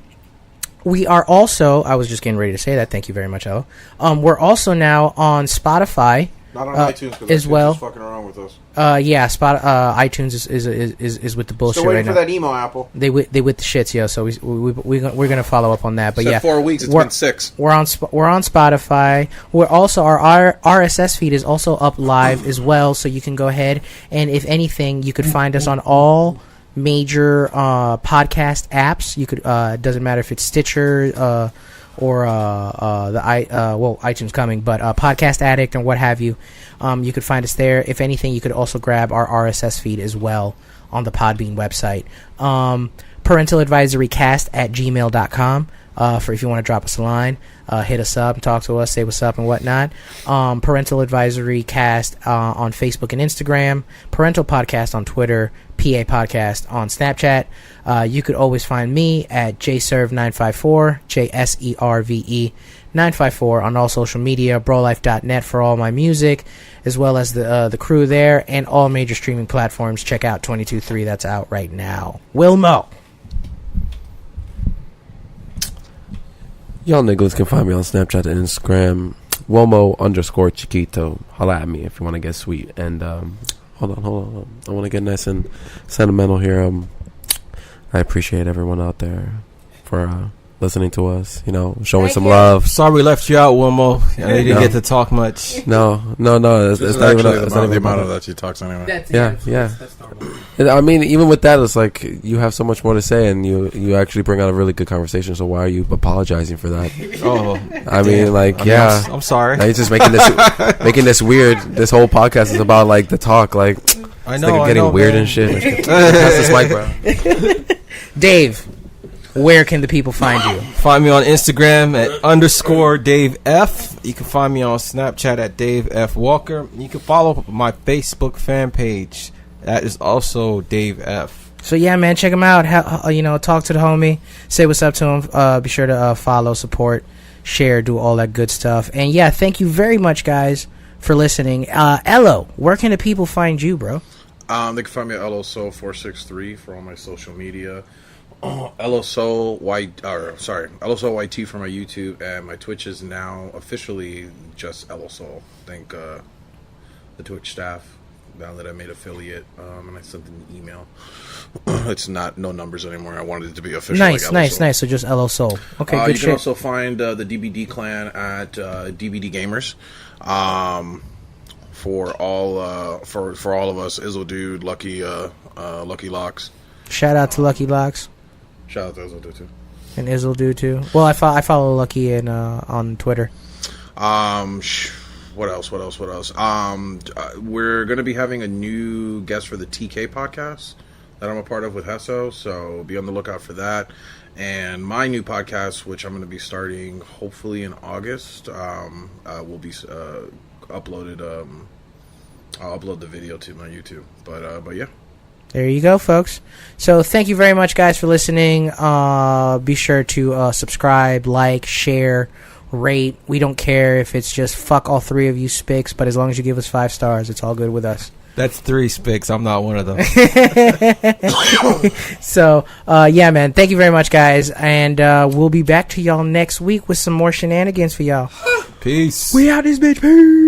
We are also, I was just getting ready to say that. Thank you very much, Ella. We're also now on Spotify. Not on iTunes, because as well. Fucking around with us. iTunes is with the bullshit Still waiting right for now. that emo Apple. They with the shits, yo. So we're gonna follow up on that. But yeah, 4 weeks. It's been 6. We're on Spotify. We're also our RSS feed is also up live as well. So you can go ahead and if anything, you could find us on all major podcast apps. You could doesn't matter if it's Stitcher or iTunes coming, but Podcast Addict and what have you. You could find us there. If anything, you could also grab our RSS feed as well on the Podbean website. ParentalAdvisoryCast@gmail.com for if you want to drop us a line, hit us up, talk to us, say what's up and whatnot. Parental Advisory Cast on Facebook and Instagram. Parental Podcast on Twitter. PA Podcast on Snapchat. You could always find me at jserve954, JSERVE 954 on all social media, brolife.net for all my music, as well as the crew there, and all major streaming platforms. Check out 22.3, that's out right now. Wilmo. Y'all niggas can find me on Snapchat and Instagram, Wilmo_Chiquito. Holla at me if you want to get sweet. And hold on. I want to get nice and sentimental here. I appreciate everyone out there for listening to us, showing some love. Sorry we left you out, Wilmo. I know you didn't get to talk much. No. It's not even the amount of that she talks anyway. Yeah. That's I mean, even with that, it's like you have so much more to say, and you actually bring out a really good conversation. So why are you apologizing for that? Oh, I mean, I'm sorori. Now you're just making this weird. This whole podcast is about the talk. I know, getting weird man. and shit. Pass this mic, bro. Dave, where can the people find you? Find me on Instagram at _DaveF. You can find me on Snapchat at Dave F. Walker. You can follow my Facebook fan page. That is also Dave F. So yeah, man, check him out. Talk to the homie. Say what's up to him. Be sure to follow, support, share, do all that good stuff. And yeah, thank you very much, guys, for listening. Ello, where can the people find you, bro? They can find me at LOSoul463 for all my social media. LOSoulYT for my YouTube, and my Twitch is now officially just LOSoul. Thank the Twitch staff now that I made affiliate, and I sent an email. It's not no numbers anymore. I wanted it to be official. Nice. So just LOSoul. Okay, good you shit. can also find the DBD clan at DBD Gamers. For all of us, Izzle Dude, Lucky Locks. Shout out to Lucky Locks. Shout out to Izzle Dude too. And Izzle Dude too. Well, I follow Lucky on Twitter. What else? We're gonna be having a new guest for the TK podcast that I'm a part of with Hesso, so be on the lookout for that. And my new podcast, which I'm gonna be starting hopefully in August, will be uploaded. I'll upload the video to my YouTube. But yeah. There you go, folks. So thank you very much, guys, for listening. Be sure to subscribe, like, share, rate. We don't care if it's just fuck all 3 of you spics, but as long as you give us 5 stars, it's all good with us. That's 3 spics. I'm not one of them. So, yeah, man. Thank you very much, guys. And we'll be back to y'all next week with some more shenanigans for y'all. Peace. We out this bitch. Peace.